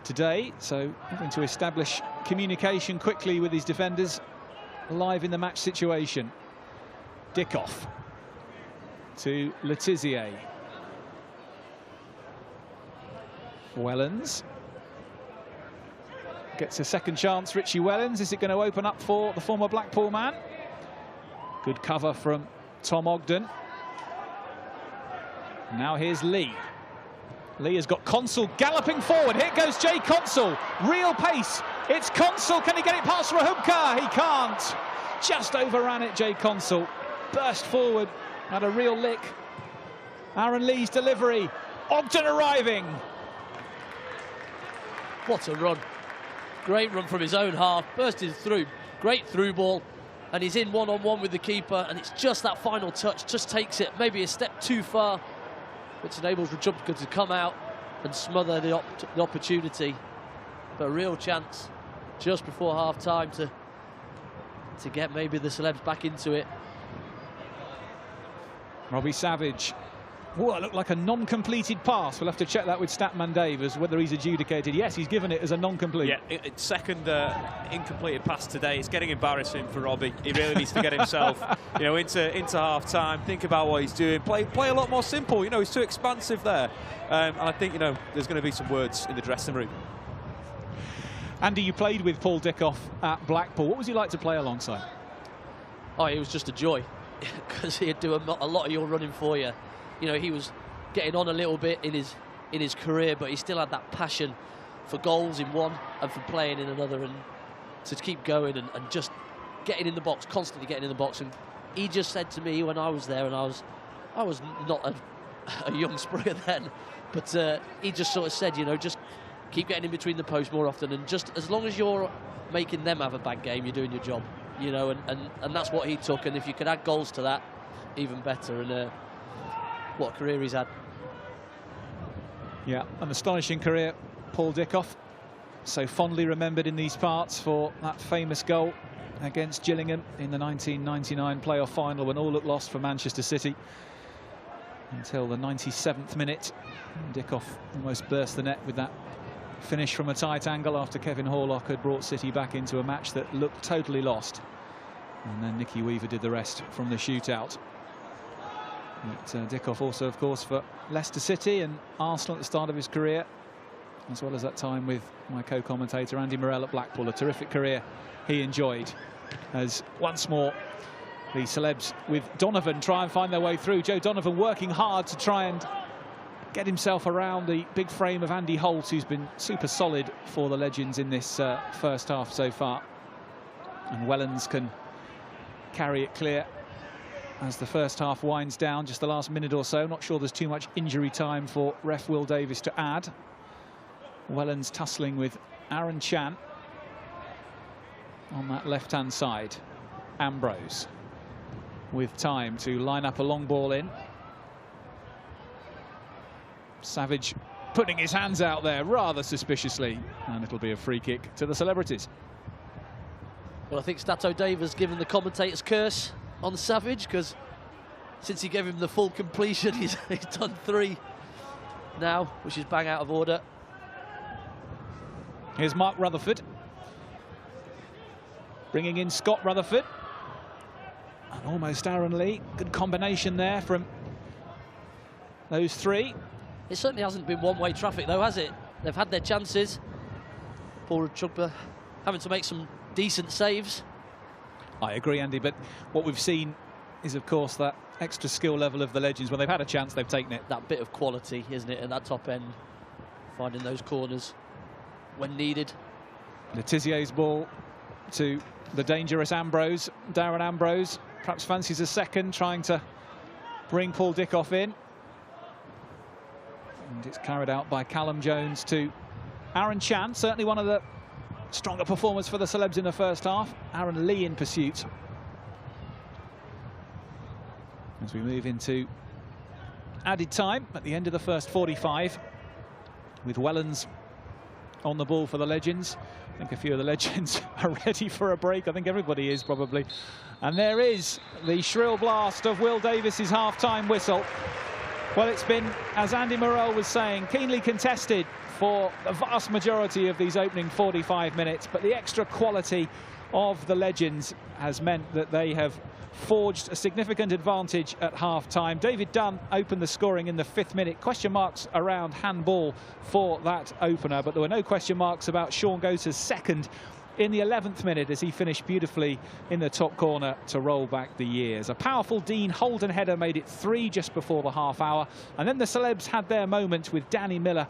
today, so having to establish communication quickly with his defenders live in the match situation. Dickoff to Letizier. Wellens gets a second chance. Richie Wellens, is it going to open up for the former Blackpool man? Good cover from Tom Ogden. Now here's Lee. Lee has got Consul galloping forward. Here goes Jay Consul. Real pace. It's Consul. Can he get it past Rahubka? He can't. Just overran it, Jay Consul. Burst forward. Had a real lick. Aaron Lee's delivery. Ogden arriving. What a run. Great run from his own half. Bursting through. Great through ball. And he's in one-on-one with the keeper. And it's just that final touch. Just takes it maybe a step too far, which enables Rahubka to come out and smother the opportunity. But a real chance just before half-time to get maybe the celebs back into it. Robbie Savage. Oh, that looked like a non-completed pass. We'll have to check that with Statman Dave as whether he's adjudicated. Yes, he's given it as a non-complete. Yeah, it's second incompleted pass today. It's getting embarrassing for Robbie. He really needs to get himself, into half-time. Think about what he's doing. Play a lot more simple. He's too expansive there. And I think there's going to be some words in the dressing room. Andy, you played with Paul Dickoff at Blackpool. What was he like to play alongside? Oh, it was just a joy because he'd do a lot of your running for you. He was getting on a little bit in his career, but he still had that passion for goals in one and for playing in another, and to keep going and just getting in the box, constantly getting in the box. And he just said to me when I was there, and I was not a young Spurrier then, but he just sort of said, just keep getting in between the posts more often, and just as long as you're making them have a bad game, you're doing your job, and that's what he took. And if you could add goals to that, even better. And what a career he's had. Yeah, an astonishing career, Paul Dickoff. So fondly remembered in these parts for that famous goal against Gillingham in the 1999 playoff final when all looked lost for Manchester City. Until the 97th minute, Dickoff almost burst the net with that finish from a tight angle after Kevin Horlock had brought City back into a match that looked totally lost. And then Nicky Weaver did the rest from the shootout. But Dickoff also, of course, for Leicester City and Arsenal at the start of his career, as well as that time with my co-commentator Andy Morell at Blackpool. A terrific career he enjoyed, as once more the celebs with Donovan try and find their way through. Joe Donovan working hard to try and get himself around the big frame of Andy Holt, who's been super solid for the Legends in this first half so far. And Wellens can carry it clear as the first half winds down, just the last minute or so. Not sure there's too much injury time for ref Will Davis to add. Wellens tussling with Aaron Chan on that left-hand side. Ambrose with time to line up a long ball in. Savage putting his hands out there rather suspiciously, and it'll be a free kick to the celebrities. Well, I think Stato Dave has given the commentator's curse on Savage, because since he gave him the full completion, he's done 3 now, which is bang out of order. Here's Mark Rutherford bringing in Scott Rutherford and almost Aaron Lee. Good combination there from those 3. It certainly hasn't been one-way traffic though, has it? They've had their chances. Paul Rahubka having to make some decent saves. I agree, Andy, but what we've seen is, of course, that extra skill level of the Legends. When they've had a chance, they've taken it. That bit of quality, isn't it, at that top end, finding those corners when needed. Letizier's ball to the dangerous Ambrose. Darren Ambrose perhaps fancies a second, trying to bring Paul Dickoff in. And it's carried out by Callum Jones to Aaron Chan, certainly one of the stronger performers for the celebs in the first half. Aaron Lee in pursuit. As we move into added time at the end of the first 45, with Wellens on the ball for the Legends. I think a few of the Legends are ready for a break. I think everybody is, probably. And there is the shrill blast of Will Davis's half-time whistle. Well, it's been, as Andy Morrell was saying, keenly contested for the vast majority of these opening 45 minutes, but the extra quality of the Legends has meant that they have forged a significant advantage at half-time. David Dunn opened the scoring in the 5th minute. Question marks around handball for that opener, but there were no question marks about Sean Goater's second in the 11th minute as he finished beautifully in the top corner to roll back the years. A powerful Dean Holden header made it 3 just before the half hour, and then the celebs had their moment with Danny Miller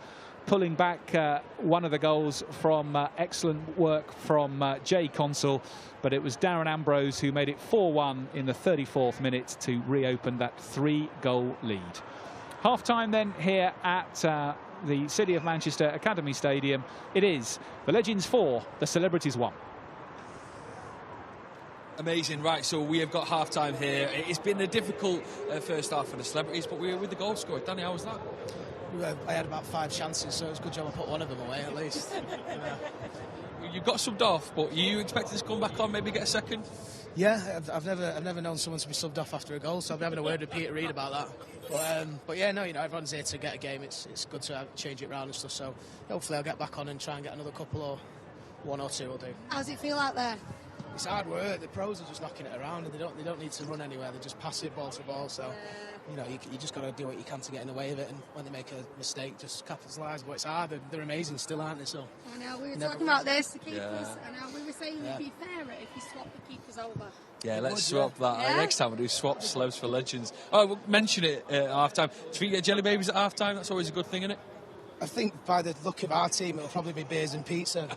pulling back one of the goals from excellent work from Jay Consul, but it was Darren Ambrose who made it 4-1 in the 34th minute to reopen that 3-goal lead. Half-time then here at the City of Manchester Academy Stadium. It is the Legends 4, the Celebrities 1. Amazing, right, so we have got half-time here. It's been a difficult first half for the Celebrities, but we were with the goal scorer. Danny, how was that? I had about 5 chances, so it was a good job I put one of them away at least. You got subbed off, but you expected to come back on, maybe get a second? Yeah, I've never known someone to be subbed off after a goal, so I've been having a word with Peter Reid about that. But yeah, no, everyone's here to get a game. It's good to change it around and stuff. So hopefully I'll get back on and try and get another couple, or 1 or 2 will do. How's it feel out there? It's hard work. The pros are just knocking it around, and they don't need to run anywhere. They just pass it ball to ball. So you just got to do what you can to get in the way of it. And when they make a mistake, just capitalise. But it's hard. They're amazing still, aren't they? So I know we were talking about this. The keepers. I know we were saying it'd be fairer if you swap the keepers over. Yeah, let's swap that. Yeah. Next time we'll do swap celebs for Legends. Oh, we'll mention it at half-time. Do you think you get jelly babies at half-time? That's always a good thing, isn't it? I think by the look of our team, it'll probably be beers and pizza.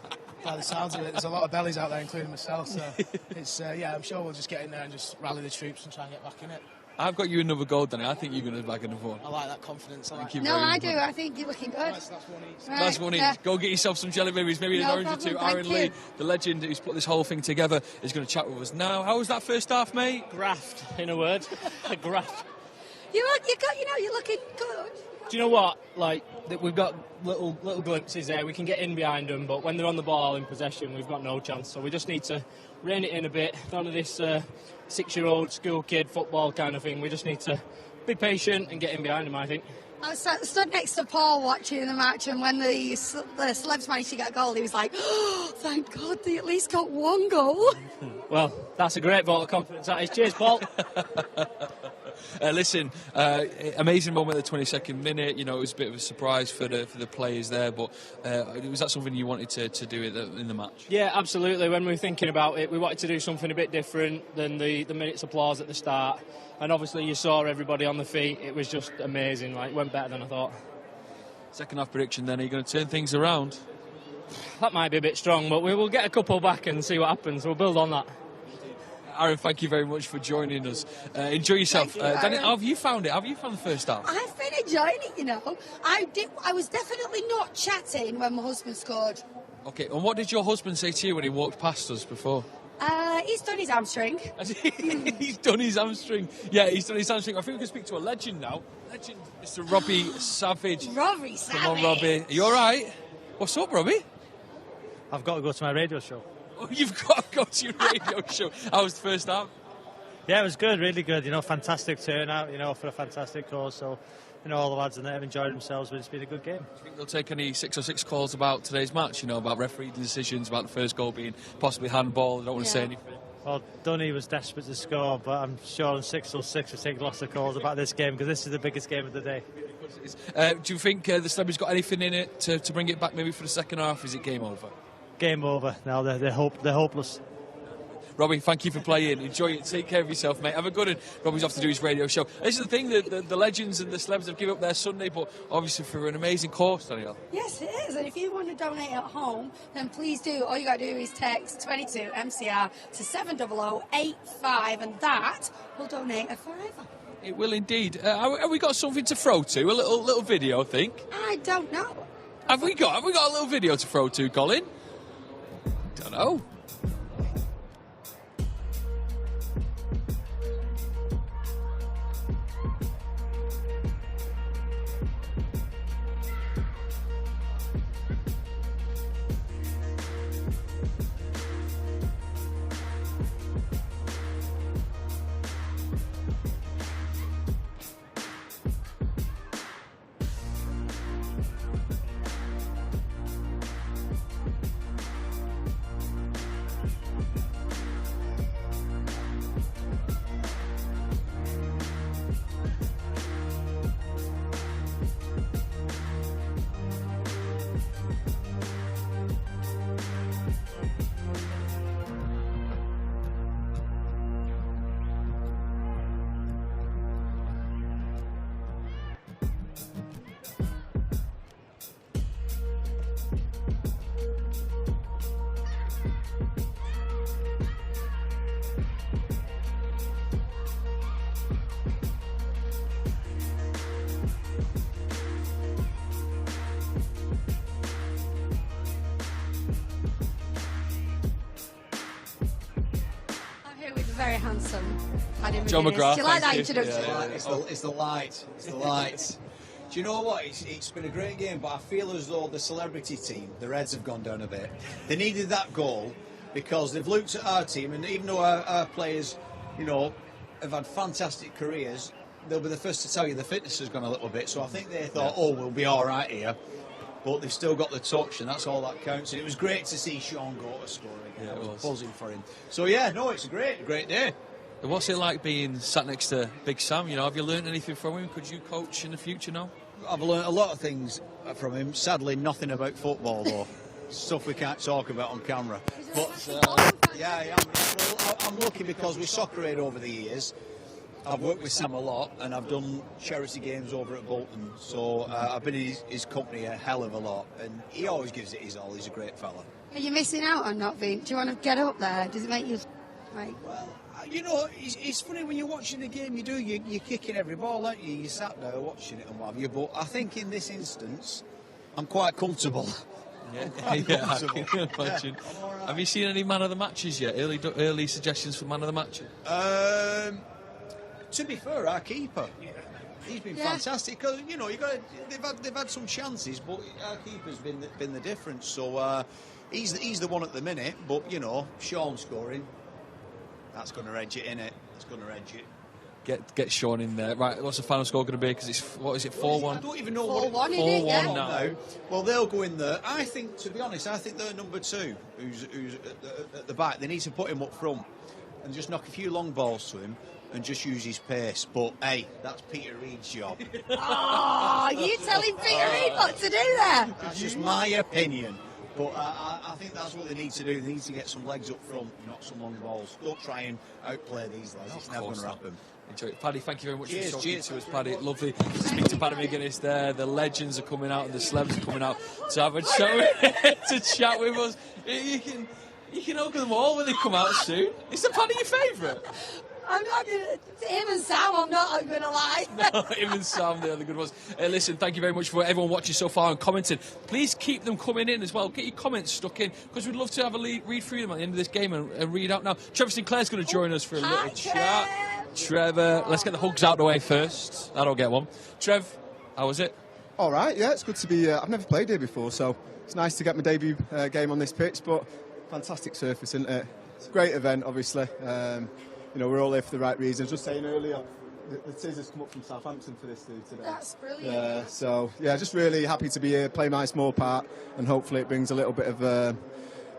By the sounds of it, there's a lot of bellies out there, including myself. So it's I'm sure we'll just get in there and just rally the troops and try and get back in it. I've got you another goal, Danny. I think you're going to bag another one. I like that confidence. I do. I think you're looking good. That's one each. Right, that's one each. Yeah. Go get yourself some jelly babies, maybe an orange or 2. Aaron Lee, the legend who's put this whole thing together, is going to chat with us now. How was that first half, mate? Graft, in a word. A graft. You're looking good. Do you know what? Like, we've got little glimpses there. We can get in behind them, but when they're on the ball in possession, we've got no chance. So we just need to rein it in a bit. None of this 6-year-old school kid football kind of thing. We just need to be patient and get in behind them, I think. I was stood next to Paul watching the match, and when the celebs managed to get a goal, he was like, oh, thank God they at least got 1 goal. Well, that's a great vote of confidence, that is. Cheers, Paul. Listen, amazing moment at the 22nd minute. It was a bit of a surprise for the players there, but was that something you wanted to do in the match? Yeah, absolutely. When we were thinking about it, we wanted to do something a bit different than the minute's applause at the start. And obviously you saw everybody on the feet. It was just amazing. It went better than I thought. Second half prediction then, are you going to turn things around? That might be a bit strong, but we will get a couple back and see what happens. We'll build on that. Aaron, thank you very much for joining us. Enjoy yourself. Danny, how have you found it? How have you found the first half? I've been enjoying it, I was definitely not chatting when my husband scored. Okay, and what did your husband say to you when he walked past us before? He's done his hamstring. He's done his hamstring. Yeah, he's done his hamstring. I think we can speak to a legend now. Legend, Mr. Robbie Savage. Robbie Savage. Come on, Robbie. Are you all right? What's up, Robbie? I've got to go to my radio show. Oh, you've got to go to your radio show. How was the first half? Yeah, it was good, really good. Fantastic turnout, for a fantastic cause. So, all the lads in there have enjoyed themselves, but it's been a good game. Do you think they'll take any 606 calls about today's match? About referee decisions, about the first goal being possibly handball? I don't want to say anything. Well, Dunny was desperate to score, but I'm sure on 606 we'll take lots of calls about this game because this is the biggest game of the day. Do you think the Celebrities got anything in it to bring it back maybe for the second half? Is it game over? Game over. Now they're hopeless. Robbie, thank you for playing. Enjoy it. Take care of yourself, mate. Have a good one. Robbie's off to do his radio show. This is the thing, the legends and the celebs have given up their Sunday, but obviously for an amazing cause, Danielle. Yes, it is. And if you want to donate at home, then please do. All you got to do is text 22MCR to 70085, and that will donate a £5. It will indeed. Have we got something to throw to? A little video, I think. I don't know. Have we got a little video to throw to, Colin? Don't know. very handsome. John McGrath, Do you like that thank you. introduction? Yeah. It's the light. It's the light. Do you know what? It's been a great game, but I feel as though the celebrity team, the Reds, have gone down a bit. They needed that goal because they've looked at our team, and even though our players, you know, have had fantastic careers, they'll be the first to tell you the fitness has gone a little bit. So I think they thought, oh, we'll be all right here. But they've still got the touch, and that's all that counts. And it was great to see Sean Gota score again. Yeah, I it was was buzzing for him. So yeah, no, it's a great day. What's it like being sat next to Big Sam? You know, have you learned anything from him? Could you coach in the future now? I've learned a lot of things from him. Sadly, nothing about football though. Stuff we can't talk about on camera. But yeah, I am. Well, I'm lucky because with Soccer Aid over the years, I've worked with Sam a lot, and I've done charity games over at Bolton. So I've been in his company a hell of a lot, and he always gives it his all. He's a great fella. Are you missing out on not being? Do you want to get up there? Does it make you like? Well, you know, it's funny when you're watching the game. You're kicking every ball, aren't you? You sat there watching it and what have you. But I think in this instance, I'm quite comfortable. Yeah, I can imagine. Yeah, have you seen any man of the matches yet? Early suggestions for man of the match? To be fair, our keeper, he's been fantastic because you know they've had some chances, but our keeper's been the difference. So he's the one at the minute. But you know, Sean scoring, that's going to edge it, innit? It's going to edge it. Get Sean in there. Right, what's the final score going to be? Because it's, what is it, 4-1? I don't even know 4-1, isn't it? 4-1 now. Well, they'll go in there. I think, to be honest, they're number 2, who's at the back. They need to put him up front and just knock a few long balls to him and just use his pace. But, hey, that's Peter Reid's job. Oh, you telling Peter Reid what to do there? That's just my opinion. But I think that's what they need to do. They need to get some legs up front, not some long balls. Don't try and outplay these lads. It's never going to happen. Enjoy it. Paddy, thank you very much for talking cheers. to us, Paddy. Lovely to speak to Paddy McGuinness there. The legends are coming out and the celebs are coming out to have a chat to chat with us. You can hug them all when they come out soon. Is the Paddy your favourite? I'm not going to... Him and Sam, I'm not going to lie. No, him and Sam, they're the good ones. Listen, thank you very much for everyone watching so far and commenting. Please keep them coming in as well. Get your comments stuck in, because we'd love to have a read through them at the end of this game and read out now. Trevor Sinclair's going to join us for a little chat. Trevor, let's get the hugs out of the way first. I don't get one. Trev, how was it? All right, yeah, it's good to be... I've never played here before, so it's nice to get my debut game on this pitch, but fantastic surface, isn't it? It's a great event, obviously. You know, we're all here for the right reasons. Just saying earlier, the Tizzers come up from Southampton for this today. That's brilliant. So, yeah, just really happy to be here, play my small part, and hopefully it brings a little bit of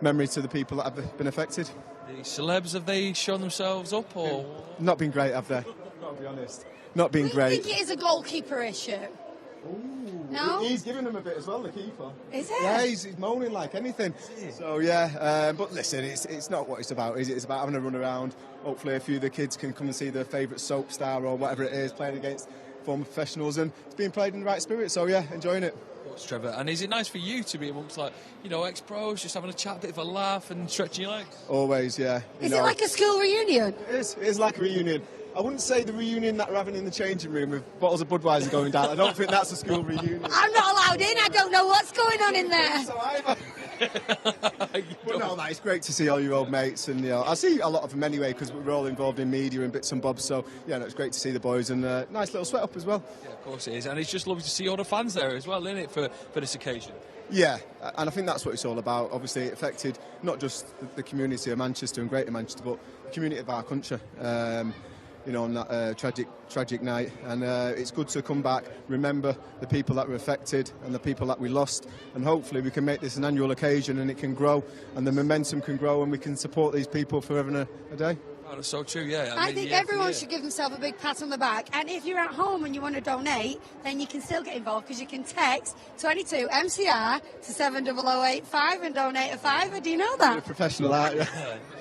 memory to the people that have been affected. The celebs, have they shown themselves up, or...? Not been great, have they? Got to be honest. Not been great. I think it is a goalkeeper issue. No? He's giving them a bit as well, the keeper. Is it? Yeah, he's moaning like anything. So, yeah, but listen, it's not what it's about, is it? It's about having a run around. Hopefully a few of the kids can come and see their favourite soap star or whatever it is, playing against former professionals, and it's being played in the right spirit, so yeah, enjoying it. What's Trevor? And is it nice for you to be amongst, like, you know, ex-pros, just having a chat, a bit of a laugh and stretching your legs? Always, yeah. Is it like a school reunion? It is like a reunion. I wouldn't say the reunion that we're having in the changing room with bottles of Budweiser going down. I don't think that's a school reunion. I'm not allowed in. I don't know what's going on in there. But no, mate, it's great to see all your old mates, and you know, I see a lot of them anyway because we're all involved in media and bits and bobs. So yeah, no, it's great to see the boys, and nice little sweat up as well. Yeah, of course it is, and it's just lovely to see all the fans there as well, isn't it, for this occasion? Yeah, and I think that's what it's all about. Obviously, it affected not just the community of Manchester and Greater Manchester, but the community of our country. You know, on that tragic night, and it's good to come back, remember the people that were affected and the people that we lost, and hopefully we can make this an annual occasion and it can grow and the momentum can grow and we can support these people for having a day. Oh, that's so true, yeah. I think everyone should give themselves a big pat on the back, and if you're at home and you want to donate, then you can still get involved, because you can text 22 MCR to 70085 and donate a £5. Do you know that? You're a professional, aren't you?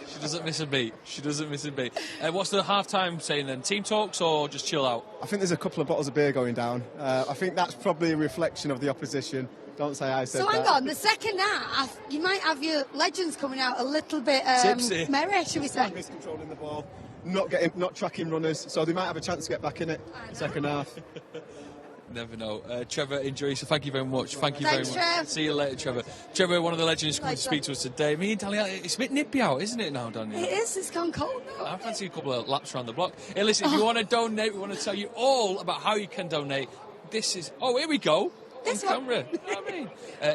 She doesn't miss a beat. She doesn't miss a beat. What's the half-time saying then? Team talks or just chill out? I think there's a couple of bottles of beer going down. I think that's probably a reflection of the opposition. Don't say I said that. So hang on, the second half, you might have your legends coming out a little bit merry, should we say? Miscontrolling the ball, not tracking runners, so they might have a chance to get back in it second half. Never know. Trevor, enjoy. So thank you very much. Thank you Thanks, very much. Trev. See you later, Trevor. Trevor, one of the legends, coming to speak to us today. Me and Daniel, it's a bit nippy out, isn't it now, Daniel? It is. It's gone cold now. I fancy a couple of laps around the block. Hey, listen, if you want to donate, we want to tell you all about how you can donate. This is... Oh, here we go. This on camera. You know what I mean?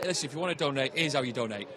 Listen, if you want to donate, here's how you donate.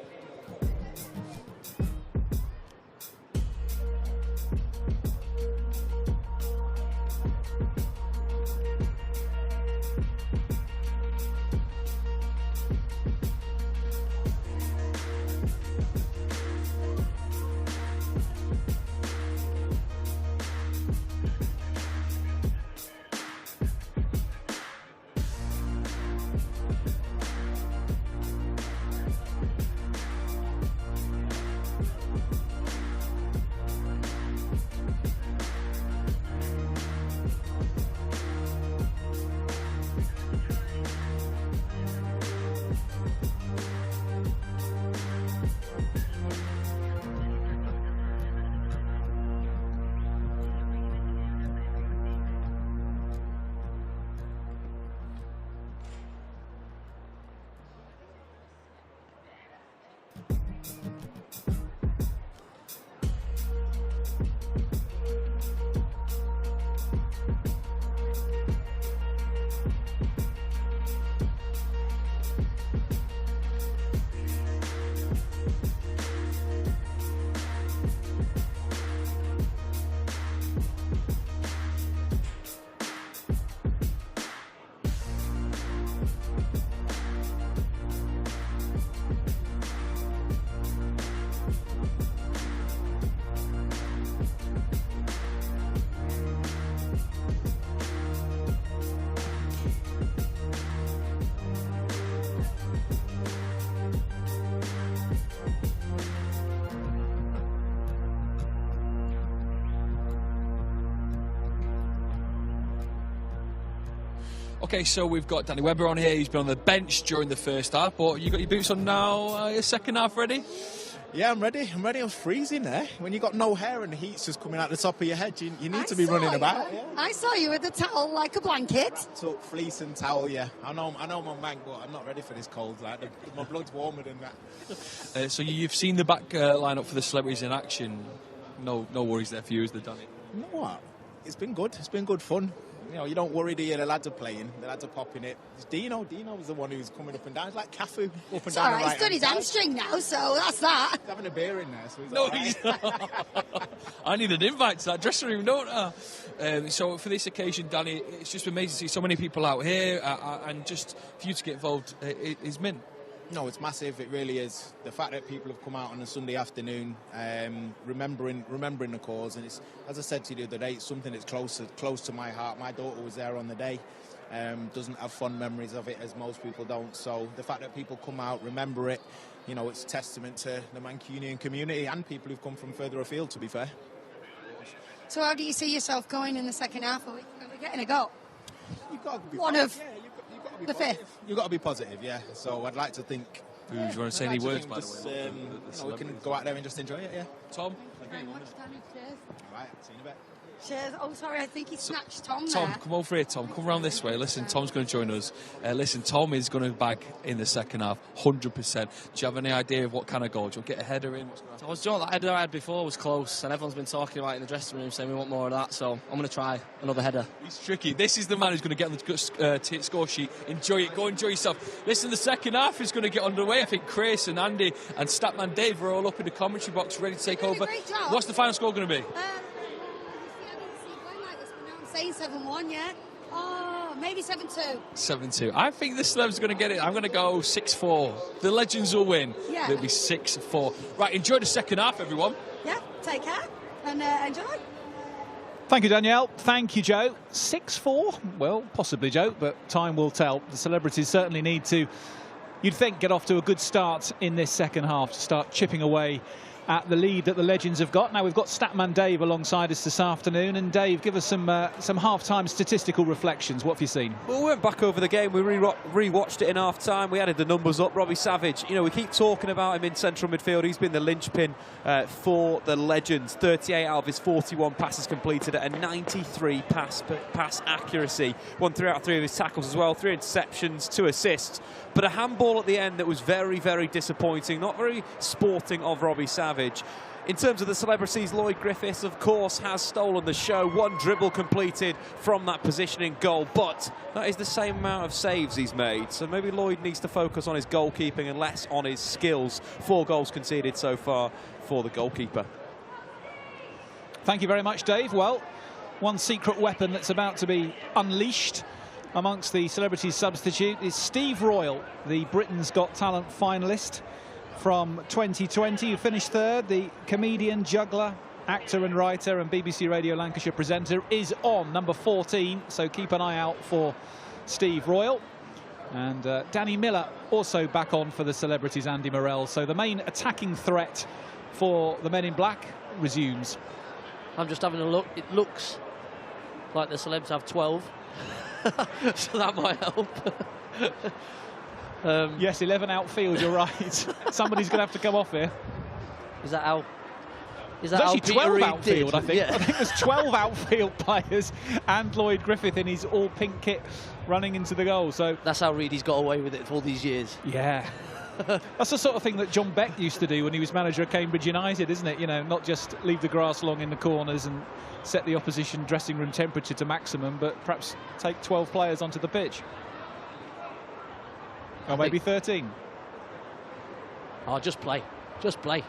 Okay, so we've got Danny Webber on here. He's been on the bench during the first half, but you got your boots on now. Your second half ready? Yeah, I'm ready. I was freezing there. When you got no hair and the heat's just coming out the top of your head, you need to be running about. Yeah. I saw you with the towel like a blanket. Took fleece and towel, yeah. I know my man, but I'm not ready for this cold. Like, my blood's warmer than that. So you've seen the back lineup for the celebrities in action. No worries there for you, is there, Danny? You know what? It's been good. It's been good fun. You know, you don't worry, do you? The lads are playing. The lads are popping it. It's Dino. Dino was the one who's coming up and down. It's like Cafu up and It's down all the right. right He's done his hamstring now, so that's that. He's having a beer in there, so he's No, all right. he's not. I need an invite to that dressing room, don't I? So for this occasion, Danny, it's just amazing to see so many people out here, and just for you to get involved is mint. No, it's massive. It really is. The fact that people have come out on a Sunday afternoon, remembering the cause, and it's, as I said to you the other day, it's something that's close to my heart. My daughter was there on the day. Doesn't have fond memories of it, as most people don't. So the fact that people come out, remember it, you know, it's testament to the Mancunian community and people who've come from further afield, to be fair. So how do you see yourself going in the second half? Are we getting a goal? You've got to be one of the positive. fifth. You've got to be positive, yeah. So I'd like to think... Do you want to say any words, by the way? We can go out there and just enjoy it, yeah. Tom? Very much, Danny. Cheers. All right, see you in a bit. Cheers. Oh, sorry, I think he snatched Tom Tom, there. come over here, Tom. Come round this way. Listen, Tom's going to join us. Listen, Tom is going to bag in the second half, 100%. Do you have any idea of what kind of goal? Do you get a header in? What's going to happen? That header I had before was close, and everyone's been talking about it in the dressing room, saying we want more of that, so I'm going to try another header. He's tricky. This is the man who's going to get on the score sheet. Enjoy it. Go enjoy yourself. Listen, the second half is going to get underway. I think Chris and Andy and Statman Dave are all up in the commentary box ready to take over. What's the final score going to be? Saying 7-1, yeah? Oh, maybe 7-2. 7-2. I think the celebs are going to get it. I'm going to go 6-4. The legends will win. Yeah. It'll be 6-4. Right, enjoy the second half, everyone. Yeah, take care and enjoy. Thank you, Danielle. Thank you, Joe. 6-4? Well, possibly, Joe, but time will tell. The celebrities certainly need to, you'd think, get off to a good start in this second half to start chipping away at the lead that the Legends have got. Now we've got Statman Dave alongside us this afternoon, and Dave, give us some half-time statistical reflections. What have you seen? Well, we went back over the game. We re-watched it in half-time. We added the numbers up. Robbie Savage, you know, we keep talking about him in central midfield. He's been the linchpin for the Legends. 38 out of his 41 passes completed at a 93 pass accuracy. Won 3 out of 3 of his tackles as well. 3 interceptions, 2 assists. But a handball at the end that was very, very disappointing. Not very sporting of Robbie Savage. In terms of the celebrities, Lloyd Griffiths, of course, has stolen the show. 1 dribble completed from that positioning goal, but that is the same amount of saves he's made. So maybe Lloyd needs to focus on his goalkeeping and less on his skills. 4 goals conceded so far for the goalkeeper. Thank you very much, Dave. Well, one secret weapon that's about to be unleashed amongst the celebrities substitute is Steve Royal, the Britain's Got Talent finalist from 2020, who finished 3rd. The comedian, juggler, actor and writer and BBC Radio Lancashire presenter is on number 14, so keep an eye out for Steve Royal. And Danny Miller also back on for the celebrities, Andy Morrell. So the main attacking threat for the Men in Black resumes. I'm just having a look. It looks like the celebs have 12. So that might help. Yes, 11 outfield, you're right. Somebody's going to have to come off here. Is that how? Is There's that actually 12 outfield, I think. Yeah. I think there's 12 outfield players and Lloyd Griffith in his all-pink kit running into the goal. So that's how Reedy's got away with it for all these years. Yeah. That's the sort of thing that John Beck used to do when he was manager of Cambridge United, isn't it? You know, not just leave the grass long in the corners and set the opposition dressing room temperature to maximum, but perhaps take 12 players onto the pitch. Or maybe 13. Oh, just play. Just play.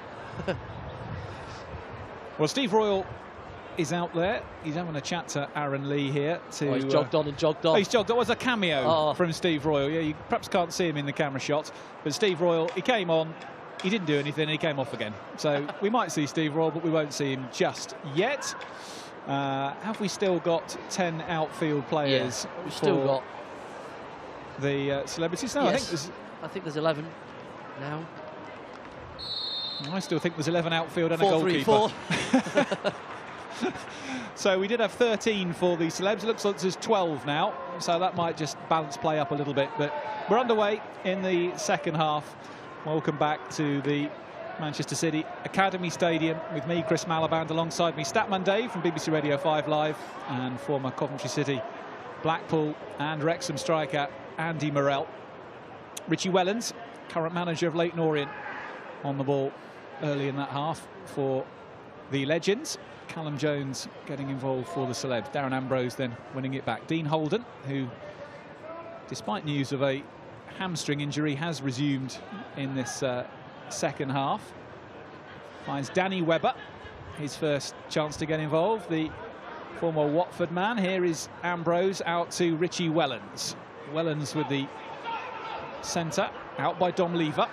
Well, Steve Royal is out there. He's having a chat to Aaron Lee here. He's jogged on and jogged off. Oh, he's jogged on. It was a cameo from Steve Royal. Yeah, you perhaps can't see him in the camera shot, but Steve Royal, he came on, he didn't do anything, and he came off again. So we might see Steve Royal, but we won't see him just yet. Have we still got 10 outfield players? Yeah, we've still got the celebrities. No, yes. I think there's 11 now. I still think there's 11 outfield and a goalkeeper. 4-3-4. So we did have 13 for the celebs. It looks like there's 12 now, so that might just balance play up a little bit. But we're underway in the second half. Welcome back to the Manchester City Academy Stadium with me, Chris Malaband, alongside me, Statman Dave from BBC Radio 5 Live, and former Coventry City, Blackpool and Wrexham striker Andy Morrell. Richie Wellens, current manager of Leyton Orient, on the ball early in that half for the Legends. Callum Jones getting involved for the celebs. Darren Ambrose then winning it back. Dean Holden, who, despite news of a hamstring injury, has resumed in this second half. Finds Danny Webber, his first chance to get involved. The former Watford man. Here is Ambrose out to Richie Wellens. Wellens with the centre, out by Dom Lever.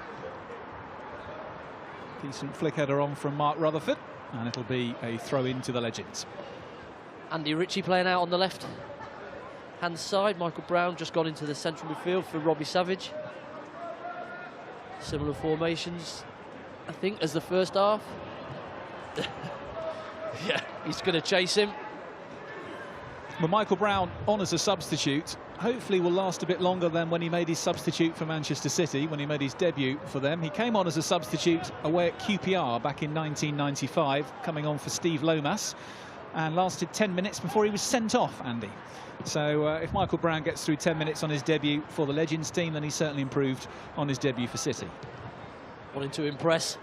Decent flick header on from Mark Rutherford, and it'll be a throw into the Legends. Andy Ritchie playing out on the left hand side. Michael Brown just gone into the central midfield for Robbie Savage. Similar formations, I think, as the first half. Yeah, he's going to chase him. Well, Michael Brown on as a substitute hopefully will last a bit longer than when he made his substitute for Manchester City, when he made his debut for them. He came on as a substitute away at QPR back in 1995, coming on for Steve Lomas, and lasted 10 minutes before he was sent off, Andy. So if Michael Brown gets through 10 minutes on his debut for the Legends team, then he's certainly improved on his debut for City. Wanting to impress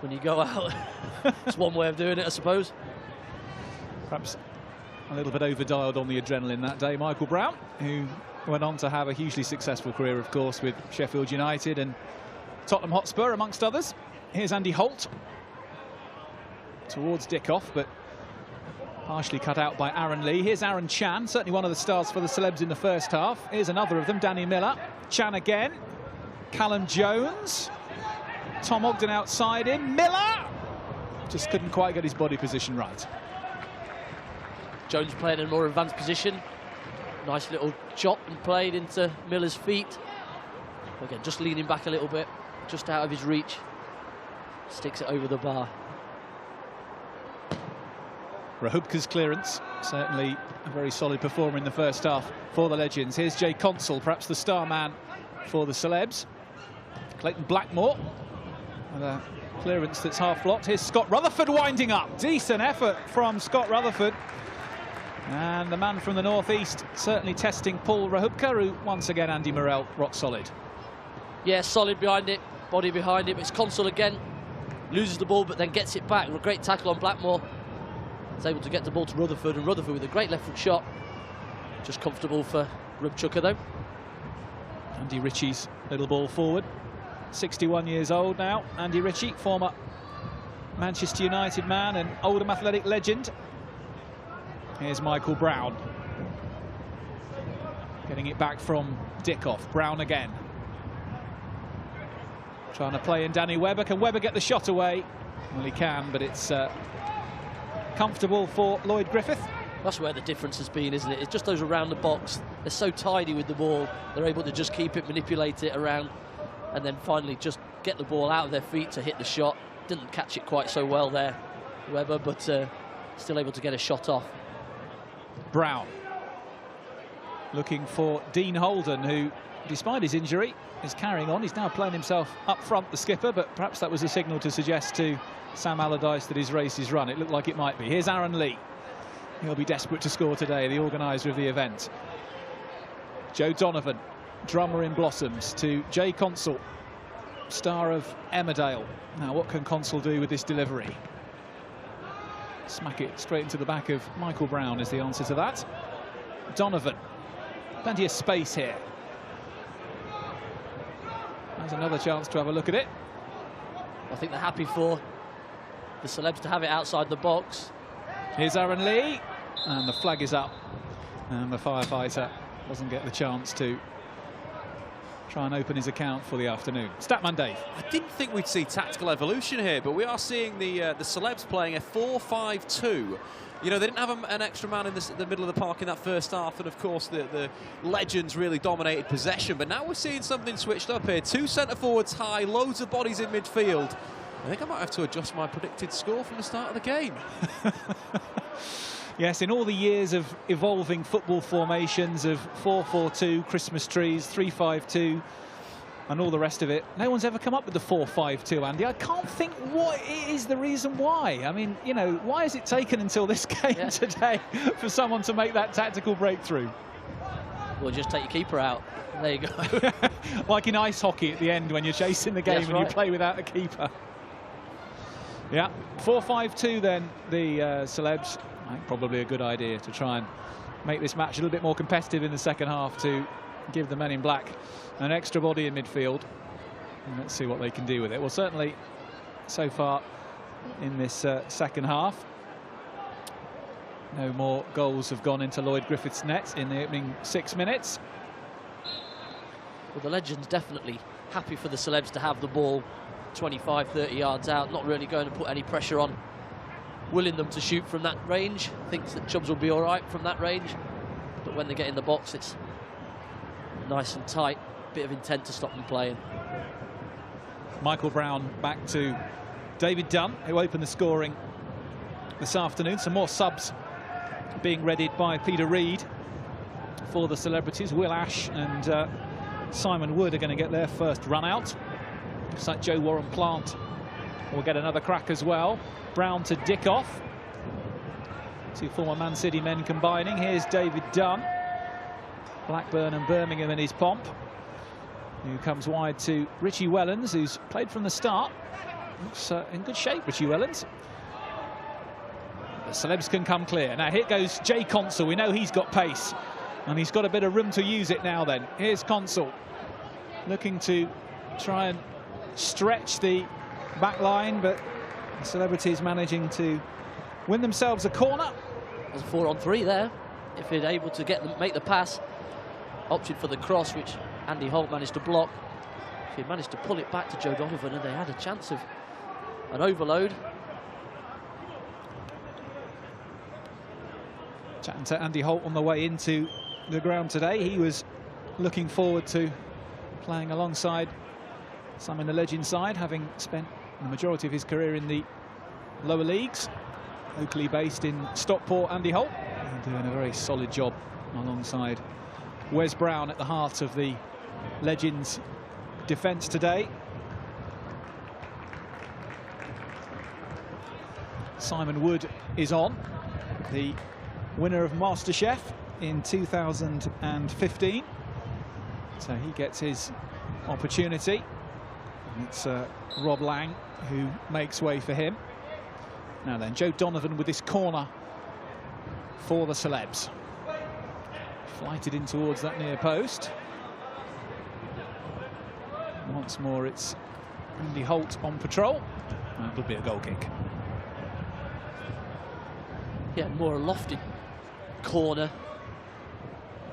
when you go out. It's one way of doing it, I suppose. Perhaps a little bit over-dialed on the adrenaline that day. Michael Brown, who went on to have a hugely successful career, of course, with Sheffield United and Tottenham Hotspur, amongst others. Here's Andy Holt towards Dickoff, but partially cut out by Aaron Lee. Here's Aaron Chan, certainly one of the stars for the celebs in the first half. Here's another of them, Danny Miller. Chan again. Callum Jones. Tom Ogden outside him. Miller! Just couldn't quite get his body position right. Jones playing in a more advanced position. Nice little chop and played into Miller's feet. Again, just leaning back a little bit, just out of his reach. Sticks it over the bar. Rahubka's clearance, certainly a very solid performer in the first half for the Legends. Here's Jay Consul, perhaps the star man for the Celebs. Clayton Blackmore, and a clearance that's half blocked. Here's Scott Rutherford winding up. Decent effort from Scott Rutherford. And the man from the northeast certainly testing Paul Rahubka, who once again, Andy Morrell, rock solid. Yeah, solid behind it, body behind it. It's Consul again, loses the ball but then gets it back. A great tackle on Blackmore. Is able to get the ball to Rutherford, and Rutherford with a great left foot shot. Just comfortable for Rubchuka though. Andy Ritchie's little ball forward. 61 years old now. Andy Ritchie, former Manchester United man and Oldham Athletic legend. Here's Michael Brown. Getting it back from Dickoff. Brown again. Trying to play in Danny Webber. Can Webber get the shot away? Well, he can, but it's comfortable for Lloyd Griffith. That's where the difference has been, isn't it? It's just those around the box. They're so tidy with the ball. They're able to just keep it, manipulate it around, and then finally just get the ball out of their feet to hit the shot. Didn't catch it quite so well there, Webber, but still able to get a shot off. Brown looking for Dean Holden, who, despite his injury, is carrying on. He's now playing himself up front, the skipper, but perhaps that was a signal to suggest to Sam Allardyce that his race is run. It looked like it might be. Here's Aaron Lee. He'll be desperate to score today, the organiser of the event. Joe Donovan, drummer in Blossoms, to Jay Consul, star of Emmerdale. Now, what can Consul do with this delivery? Smack it straight into the back of Michael Brown is the answer to that. Donovan. Plenty of space here. There's another chance to have a look at it. I think they're happy for the Celebs to have it outside the box. Here's Aaron Lee, and the flag is up, and the firefighter doesn't get the chance to try and open his account for the afternoon. Statman Dave. I didn't think we'd see tactical evolution here, but we are seeing the Celebs playing a 4-5-2. You know, they didn't have an extra man in the middle of the park in that first half, and of course the Legends really dominated possession, but now we're seeing something switched up here. Two centre-forwards high, loads of bodies in midfield. I think I might have to adjust my predicted score from the start of the game. Yes, in all the years of evolving football formations of 4-4-2, Christmas trees, 3-5-2, and all the rest of it, no one's ever come up with the 4-5-2, Andy. I can't think what is the reason why. I mean, you know, why has it taken until this game today for someone to make that tactical breakthrough? Well, just take your keeper out. There you go. Like in ice hockey at the end when you're chasing the game and you play without a keeper. Yeah, 4-5-2 then, the Celebs. I think probably a good idea to try and make this match a little bit more competitive in the second half, to give the men in black an extra body in midfield. And let's see what they can do with it. Well, certainly so far in this second half, no more goals have gone into Lloyd Griffith's net in the opening 6 minutes. Well, the Legends definitely happy for the Celebs to have the ball 25, 30 yards out, not really going to put any pressure on, willing them to shoot from that range. Thinks that Chubbs will be all right from that range, but when they get in the box, it's nice and tight. Bit of intent to stop them playing. Michael Brown back to David Dunn, who opened the scoring this afternoon. Some more subs being readied by Peter Reid for the Celebrities. Will Ash and Simon Wood are going to get their first run out. Looks like Joe Warren Plant will get another crack as well. Brown to Dickoff. Two former Man City men combining. Here's David Dunn. Blackburn and Birmingham in his pomp. Who comes wide to Richie Wellens, who's played from the start. Looks in good shape, Richie Wellens. The Celebs can come clear. Now here goes Jay Consul. We know he's got pace, and he's got a bit of room to use it now then. Here's Consul, looking to try and stretch the back line, but the Celebrities managing to win themselves a corner. There's a 4-on-3 there. If he's able to make the pass, opted for the cross, which Andy Holt managed to block. If he managed to pull it back to Joe Donovan, and they had a chance of an overload. Chatting to Andy Holt on the way into the ground today. He was looking forward to playing alongside some in the Legend side, having spent the majority of his career in the lower leagues. Locally based in Stockport, Andy Holt. And doing a very solid job alongside Wes Brown at the heart of the Legends defence today. Simon Wood is on, the winner of MasterChef in 2015. So he gets his opportunity. And it's Rob Lang who makes way for him. Now then, Joe Donovan with this corner for the celebs. Flighted in towards that near post. Once more, it's Andy Holt on patrol. That would be a goal kick. Yeah, more a lofted corner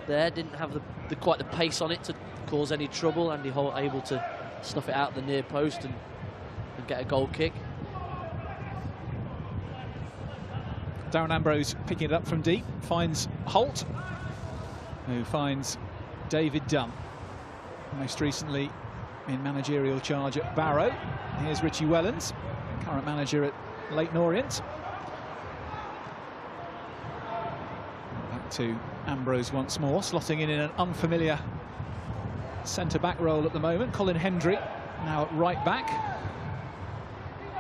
there. Didn't have quite the pace on it to cause any trouble. Andy Holt able to snuff it out the near post and get a goal kick. Darren Ambrose picking it up from deep, finds Holt, who finds David Dunn, most recently in managerial charge at Barrow. Here's Richie Wellens, current manager at Leyton Orient. Back to Ambrose once more, slotting in an unfamiliar centre-back role at the moment. Colin Hendry now at right back.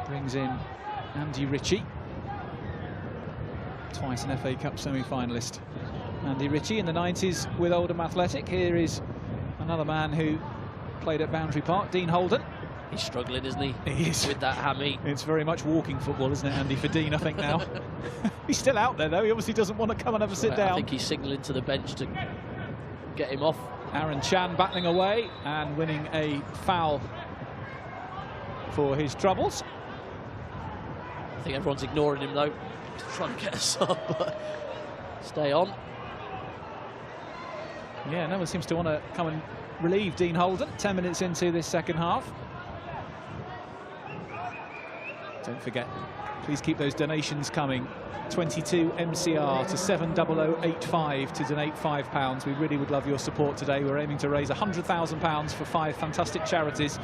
Brings in Andy Ritchie. Twice an FA Cup semi-finalist. Andy Ritchie in the 90s with Oldham Athletic. Here is another man who played at Boundary Park, Dean Holden. He's struggling, isn't he? He is. With that hammy. It's very much walking football, isn't it, Andy, for Dean, I think, now. He's still out there, though. He obviously doesn't want to come and have a sit down. I think he's signalling to the bench to get him off. Aaron Chan battling away and winning a foul for his troubles. I think everyone's ignoring him, though. Trying to get us up, but stay on. Yeah, no one seems to want to come and relieve Dean Holden. 10 minutes into this second half. Don't forget, please keep those donations coming. 22 MCR to 70085 to donate £5. We really would love your support today. We're aiming to raise £100,000 for 5 fantastic charities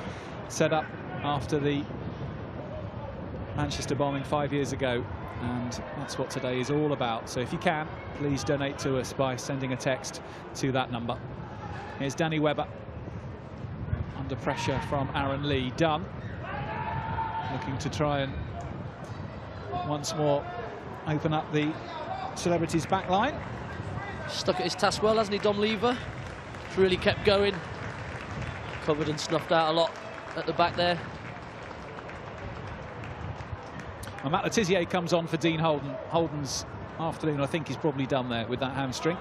set up after the Manchester bombing 5 years ago. And that's what today is all about. So if you can, please donate to us by sending a text to that number. Here's Danny Webber. Under pressure from Aaron Lee. Dunn. Looking to try and once more open up the Celebrities back line. Stuck at his task well, hasn't he, Dom Lever? Really kept going. Covered and snuffed out a lot at the back there. And Matt Letizier comes on for Dean Holden. Holden's afternoon, I think, he's probably done there with that hamstring.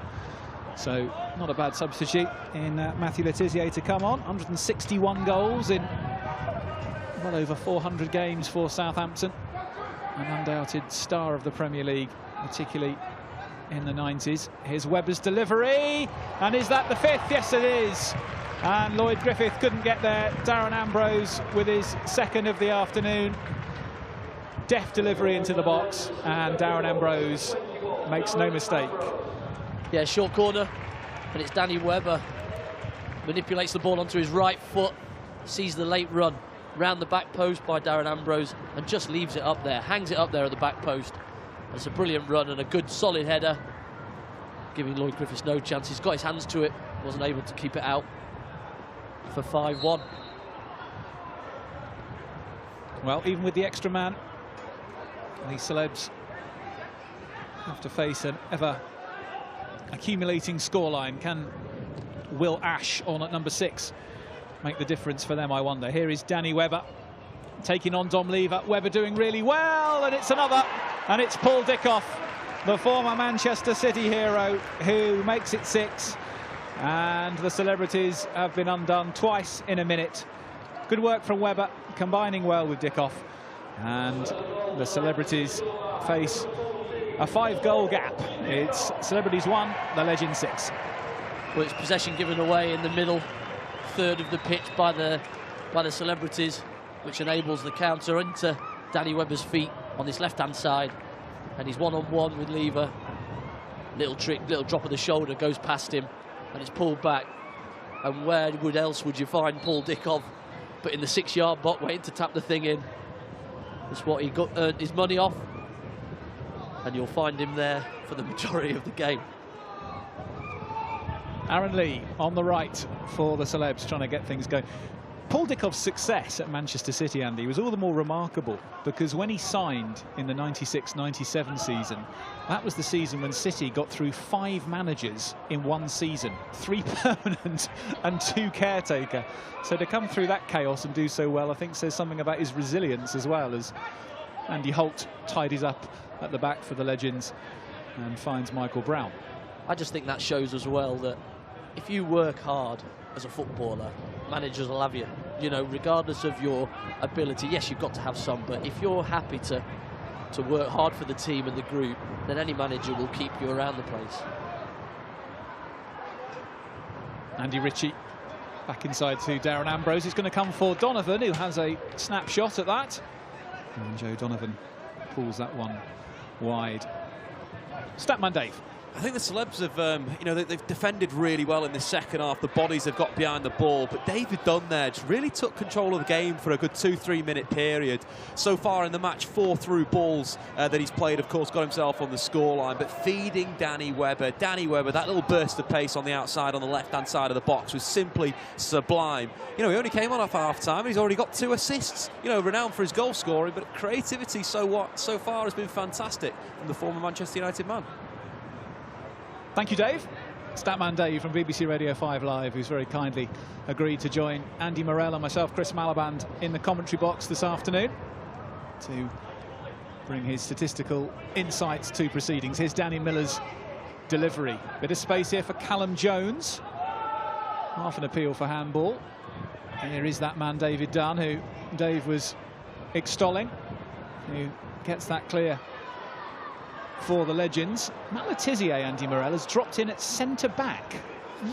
So not a bad substitute in Matthew Letizier to come on. 161 goals in well over 400 games for Southampton. An undoubted star of the Premier League, particularly in the 90s. Here's Webber's delivery. And is that the 5th? Yes, it is. And Lloyd Griffith couldn't get there. Darren Ambrose with his 2nd of the afternoon. Deft delivery into the box, and Darren Ambrose makes no mistake. Yeah, short corner, and it's Danny Webber. Manipulates the ball onto his right foot, sees the late run round the back post by Darren Ambrose, and just leaves it up there, hangs it up there at the back post. It's a brilliant run and a good solid header, giving Lloyd Griffiths no chance. He's got his hands to it, wasn't able to keep it out for 5-1. Well, even with the extra man, the Celebs have to face an ever-accumulating scoreline. Can Will Ash on at number 6 make the difference for them, I wonder? Here is Danny Webber taking on Dom Lever. Webber doing really well, and it's another. And it's Paul Dickoff, the former Manchester City hero, who makes it 6. And the Celebrities have been undone twice in a minute. Good work from Webber, combining well with Dickoff. And the Celebrities face a 5-goal gap. It's Celebrities 1, the Legends 6. Well, it's possession given away in the middle third of the pitch by the Celebrities, which enables the counter into Danny Webber's feet on his left-hand side. And he's one-on-one with Lever. Little trick, little drop of the shoulder, goes past him, and it's pulled back. And where else would you find Paul Dickoff but in the 6-yard box, waiting to tap the thing in? It's what he earned his money off, and you'll find him there for the majority of the game. Aaron Lee on the right for the celebs, trying to get things going. Paul Dickoff's success at Manchester City, Andy, was all the more remarkable because when he signed in the 96-97 season, that was the season when City got through 5 managers in one season, 3 permanent and 2 caretaker. So to come through that chaos and do so well, I think says something about his resilience as well, as Andy Holt tidies up at the back for the Legends and finds Michael Brown. I just think that shows as well that if you work hard as a footballer, managers will have you. You know, regardless of your ability, yes, you've got to have some, but if you're happy to work hard for the team and the group, then any manager will keep you around the place. Andy Ritchie back inside to Darren Ambrose. He's going to come for Donovan, who has a snapshot at that. And Joe Donovan pulls that one wide. Statman Dave. I think the celebs have, you know, they've defended really well in the second half. The bodies have got behind the ball, but David Dunn there just really took control of the game for a good 2-3 minute period. So far in the match, 4 through balls that he's played, of course, got himself on the scoreline, but feeding Danny Webber. Danny Webber, that little burst of pace on the outside, on the left-hand side of the box was simply sublime. You know, he only came on off half-time, and he's already got 2 assists. You know, renowned for his goal scoring, but creativity so far has been fantastic from the former Manchester United man. Thank you, Dave. Statman Dave from BBC Radio 5 Live, who's very kindly agreed to join Andy Morell and myself, Chris Malaband, in the commentary box this afternoon to bring his statistical insights to proceedings. Here's Danny Miller's delivery. Bit of space here for Callum Jones. Half an appeal for handball. And here is that man, David Dunn, who Dave was extolling, who gets that clear for the Legends. Matt Le Tissier, Andy Morell, has dropped in at centre-back.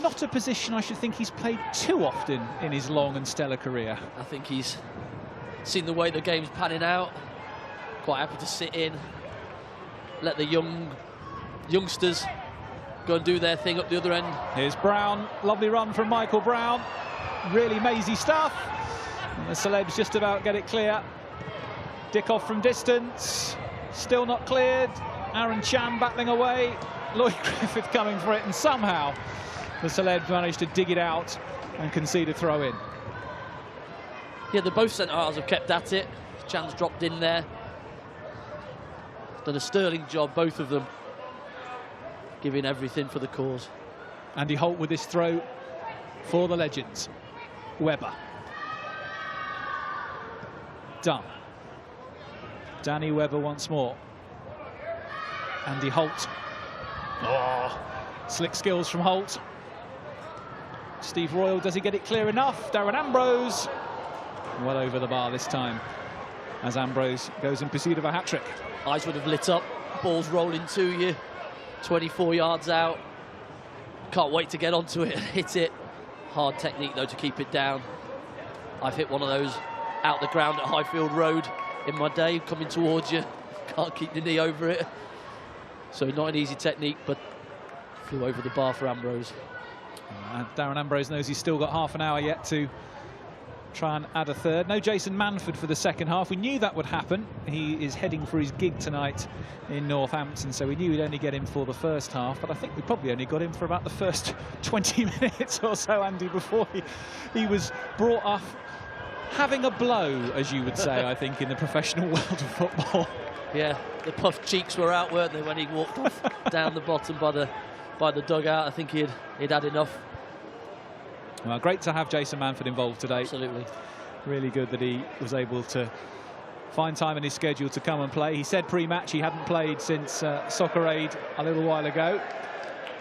Not a position I should think he's played too often in his long and stellar career. I think he's seen the way the game's panning out. Quite happy to sit in, let the youngsters go and do their thing up the other end. Here's Brown. Lovely run from Michael Brown. Really mazy stuff. And the celebs just about get it clear. Dickoff from distance. Still not cleared. Aaron Chan battling away, Lloyd Griffith coming for it, and somehow the celebs managed to dig it out and concede a throw-in. Yeah, both centre-halves have kept at it. Chan's dropped in there. Done a sterling job, both of them, giving everything for the cause. Andy Holt with this throw for the Legends. Webber. Dunn. Danny Webber once more. Andy Holt. Oh, slick skills from Holt. Steve Royal, does he get it clear enough? Darren Ambrose. Well over the bar this time, as Ambrose goes in pursuit of a hat-trick. Eyes would have lit up. Ball's rolling to you. 24 yards out. Can't wait to get onto it and hit it. Hard technique, though, to keep it down. I've hit one of those out the ground at Highfield Road in my day, coming towards you. Can't keep your knee over it. So not an easy technique, but flew over the bar for Ambrose. Darren Ambrose knows he's still got half an hour yet to try and add a third. No Jason Manford for the second half. We knew that would happen. He is heading for his gig tonight in Northampton, so we knew we'd only get him for the first half, but I think we probably only got him for about the first 20 minutes or so, Andy, before he was brought off having a blow, as you would say, I think, in the professional world of football. Yeah, the puffed cheeks were out, weren't they, when he walked off down the bottom by the dugout. I think he'd had enough. Well, great to have Jason Manford involved today. Absolutely. Really good that he was able to find time in his schedule to come and play. He said pre-match he hadn't played since Soccer Aid a little while ago,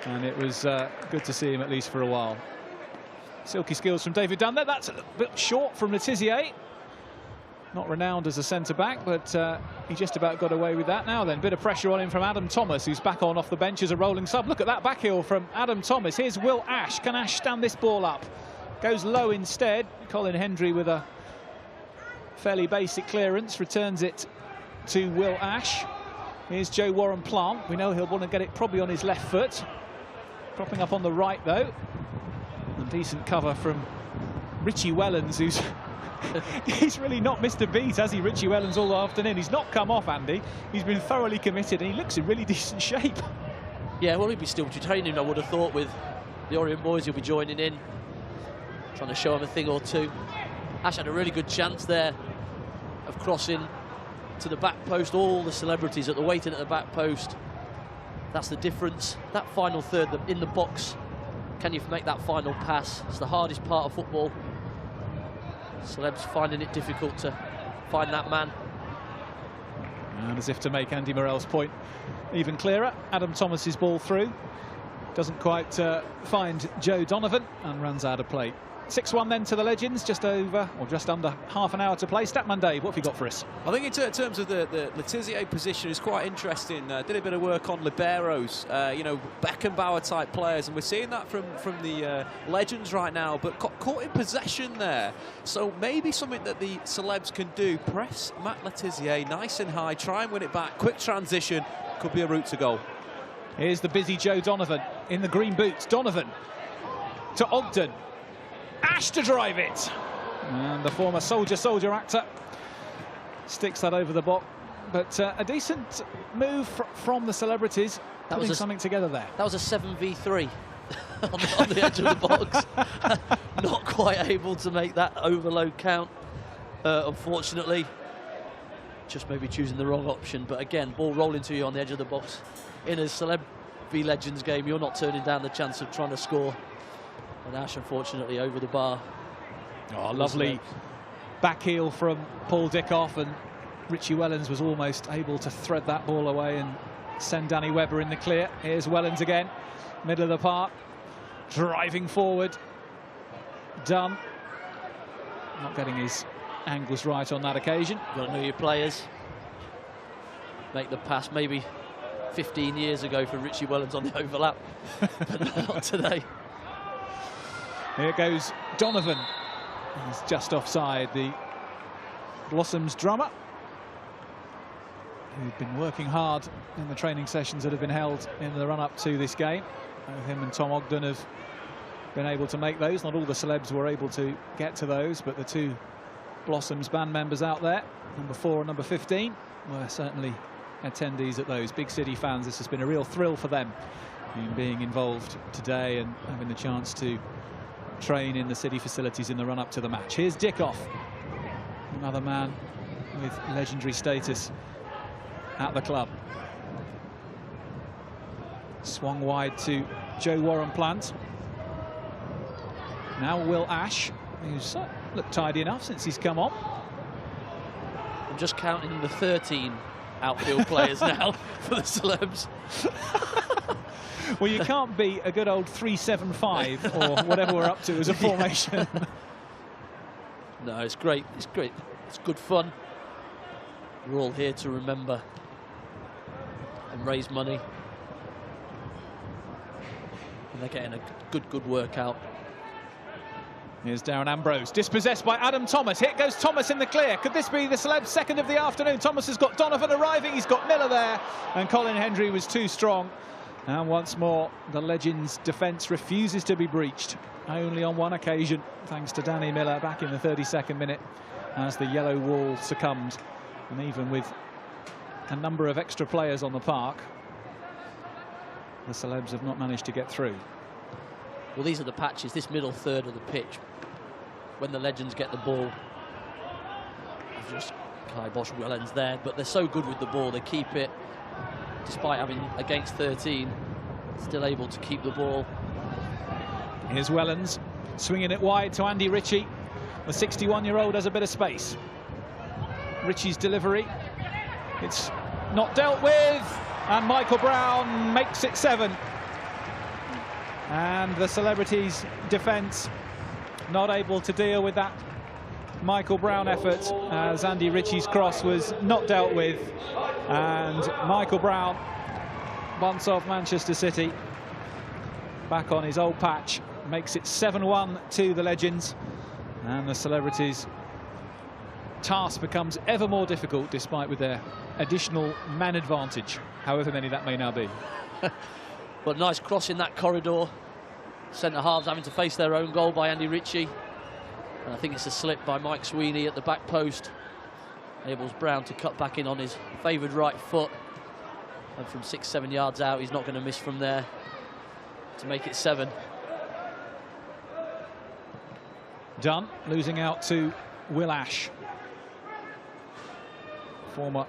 and it was good to see him at least for a while. Silky skills from David Dunn. That's a bit short from Le Tissier. Not renowned as a centre-back, but he just about got away with that now then. Bit of pressure on him from Adam Thomas, who's back on off the bench as a rolling sub. Look at that back heel from Adam Thomas. Here's Will Ash. Can Ash stand this ball up? Goes low instead. Colin Hendry with a fairly basic clearance. Returns it to Will Ash. Here's Joe Warren Plant. We know he'll want to get it probably on his left foot. Propping up on the right, though. And decent cover from Richie Wellens, who's He's really not missed a beat, has he, Richie Wellens, all afternoon? He's not come off, Andy. He's been thoroughly committed, and he looks in really decent shape. Yeah, well, he'll be still training, I would have thought, with the Orient boys. He'll be joining in, trying to show him a thing or two. Ash had a really good chance there of crossing to the back post. All the celebrities at the waiting at the back post. That's the difference. That final third in the box. Can you make that final pass? It's the hardest part of football. Celebs finding it difficult to find that man. And as if to make Andy Morell's point even clearer, Adam Thomas's ball through. Doesn't quite find Joe Donovan and runs out of play. 6-1 then to the Legends, just over, or just under half an hour to play. Statman Dave, what have you got for us? I think in terms of the Letizia position is quite interesting. Did a bit of work on liberos, you know, Beckenbauer type players, and we're seeing that from the Legends right now, but caught in possession there. So maybe something that the Celebs can do, press Matt Letizia nice and high, try and win it back, quick transition, could be a route to goal. Here's the busy Joe Donovan in the green boots. Donovan to Ogden. Ash to drive it. And the former soldier actor sticks that over the box. But a decent move from the celebrities, putting something together there. That was a 7v3 on the edge of the box. Not quite able to make that overload count, unfortunately. Just maybe choosing the wrong option. But again, ball rolling to you on the edge of the box. In a Celeb v Legends game, you're not turning down the chance of trying to score. And Ash, unfortunately, over the bar. Oh, lovely back heel from Paul Dickoff, and Richie Wellens was almost able to thread that ball away and send Danny Webber in the clear. Here's Wellens again, middle of the park, driving forward. Dunn not getting his angles right on that occasion. Got to know your players. Make the pass maybe 15 years ago for Richie Wellens on the overlap, but not today. Here goes Donovan. He's just offside. The Blossoms drummer, who'd been working hard in the training sessions that have been held in the run-up to this game. Him and Tom Ogden have been able to make those. Not all the Celebs were able to get to those, but the two Blossoms band members out there, number 4 and number 15, were certainly attendees at those. Big City fans, this has been a real thrill for them in being involved today and having the chance to train in the City facilities in the run-up to the match. Here's Dickoff, another man with legendary status at the club. Swung wide to Joe Warren-Plant. Now Will Ash, who's looked tidy enough since he's come on. I'm just counting the 13 outfield players now for the Celebs. Well, you can't beat a good old 3-7-5 or whatever we're up to as a formation. No, it's great. It's great. It's good fun. We're all here to remember and raise money. And they're getting a good workout. Here's Darren Ambrose, dispossessed by Adam Thomas. Here goes Thomas in the clear. Could this be the Celebs' second of the afternoon? Thomas has got Donovan arriving. He's got Miller there. And Colin Hendry was too strong. And once more, the Legends' defence refuses to be breached. Only on one occasion, thanks to Danny Miller back in the 32nd minute, as the yellow wall succumbed. And even with a number of extra players on the park, the Celebs have not managed to get through. Well, these are the patches, this middle third of the pitch, when the Legends get the ball. I've just kibosh Wellens there, but they're so good with the ball, they keep it. Despite having against 13, still able to keep the ball. Here's Wellens, swinging it wide to Andy Ritchie. The 61-year-old has a bit of space. Ritchie's delivery, it's not dealt with, and Michael Brown makes it 7. And the Celebrities' defence not able to deal with that Michael Brown effort, as Andy Ritchie's cross was not dealt with, and Michael Brown, once off Manchester City, back on his old patch, makes it 7-1 to the Legends, and the Celebrities' task becomes ever more difficult, despite with their additional man advantage, however many that may now be. But nice cross in that corridor. Centre halves having to face their own goal by Andy Ritchie. And I think it's a slip by Mike Sweeney at the back post. Enables Brown to cut back in on his favoured right foot. And from 6-7 yards out, he's not going to miss from there to make it 7. Dunn losing out to Will Ash. Former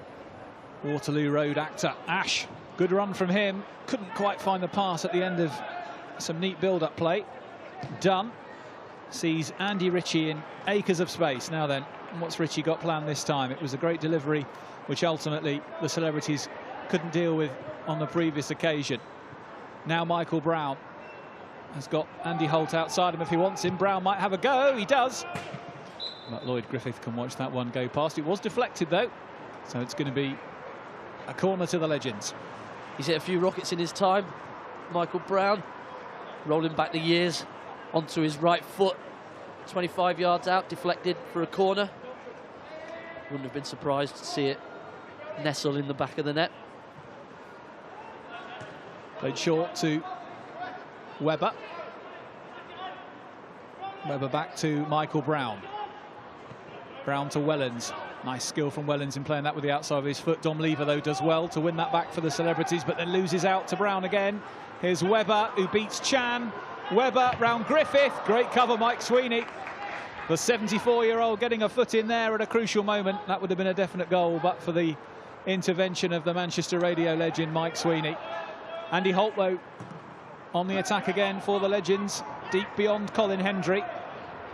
Waterloo Road actor. Ash, good run from him. Couldn't quite find the pass at the end of some neat build-up play. Dunn sees Andy Ritchie in acres of space. Now then, what's Ritchie got planned this time? It was a great delivery, which ultimately the Celebrities couldn't deal with on the previous occasion. Now Michael Brown has got Andy Holt outside him if he wants him. Brown might have a go. He does. But Lloyd Griffith can watch that one go past. It was deflected, though. So it's going to be a corner to the Legends. He's hit a few rockets in his time, Michael Brown. Rolling back the years onto his right foot. 25 yards out, deflected for a corner. Wouldn't have been surprised to see it nestle in the back of the net. Played short to Webber. Webber back to Michael Brown. Brown to Wellens. Nice skill from Wellens in playing that with the outside of his foot. Dom Lever, though, does well to win that back for the Celebrities, but then loses out to Brown again. Here's Webber, who beats Chan. Webber round Griffith. Great cover, Mike Sweeney. The 74-year-old getting a foot in there at a crucial moment. That would have been a definite goal, but for the intervention of the Manchester radio legend, Mike Sweeney. Andy Holt, though, on the attack again for the Legends, deep beyond Colin Hendry.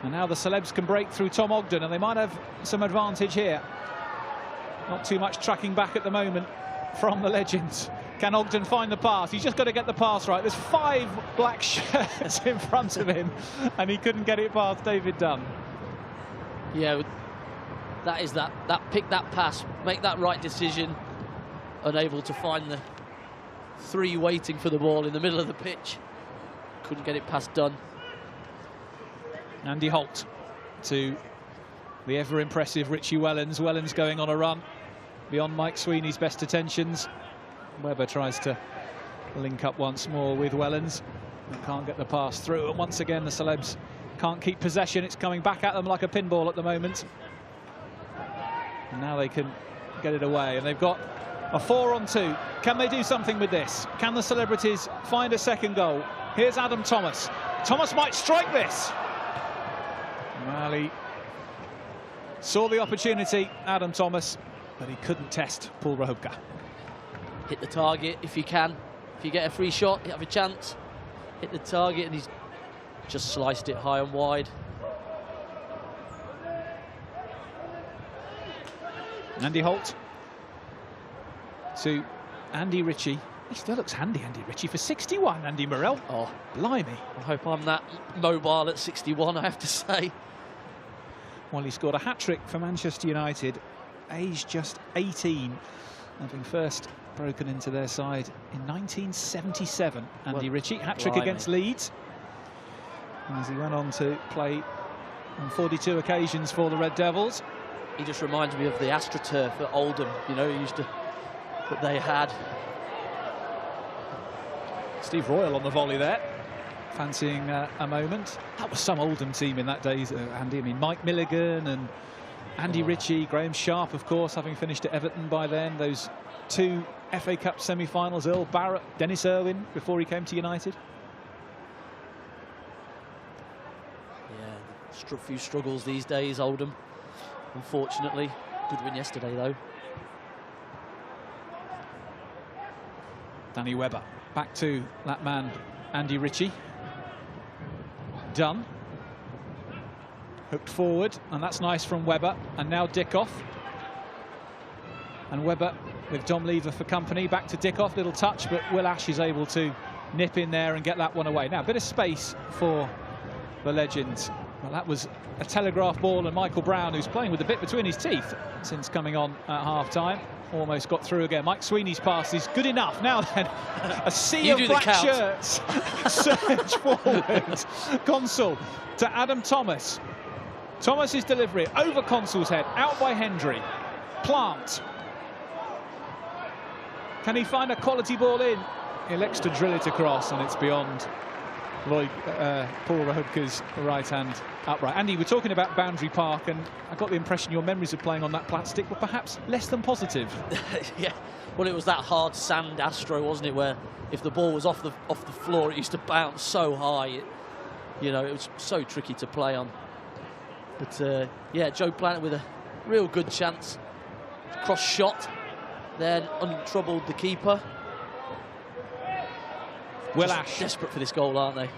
And now the Celebs can break through Tom Ogden, and they might have some advantage here. Not too much tracking back at the moment from the Legends. Can Ogden find the pass? He's just got to get the pass right. There's 5 black shirts in front of him, and he couldn't get it past David Dunn. Yeah, that is that pick that pass, make that right decision, unable to find the 3 waiting for the ball in the middle of the pitch. Couldn't get it past Dunn. Andy Holt to the ever-impressive Richie Wellens. Wellens going on a run beyond Mike Sweeney's best attentions. Webber tries to link up once more with Wellens. And can't get the pass through. And once again, the Celebs can't keep possession. It's coming back at them like a pinball at the moment. And now they can get it away. And they've got a 4-on-2. Can they do something with this? Can the Celebrities find a second goal? Here's Adam Thomas. Thomas might strike this. Well, he saw the opportunity, Adam Thomas, but he couldn't test Paul Rohobka. Hit the target if you can. If you get a free shot, you have a chance. Hit the target, and he's just sliced it high and wide. Andy Holt to Andy Ritchie. He still looks handy, Andy Ritchie, for 61, Andy Morrell. Oh, blimey. I hope I'm that mobile at 61, I have to say. Well, he scored a hat-trick for Manchester United, aged just 18, having first broken into their side in 1977. Andy Ritchie, hat-trick against Leeds, as he went on to play on 42 occasions for the Red Devils. He just reminds me of the AstroTurf at Oldham, you know, that they had. Steve Royal on the volley there, fancying a moment. That was some Oldham team in that days, Andy. I mean, Mike Milligan and Andy Ritchie, Graham Sharp, of course, having finished at Everton by then. Those 2 FA Cup semi-finals, Earl Barrett, Dennis Irwin, before he came to United. Yeah, a few struggles these days, Oldham, unfortunately. Good win yesterday, though. Danny Webber. Back to that man, Andy Ritchie. Dunn. Hooked forward, and that's nice from Webber. And now Dickoff. And Webber with Dom Lever for company. Back to Dickoff, little touch, but Will Ash is able to nip in there and get that one away. Now, a bit of space for the Legends. Well, that was a telegraph ball, and Michael Brown, who's playing with a bit between his teeth since coming on at half-time, almost got through again. Mike Sweeney's pass is good enough. Now then, a sea of black shirts surge forward. Consul to Adam Thomas. Thomas's delivery over Consul's head, out by Hendry. Plant. Can he find a quality ball in? He elects to drill it across, and it's beyond Paul Rahubka's right hand upright. Andy, we're talking about Boundary Park, and I got the impression your memories of playing on that plastic were perhaps less than positive. Yeah, well, it was that hard sand Astro, wasn't it, where if the ball was off the floor, it used to bounce so high. It was so tricky to play on. But yeah, Joe Planet with a real good chance. Cross shot, then untroubled the keeper. Will Ash. Desperate for this goal, aren't they?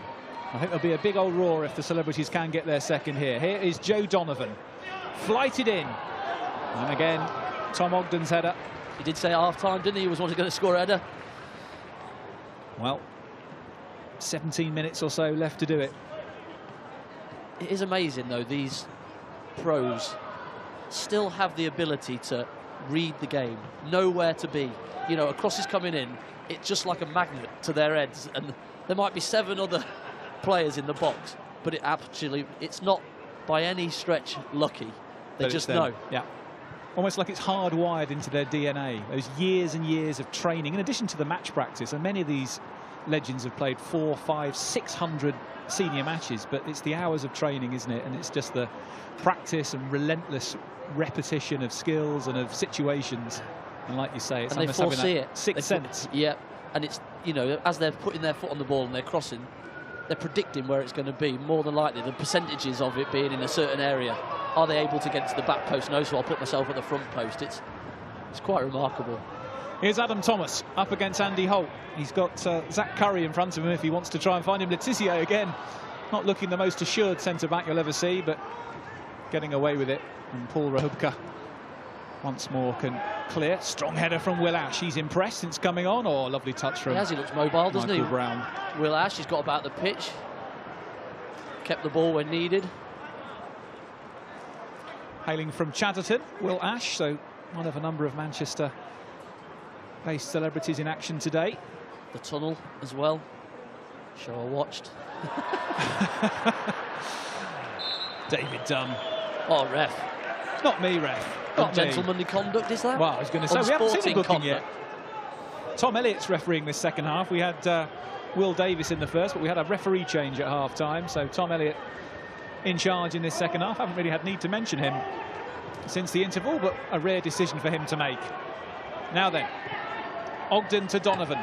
I think there'll be a big old roar if the celebrities can get their second here. Here is Joe Donovan. Flighted in. And again, Tom Ogden's header. He did say at half-time, didn't he? He was going to score a header. Well, 17 minutes or so left to do it. It is amazing, though, these pros still have the ability to read the game, know where to be. A cross is coming in, it's just like a magnet to their heads, and there might be 7 other players in the box, but it's not by any stretch lucky. They just know. Yeah. Almost like it's hardwired into their DNA. Those years and years of training, in addition to the match practice, and many of these legends have played 400, 500, 600 senior matches, but it's the hours of training, isn't it? And it's just the practice and relentless repetition of skills and of situations. And like you say, it's almost having that sixth sense. Yeah, and it's, as they're putting their foot on the ball and they're crossing, they're predicting where it's going to be. More than likely, the percentages of it being in a certain area. Are they able to get to the back post? No, so I'll put myself at the front post. It's quite remarkable. Here's Adam Thomas up against Andy Holt. He's got Zach Curry in front of him if he wants to try and find him. Letizia again, not looking the most assured centre-back you'll ever see, but getting away with it. And Paul Rahubka once more can clear. Strong header from Will Ash. He's impressed since coming on. Oh, lovely touch from he looks mobile, doesn't Michael he? Brown. Will Ash, he's got about the pitch. Kept the ball when needed. Hailing from Chatterton, Will Ash, so one of a number of Manchester-based celebrities in action today. The tunnel as well. Sure, I watched. David Dunn. Oh, ref. It's not me, ref. Not gentlemanly conduct, is that? Well, I was going to say, we haven't seen the booking yet. Tom Elliott's refereeing this second half. We had Will Davis in the first, but we had a referee change at half-time, so Tom Elliott in charge in this second half. Haven't really had need to mention him since the interval, but a rare decision for him to make. Now then, Ogden to Donovan.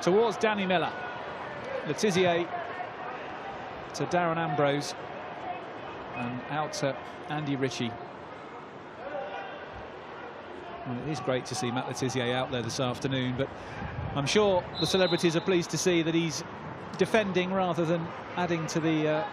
Towards Danny Miller. Letizia to Darren Ambrose. And out to Andy Ritchie. Well, it is great to see Matt Letizia out there this afternoon, but I'm sure the celebrities are pleased to see that he's defending rather than adding to the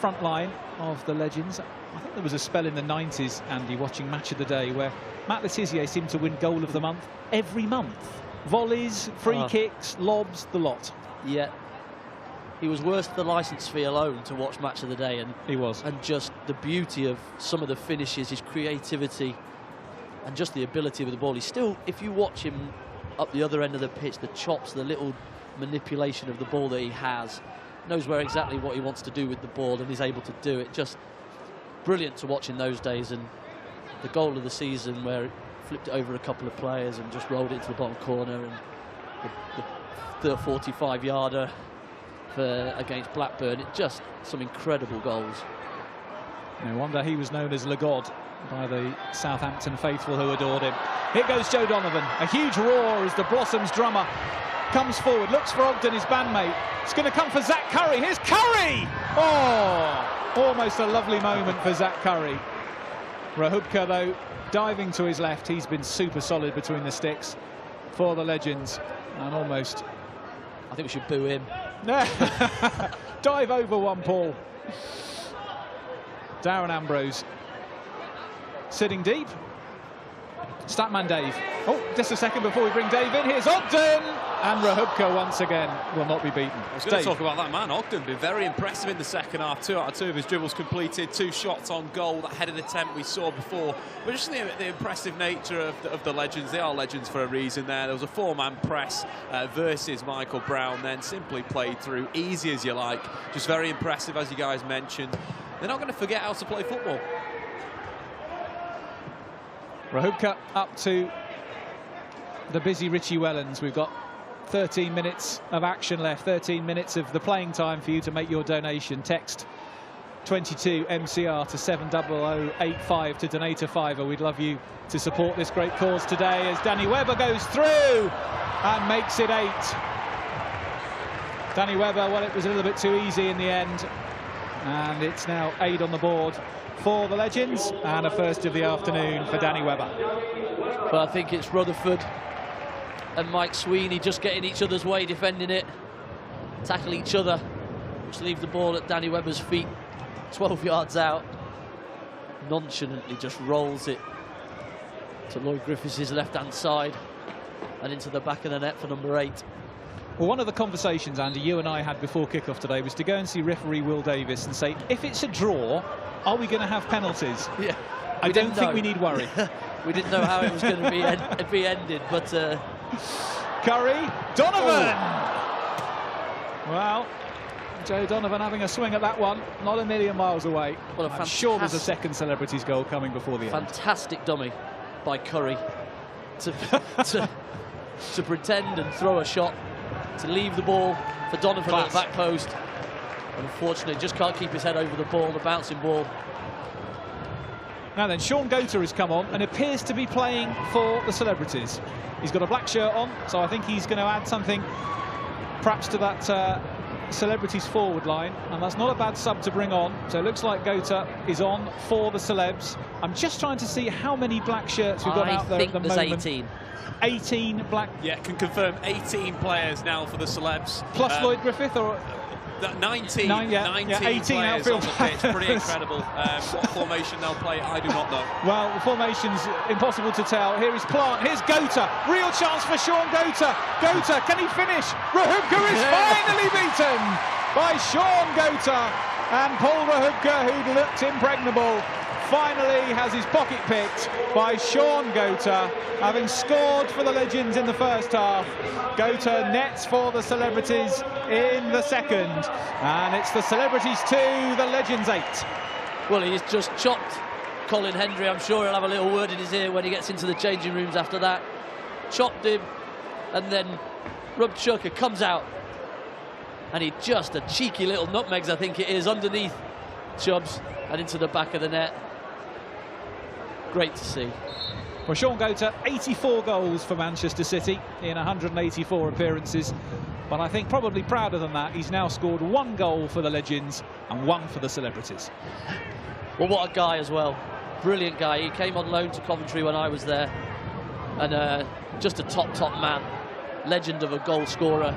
front line of the legends. I think there was a spell in the 90s, Andy, watching Match of the Day, where Matt Letizia seemed to win Goal of the Month every month. Volleys, free kicks, lobs, the lot. Yeah. He was worth the licence fee alone to watch Match of the Day. And he was. And just the beauty of some of the finishes, his creativity, and just the ability with the ball. He's still, if you watch him up the other end of the pitch, the chops, the little manipulation of the ball that he has, knows exactly what he wants to do with the ball and is able to do it. Just brilliant to watch in those days. And the goal of the season where it flipped it over a couple of players and just rolled it into the bottom corner, and the 45-yarder against Blackburn. It's just some incredible goals. No wonder he was known as Le God by the Southampton faithful who adored him. Here goes Joe Donovan. A huge roar as the Blossoms drummer comes forward, looks for Ogden, his bandmate. It's going to come for Zach Curry. Here's Curry! Oh, almost a lovely moment for Zach Curry. Rahubka, though, diving to his left. He's been super solid between the sticks for the Legends. And almost... I think we should boo him. Dive over one, Paul. Darren Ambrose sitting deep. Statman Dave. Oh, just a second before we bring Dave in. Here's Ogden! And Rahubka once again will not be beaten. I was going to talk about that man, Ogden. Been very impressive in the second half. 2 out of 2 of his dribbles completed, 2 shots on goal. That headed attempt we saw before. But just the impressive nature of the Legends. They are legends for a reason there. There was a 4-man press versus Michael Brown, then simply played through. Easy as you like. Just very impressive, as you guys mentioned. They're not going to forget how to play football. Rahubka up to the busy Richie Wellens. We've got 13 minutes of action left, 13 minutes of the playing time for you to make your donation. Text 22 MCR to 70085 to donate a fiver. We'd love you to support this great cause today as Danny Webber goes through and makes it 8. Danny Webber, well, it was a little bit too easy in the end, and it's now 8 on the board for the Legends, and a first of the afternoon for Danny Webber. But I think it's Rutherford and Mike Sweeney just getting each other's way, defending it, tackle each other, which leave the ball at Danny Webber's feet, 12 yards out. Nonchalantly just rolls it to Lloyd Griffiths' left-hand side and into the back of the net for number 8. Well, one of the conversations, Andy, you and I had before kickoff today was to go and see referee Will Davis and say, if it's a draw, are we going to have penalties? Yeah, I don't think we need worry. We didn't know how it was going to be ended, but Curry, Donovan. Well, Joe Donovan having a swing at that one, not a million miles away. Well, I'm sure there's a second Celebrities goal coming before the end. Fantastic dummy by Curry to pretend and throw a shot, to leave the ball for Donovan at the back post. Unfortunately, just can't keep his head over the ball, the bouncing ball. Now then, Sean Gota has come on and appears to be playing for the Celebrities. He's got a black shirt on, so I think he's going to add something perhaps to that Celebrities forward line, and that's not a bad sub to bring on. So it looks like Gota is on for the Celebs. I'm just trying to see how many black shirts we've got out there at the moment. I think there's 18. 18 black. Yeah, can confirm 18 players now for the Celebs. Plus Lloyd Griffith, or 19, 18 players outfield on the pitch. Pretty incredible. What formation they'll play, I do not know. Well, the formation's impossible to tell. Here is Plant, here's Gota. Real chance for Sean Gota. Gota, can he finish? Rahubka is finally beaten by Sean Gota. And Paul Rahubka, who'd looked impregnable, finally has his pocket picked by Sean Gota, having scored for the Legends in the first half. Gota nets for the Celebrities in the second, and it's the Celebrities 2, the Legends 8. Well, he's just chopped Colin Hendry. I'm sure he'll have a little word in his ear when he gets into the changing rooms after that. Chopped him, and then Rob Chucker comes out, and he just a cheeky little nutmegs, I think it is, underneath Chubbs and into the back of the net. Great to see. Well, Sean Gota, 84 goals for Manchester City in 184 appearances. But I think probably prouder than that, he's now scored 1 goal for the Legends and 1 for the Celebrities. Well, what a guy as well. Brilliant guy. He came on loan to Coventry when I was there. And just a top man. Legend of a goal scorer.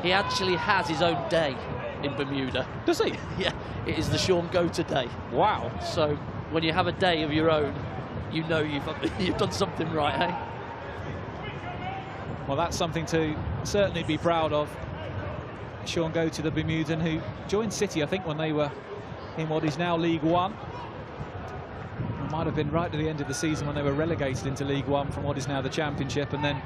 He actually has his own day in Bermuda. Does he? Yeah, it is the Sean Gota day. Wow. So when you have a day of your own, you know you've done something right, eh? Well, that's something to certainly be proud of. Sean Gota, the Bermudan, who joined City, I think, when they were in what is now League One. It might have been right at the end of the season when they were relegated into League One from what is now the Championship, and then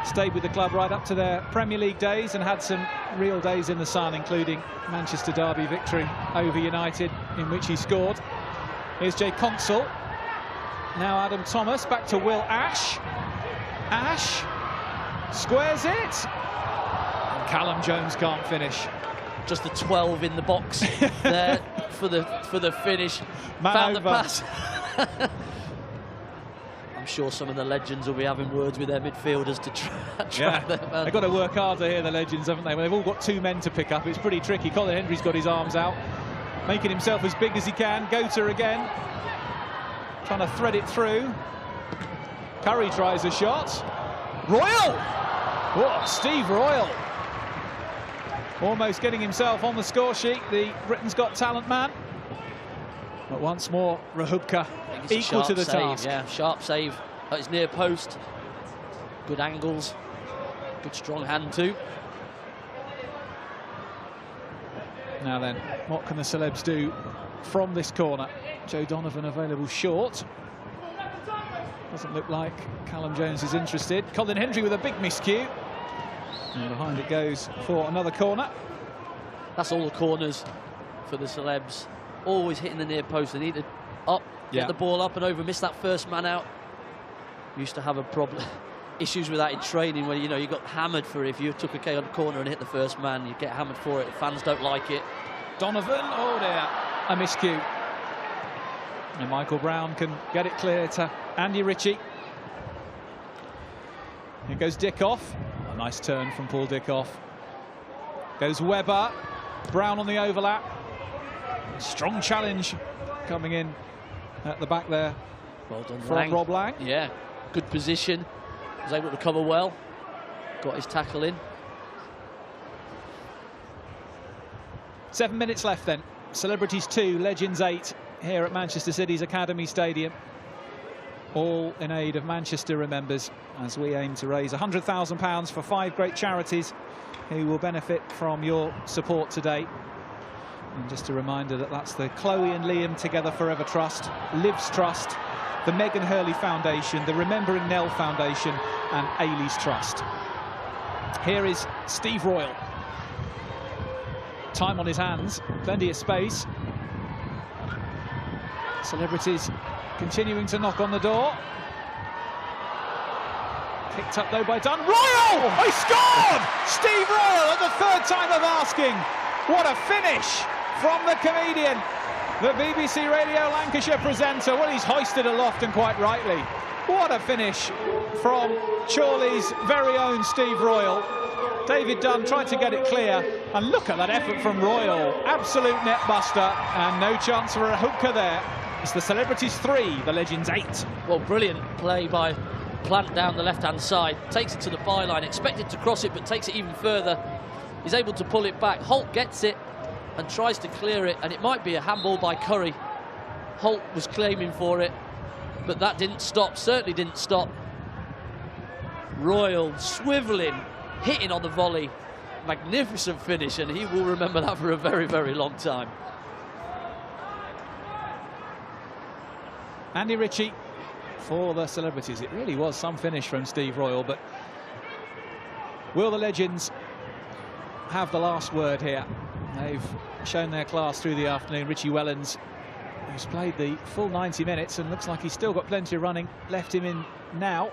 stayed with the club right up to their Premier League days and had some real days in the sun, including Manchester Derby victory over United, in which he scored. Here's Jay Consul. Now Adam Thomas, back to Will Ash. Ash squares it. And Callum Jones can't finish. Just the 12 in the box there for the finish. Man Found over. the pass. I'm sure some of the Legends will be having words with their midfielders to try them. They've got to work harder here, the Legends, haven't they? Well, they've all got 2 men to pick up. It's pretty tricky. Colin Hendry's got his arms out, making himself as big as he can. Gota again, trying to thread it through. Curry tries a shot. Royal! Oh, Steve Royal. Almost getting himself on the score sheet, the Britain's Got Talent man. But once more, Rahubka equal to the task. Yeah, sharp save at his near post. Good angles. Good strong hand too. Now then, what can the Celebs do from this corner? Joe Donovan available short. Doesn't look like Callum Jones is interested. Colin Hendry with a big miscue. And behind it goes for another corner. That's all the corners for the Celebs. Always hitting the near post. They need to get the ball up and over. Miss that first man out. Used to have a problem issues with that in training, where you got hammered for it. If you took a K on the corner and hit the first man, you get hammered for it. The fans don't like it. Donovan, oh dear, a miscue. And Michael Brown can get it clear to Andy Ritchie. Here goes Dickoff. A nice turn from Paul Dickoff. Goes Webber. Brown on the overlap. Strong challenge coming in at the back there. Well done, from Rob Lang. Yeah, good position. Was able to cover well. Got his tackle in. 7 minutes left then. Celebrities 2, Legends 8 here at Manchester City's Academy Stadium. All in aid of Manchester Remembers, as we aim to raise £100,000 for 5 great charities who will benefit from your support today. And just a reminder that that's the Chloe and Liam Together Forever Trust, Liv's Trust, the Megan Hurley Foundation, the Remembering Nell Foundation and Ailey's Trust. Here is Steve Royal. Time on his hands, plenty of space. Celebrities continuing to knock on the door. Picked up though by Dunn. Royal! He scored! Steve Royal at the 3rd time of asking. What a finish from the comedian, the BBC Radio Lancashire presenter. Well, he's hoisted aloft, and quite rightly. What a finish from Chorley's very own Steve Royal. David Dunn tried to get it clear, and look at that effort from Royal. Absolute net buster, and no chance for a hooker there. It's the Celebrities 3, the Legends 8. Well, brilliant play by Plant down the left-hand side. Takes it to the byline, expected to cross it, but takes it even further. He's able to pull it back. Holt gets it and tries to clear it, and it might be a handball by Curry. Holt was claiming for it, but that didn't stop, certainly didn't stop. Royal swivelling, hitting on the volley. Magnificent finish, and he will remember that for a very, very long time. Andy Ritchie for the Celebrities. It really was some finish from Steve Royal, but will the Legends have the last word here? They've shown their class through the afternoon. Richie Wellens, who's played the full 90 minutes and looks like he's still got plenty of running left him in now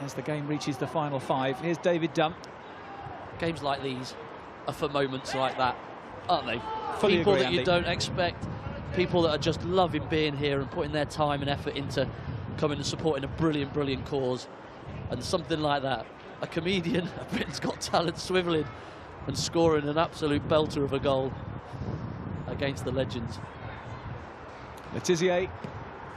as the game reaches the final 5. Here's David Dunn. Games like these are for moments like that, aren't they? Fully people agree, that you Andy. don't expect, people that are just loving being here and putting their time and effort into coming and supporting a brilliant, brilliant cause. And something like that, a comedian, a Britain's Got Talent, swivelling and scoring an absolute belter of a goal against the Legends. Letizier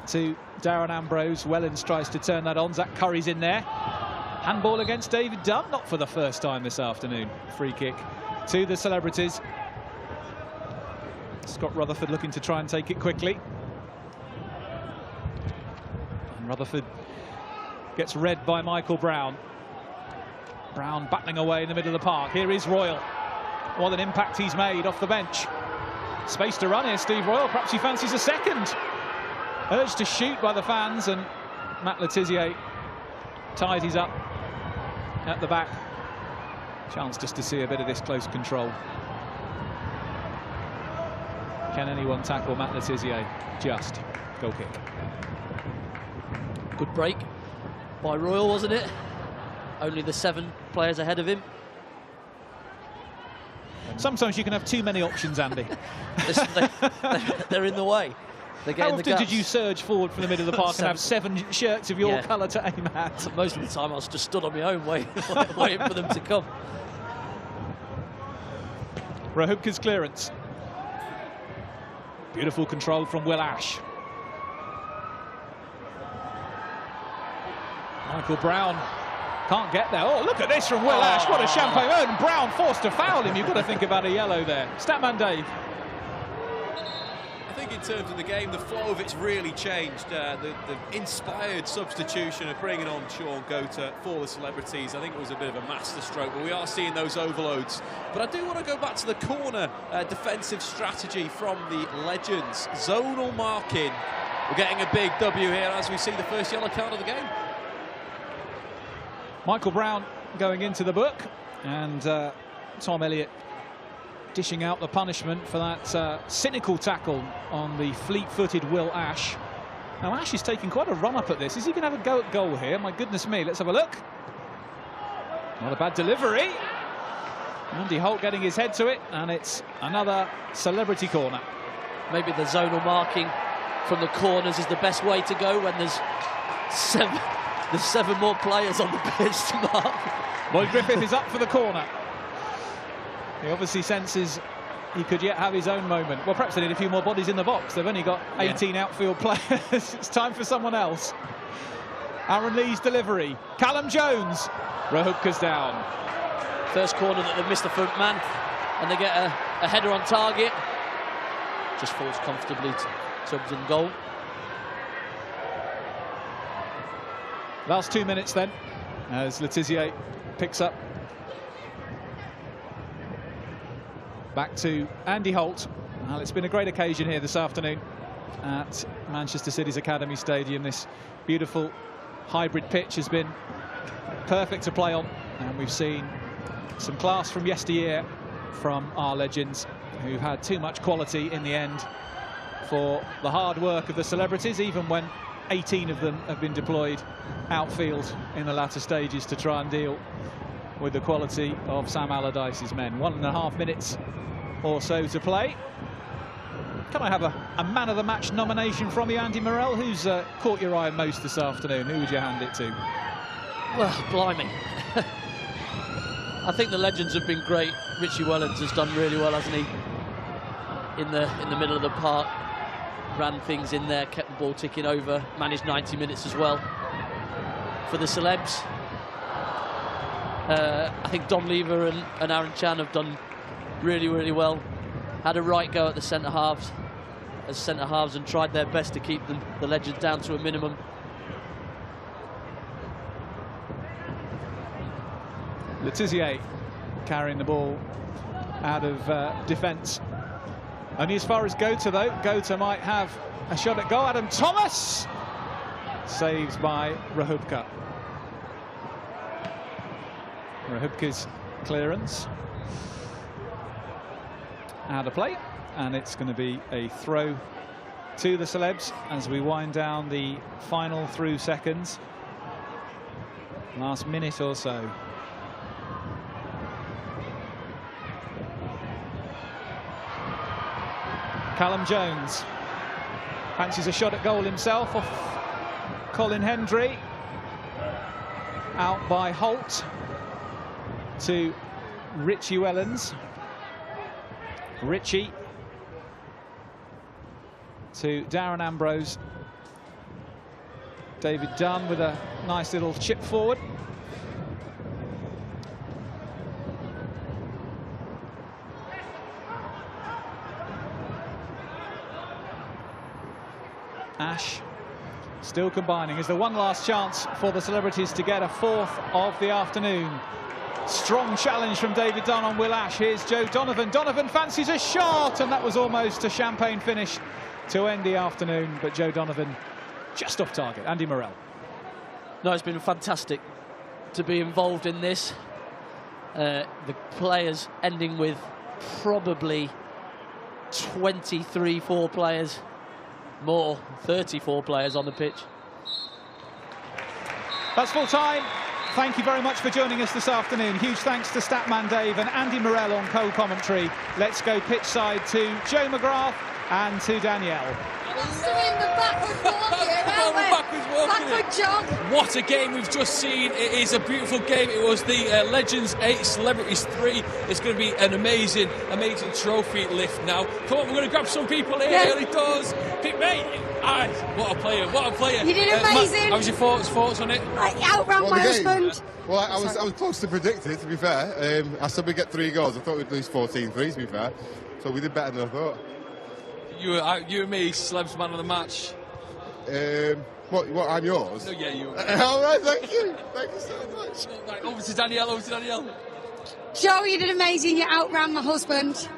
to Darren Ambrose. Wellens tries to turn that on. Zach Curry's in there. Handball against David Dunn, not for the first time this afternoon. Free kick to the Celebrities. Scott Rutherford looking to try and take it quickly. And Rutherford gets read by Michael Brown. Brown battling away in the middle of the park. Here is Royal. What an impact he's made off the bench. Space to run here, Steve Royal. Perhaps he fancies a second. Urged to shoot by the fans, and Matt Letizier tidies up at the back. Chance just to see a bit of this close control. Can anyone tackle Matt Letizier? Just. Goal kick. Good break by Royal, wasn't it? Only the 7 players ahead of him. Sometimes you can have too many options, Andy. They're in the way. They're getting How often did you surge forward from the middle of the park and have 7 shirts of your colour to aim at? Most of the time I was just stood on my own waiting for them to come. Rahubka's clearance. Beautiful control from Will Ash. Michael Brown can't get there. Oh, look at this from Will Ash. What a champagne. Oh, and Brown forced to foul him. You've got to think about a yellow there. Statman Dave. I think in terms of the game, the flow of it's really changed. The inspired substitution of bringing on Sean Gota for the Celebrities, I think it was a bit of a masterstroke, but we are seeing those overloads. But I do want to go back to the corner defensive strategy from the Legends. Zonal marking. We're getting a big W here as we see the first yellow card of the game. Michael Brown going into the book, and Tom Elliott dishing out the punishment for that cynical tackle on the fleet-footed Will Ash. Now Ash is taking quite a run up at this. Is he going to have a go at goal here? My goodness me, let's have a look. Not a bad delivery. Andy Holt getting his head to it, and it's another celebrity corner. Maybe the zonal marking from the corners is the best way to go when there's seven more players on the pitch to mark. Lloyd Griffith is up for the corner. He obviously senses he could yet have his own moment. Well, perhaps they need a few more bodies in the box. They've only got 18 outfield players. It's time for someone else. Aaron Lee's delivery. Callum Jones. Rahubka's down. First corner that they've missed the front man, and they get a header on target. Just falls comfortably to Upton goal. Last 2 minutes then, as Letizier picks up. Back to Andy Holt. Well, it's been a great occasion here this afternoon at Manchester City's Academy Stadium. This beautiful hybrid pitch has been perfect to play on, and we've seen some class from yesteryear from our legends, who had too much quality in the end for the hard work of the celebrities, even when 18 of them have been deployed outfield in the latter stages to try and deal with the quality of Sam Allardyce's men. 1.5 minutes or so to play. Can I have a man of the match nomination from you, Andy Morrell? Who's caught your eye most this afternoon? Who would you hand it to? Well, blimey. I think the legends have been great. Richie Wellens has done really well, hasn't he? In the middle of the park, ran things in there, kept the ball ticking over, managed 90 minutes as well. For the celebs, I think Dom Lever and Aaron Chan have done really, really well. Had a right go at the centre halves and tried their best to keep the legends down to a minimum. Letizier carrying the ball out of defence. Only as far as Gota, though. Gota might have a shot at goal. Adam Thomas saved by Rahubka. Rahubka's clearance out of play, and it's going to be a throw to the celebs as we wind down the final through seconds. Last minute or so. Callum Jones fancies a shot at goal himself off Colin Hendry. Out by Holt to Richie Wellens. Richie to Darren Ambrose. David Dunn with a nice little chip forward. Ash still combining. Is there one last chance for the celebrities to get a fourth of the afternoon? Strong challenge from David Dunn on Will Ash. Here's Joe Donovan. Donovan fancies a shot, and that was almost a champagne finish to end the afternoon, but Joe Donovan just off target. Andy Morrell. No, it's been fantastic to be involved in this. The players ending with probably 23-4 players. More, 34 players on the pitch. That's full time. Thank you very much for joining us this afternoon. Huge thanks to Statman Dave and Andy Morrell on co-commentary. Let's go pitch side to Joe McGrath and to Danielle. Backward jog. What a game we've just seen. It is a beautiful game. It was the Legends 8, Celebrities 3. It's going to be an amazing trophy lift now. Come on, we're going to grab some people here. Yes. Early doors. Pick mate. What a player, what a player. You did amazing. How was your thoughts on it? I outran my husband. Well, I was close to predict it, to be fair. I said we'd get 3 goals. I thought we'd lose 14-3, to be fair. So we did better than I thought. You and me, celebs man of the match. What, I'm yours? No, yeah, you. All right, thank you. Thank you so much. Right, over to Danielle. Joe, you did amazing. You outran my husband.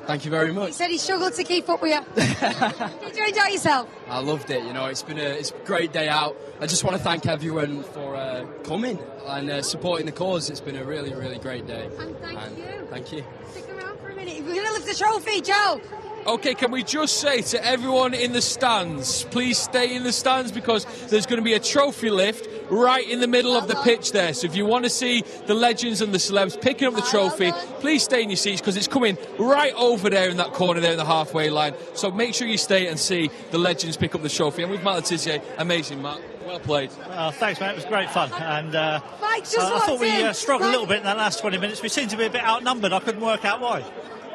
Thank you very much. He said he struggled to keep up with you. Did you enjoy yourself? I loved it. You know, it's a great day out. I just want to thank everyone for coming and supporting the cause. It's been a really, really great day. And thank you. Thank you. Stick around for a minute. We're going to lift the trophy, Joe. Okay, can we just say to everyone in the stands, please stay in the stands because there's going to be a trophy lift right in the middle of the pitch there. So if you want to see the legends and the celebs picking up the trophy, please stay in your seats because it's coming right over there in that corner there in the halfway line. So make sure you stay and see the legends pick up the trophy. And with Matt Letizia, amazing, Matt. Well played. Thanks, mate. It was great fun. And Mike, I thought we struggled a little bit in that last 20 minutes. We seemed to be a bit outnumbered. I couldn't work out why.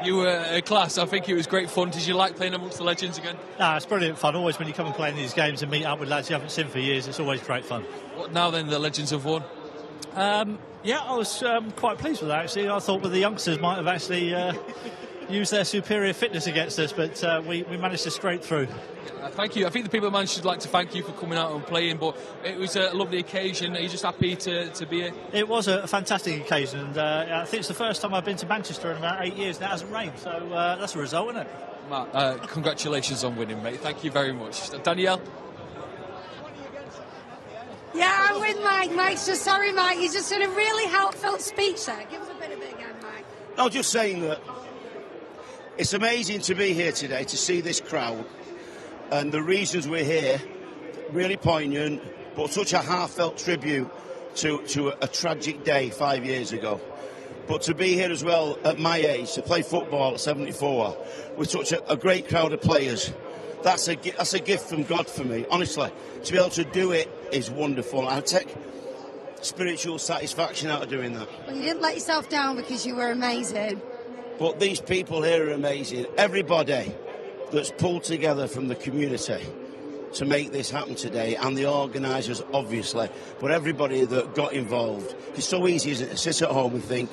You were a class. I think it was great fun. Did you like playing amongst the legends again? No, it's brilliant fun. Always when you come and play in these games and meet up with lads you haven't seen for years, it's always great fun. What now then, the legends have won? Yeah, I was quite pleased with that, actually. I thought that the youngsters might have actually used their superior fitness against us, but we managed to scrape through. Thank you. I think the people at Manchester would like to thank you for coming out and playing, but it was a lovely occasion. Are you just happy to be here? It was a fantastic occasion, and I think it's the first time I've been to Manchester in about 8 years, and it hasn't rained, so that's a result, isn't it? Matt, congratulations on winning, mate. Thank you very much. Danielle? Yeah, I'm with Mike. Mike's just sorry, Mike. He's just done a really heartfelt speech there. Give us a bit of it again, Mike. I was just saying that it's amazing to be here today, to see this crowd, and the reasons we're here, really poignant, but such a heartfelt tribute to a tragic day 5 years ago. But to be here as well at my age, to play football at 74, with such a great crowd of players, that's a gift from God for me, honestly. To be able to do it is wonderful. I take spiritual satisfaction out of doing that. Well, you didn't let yourself down because you were amazing. But these people here are amazing. Everybody that's pulled together from the community to make this happen today, and the organisers, obviously, but everybody that got involved. It's so easy, isn't it, to sit at home and think,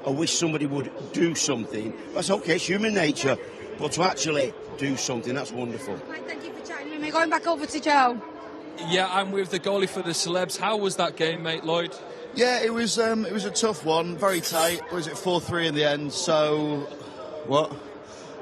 I wish somebody would do something. That's okay, it's human nature, but to actually do something, that's wonderful. Mike, thank you for chatting with me. Going back over to Joe. Yeah, I'm with the goalie for the celebs. How was that game, mate, Lloyd? Yeah, it was a tough one, very tight. Was it 4-3 in the end? So, what?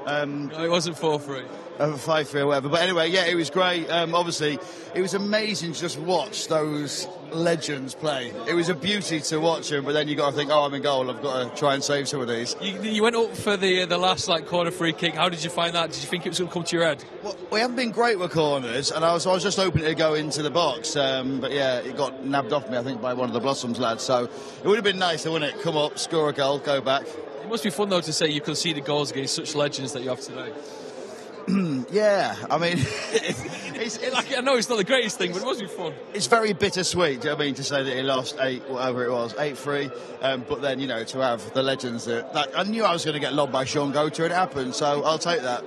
No, it wasn't 4-3. 5-3 or whatever. But anyway, yeah, it was great. Obviously, it was amazing to just watch those legends play. It was a beauty to watch them, but then you got to think, oh, I'm in goal. I've got to try and save some of these. You went up for the last corner free kick. How did you find that? Did you think it was going to come to your head? Well, we haven't been great with corners, and I was just hoping it would go into the box. But yeah, it got nabbed off me, I think, by one of the Blossoms lads. So it would have been nice, wouldn't it? Come up, score a goal, go back. It must be fun, though, to say you conceded goals against such legends that you have today. Yeah, I mean, I know it's not the greatest thing, but it must be fun. It's very bittersweet, do you know what I mean, to say that he lost 8-3, but then, to have the legends that I knew I was going to get lobbed by Sean Goater, it happened, so I'll take that.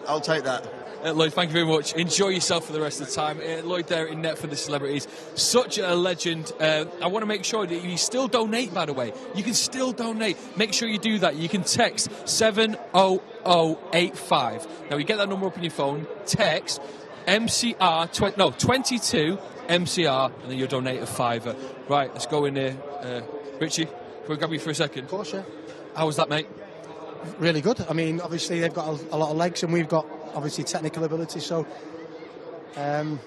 Lloyd, thank you very much. Enjoy yourself for the rest of the time. Lloyd there in net for the celebrities. Such a legend. I want to make sure that you still donate, by the way. You can still donate. Make sure you do that. You can text 70085. Now, you get that number up on your phone. Text MCR, 22 MCR, and then you'll donate a £5. Right, let's go in there. Richie, can we grab you for a second? Of course, yeah. How was that, mate? Really good. I mean, obviously, they've got a lot of legs, and we've got obviously technical ability, so I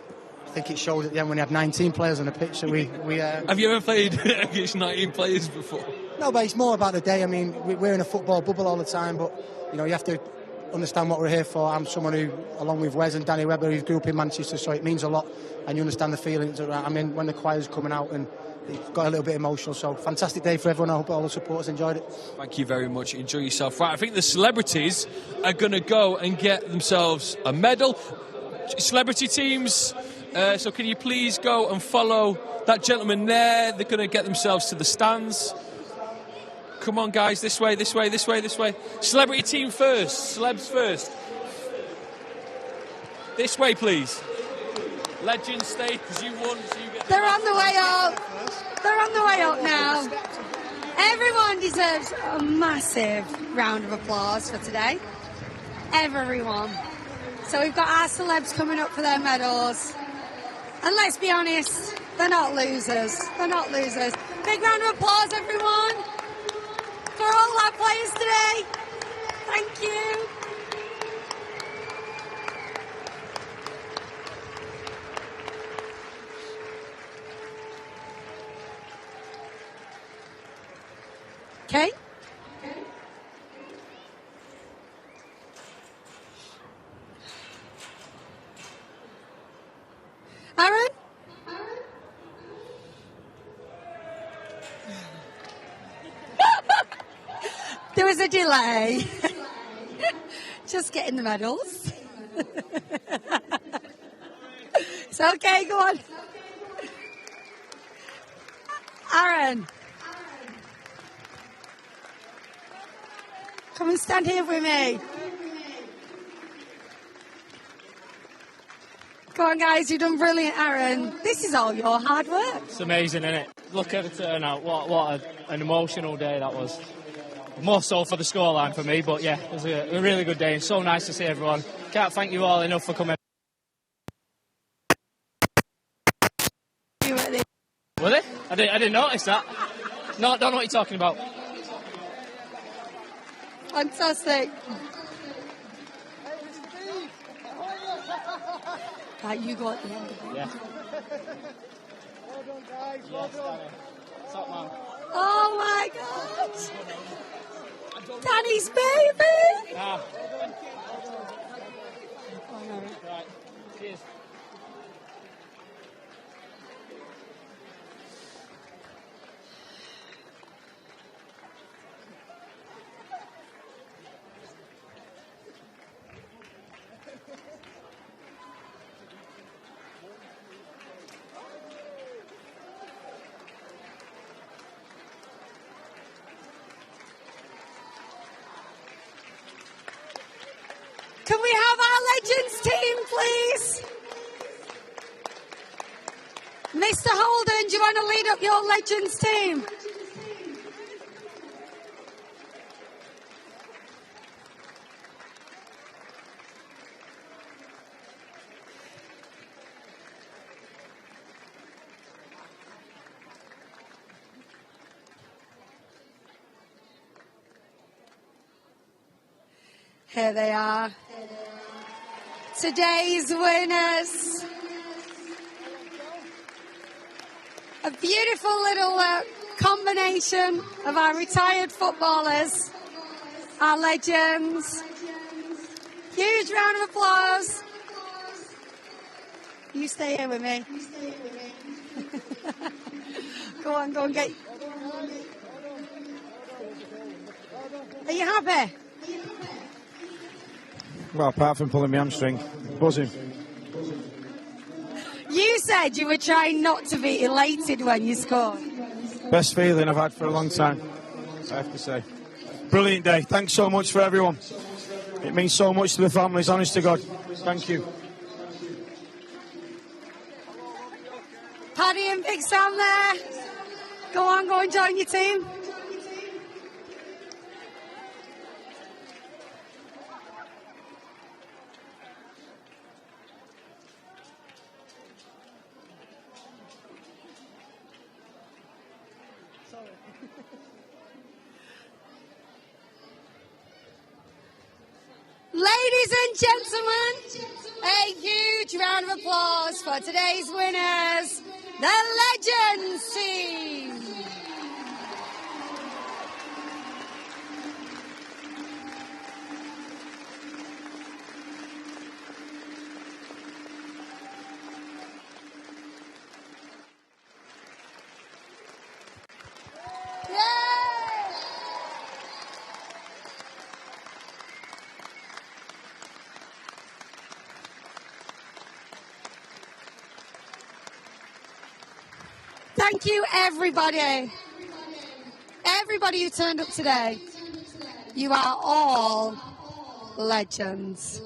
think it shows at the end when you have 19 players on the pitch. So we Have you ever played against 19 players before? No, but it's more about the day. I mean, we're in a football bubble all the time, but you have to understand what we're here for. I'm someone who, along with Wes and Danny Webber, who grew up in Manchester, so it means a lot, and you understand the feelings. I mean, when the choir's coming out, and it got a little bit emotional, so fantastic day for everyone. I hope all the supporters enjoyed it. Thank you very much. Enjoy yourself. Right, I think the celebrities are going to go and get themselves a medal. Celebrity teams, so can you please go and follow that gentleman there? They're going to get themselves to the stands. Come on, guys, this way, this way, this way, this way. Celebrity team first, celebs first. This way, please. Legends stay, because you won, so you get... They're on the way up. They're on the way up now. Everyone deserves a massive round of applause for today. Everyone. So we've got our celebs coming up for their medals. And let's be honest, they're not losers. They're not losers. Big round of applause, everyone, for all our players today. Thank you. Okay. Aaron? was a delay. Just getting the medals. It's okay, go on. Aaron. Come and stand here with me. Go on, guys, you've done brilliant, Aaron. This is all your hard work. It's amazing, isn't it? Look at the turnout. What an emotional day that was. More so for the scoreline for me, but yeah, it was a really good day. It's so nice to see everyone. Can't thank you all enough for coming. Were they? I didn't notice that. No, don't know what you're talking about. Fantastic. Right, you go at the end of it. Yeah. Well done, guys. Well done. Top man. Oh my gosh. Danny's baby. Ah. Right. Cheers. Can we have our Legends team, please? Mr. Holden, do you want to lead up your Legends team? Here they are. Today's winners. A beautiful little combination of our retired footballers, our legends. Huge round of applause. You stay here with me. Go on, go and get. Are you happy? Well, apart from pulling my hamstring, buzzing. You said you were trying not to be elated when you scored. Best feeling I've had for a long time, I have to say. Brilliant day. Thanks so much for everyone. It means so much to the families, honest to God. Thank you. Paddy and Big Sam there. Go on, go and join your team. Ladies and gentlemen, a huge round of applause for today's winners, the Legends team. Thank you, everybody. Everybody who turned up today. You are all legends.